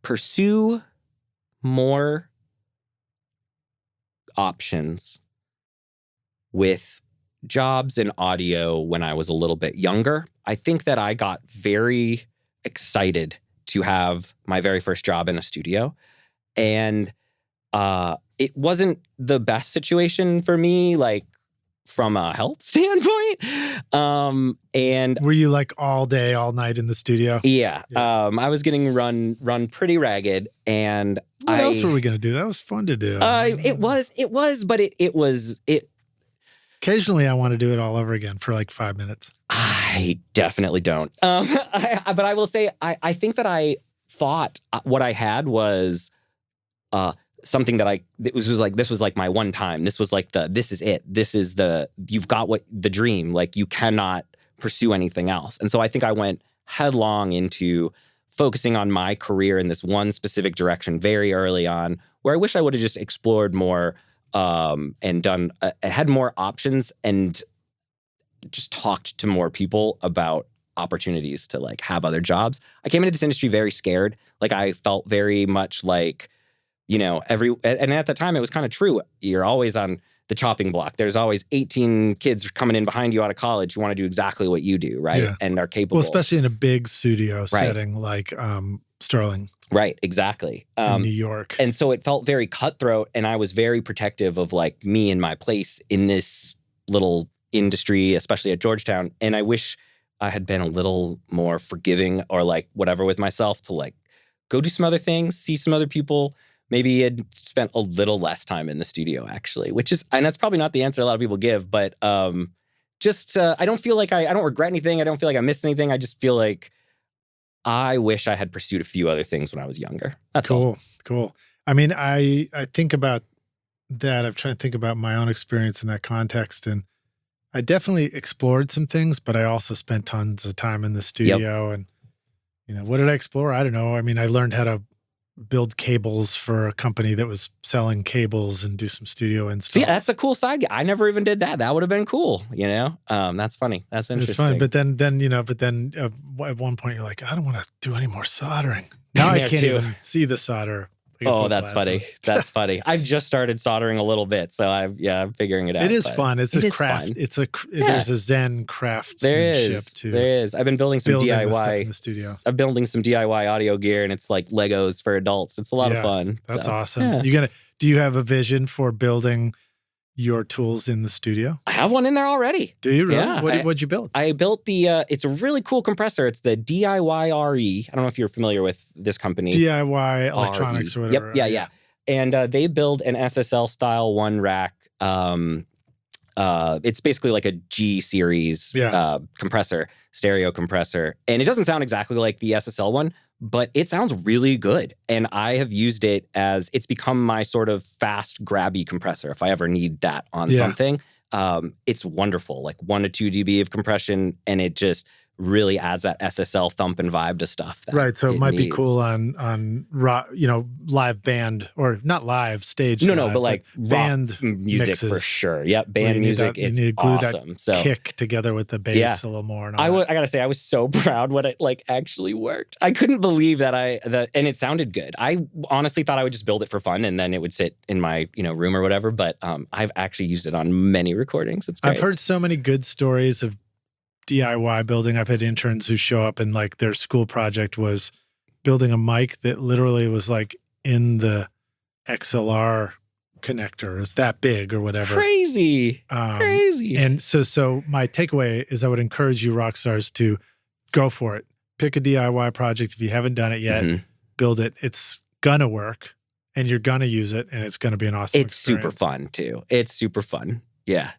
B: pursue more options with jobs in audio when I was a little bit younger. I think that I got very excited to have my very first job in a studio. And it wasn't the best situation for me, like from a health standpoint. And
A: were you like all day, all night in the studio?
B: Yeah. I was getting run pretty ragged, and
A: what else were we gonna do? That was fun to do.
B: It was, but it was.
A: Occasionally, I want to do it all over again for like 5 minutes.
B: I definitely don't. But I will say, I think that I thought what I had was something that this was like my one time. This was like this is it. This is you've got the dream. Like, you cannot pursue anything else. And so I think I went headlong into focusing on my career in this one specific direction very early on, where I wish I would have just explored more and done, had more options and just talked to more people about opportunities to like have other jobs. I came into this industry very scared. Like, I felt very much like, and at the time it was kind of true. You're always on the chopping block. There's always 18 kids coming in behind you out of college who want to do exactly what you do, right?
A: Yeah.
B: And are capable.
A: Well, especially in a big studio setting like Sterling.
B: Right, exactly.
A: In New York.
B: And so it felt very cutthroat, and I was very protective of like me and my place in this little industry, especially at Georgetown. And I wish I had been a little more forgiving or like whatever with myself to like go do some other things, see some other people. Maybe had spent a little less time in the studio, actually, and that's probably not the answer a lot of people give, but I don't feel like I don't regret anything. I don't feel like I missed anything. I just feel like I wish I had pursued a few other things when I was younger. That's all.
A: Cool. I mean, I think about that. I'm trying to think about my own experience in that context, and I definitely explored some things, but I also spent tons of time in the studio. Yep. And, what did I explore? I don't know. I mean, I learned how to build cables for a company that was selling cables and do some studio installs.
B: See, that's a cool side. I never even did that. That would have been cool, That's funny. That's interesting.
A: It's fun. But then at one point you're like, I don't want to do any more soldering. Now I can't even see the solder.
B: Oh, that's funny. That's funny. I've just started soldering a little bit, so I'm figuring it out.
A: It is fun. It's a craft. There's a Zen craftsmanship to.
B: There is. I've been building some DIY
A: stuff in the studio.
B: I'm building some DIY audio gear, and it's like Legos for adults. It's a lot of fun.
A: That's awesome. Yeah. Do you have a vision for building your tools in the studio?
B: I have one in there already.
A: Do you really?
B: Yeah,
A: what'd you build?
B: I built it's a really cool compressor. It's the DIY-RE. I don't know if you're familiar with this company.
A: DIY Electronics or whatever.
B: Yep, yeah. And they build an SSL style one rack. It's basically like a G series compressor, stereo compressor. And it doesn't sound exactly like the SSL one, but it sounds really good. And I have used it it's become my sort of fast, grabby compressor if I ever need that on something. It's wonderful, like 1 to 2 dB of compression, and it just really adds that SSL thump and vibe to stuff.
A: Right, so it might be cool on live band, or not live, stage.
B: No, but like
A: band
B: music
A: mixes.
B: For sure. Yep, band music. It's awesome.
A: That kick together with the bass a little more. And I
B: gotta say, I was so proud when it like actually worked. I couldn't believe that and it sounded good. I honestly thought I would just build it for fun and then it would sit in my room or whatever. But I've actually used it on many recordings. It's great.
A: I've heard so many good stories of DIY building. I've had interns who show up and like their school project was building a mic that literally was like in the XLR connector. It's that big or whatever.
B: Crazy.
A: And so my takeaway is I would encourage you rock stars to go for it. Pick a DIY project. If you haven't done it yet, build it. It's gonna work and you're gonna use it and it's gonna be an awesome experience.
B: Super fun too. It's super fun. Yeah.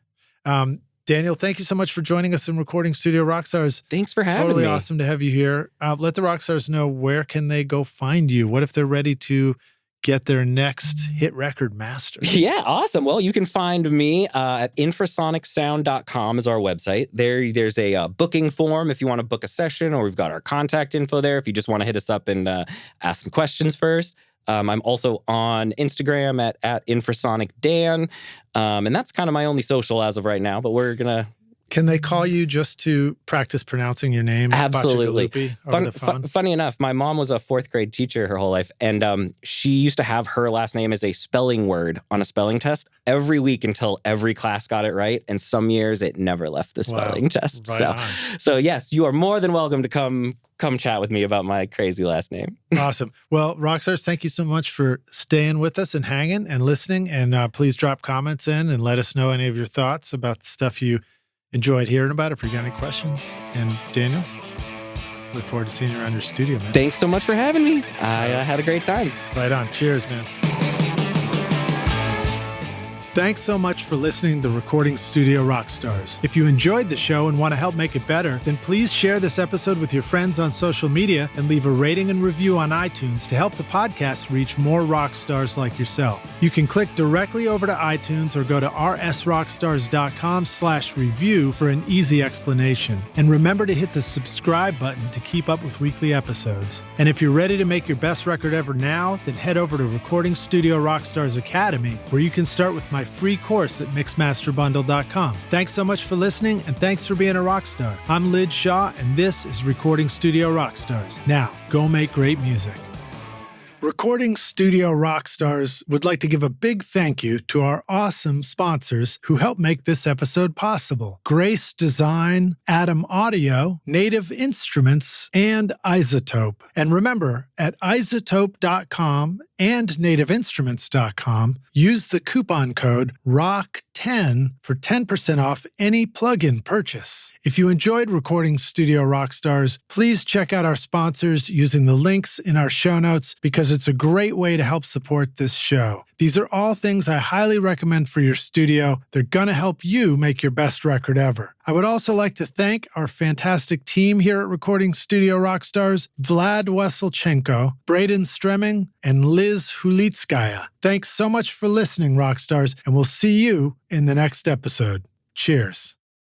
A: Daniel, thank you so much for joining us in Recording Studio Rockstars.
B: Thanks for having me.
A: Totally awesome to have you here. Let the Rockstars know, where can they go find you? What if they're ready to get their next hit record mastered?
B: Yeah, awesome. Well, you can find me at infrasonic.sound.com is our website. There's a booking form if you want to book a session, or we've got our contact info there if you just want to hit us up and ask some questions first. I'm also on Instagram at InfrasonicDan. And that's kind of my only social as of right now, but we're going to
A: Can they call you just to practice pronouncing your name?
B: Absolutely.
A: Bacigalupi, over the phone?
B: Funny enough, my mom was a 4th grade teacher her whole life, and she used to have her last name as a spelling word on a spelling test every week until every class got it right, and some years it never left the spelling test.
A: Right
B: so yes, you are more than welcome to come chat with me about my crazy last name.
A: Awesome. Well, Rockstars, thank you so much for staying with us and hanging and listening, and please drop comments in and let us know any of your thoughts about the stuff you enjoyed hearing about. If you got any questions. And Daniel, look forward to seeing you around your studio, man.
B: Thanks so much for having me. I had a great time.
A: Right on. Cheers, man. Thanks so much for listening to Recording Studio Rockstars. If you enjoyed the show and want to help make it better, then please share this episode with your friends on social media and leave a rating and review on iTunes to help the podcast reach more rock stars like yourself. You can click directly over to iTunes or go to rsrockstars.com/review for an easy explanation. And remember to hit the subscribe button to keep up with weekly episodes. And if you're ready to make your best record ever now, then head over to Recording Studio Rockstars Academy, where you can start with my free course at mixmasterbundle.com. Thanks so much for listening, and thanks for being a rock star. I'm Lid Shaw, and this is Recording Studio Rockstars. Now, go make great music. Recording Studio Rockstars would like to give a big thank you to our awesome sponsors who help make this episode possible: Grace Design, Atom Audio, Native Instruments, and Isotope. And remember, at isotope.com and nativeinstruments.com, use the coupon code ROCK10 for 10% off any plugin purchase. If you enjoyed Recording Studio Rockstars, please check out our sponsors using the links in our show notes, because it's a great way to help support this show. These are all things I highly recommend for your studio. They're gonna help you make your best record ever. I would also like to thank our fantastic team here at Recording Studio Rockstars: Vlad Weselchenko, Braden Stremming, and Liz Hulitskaya. Thanks so much for listening, Rockstars, and we'll see you in the next episode. Cheers.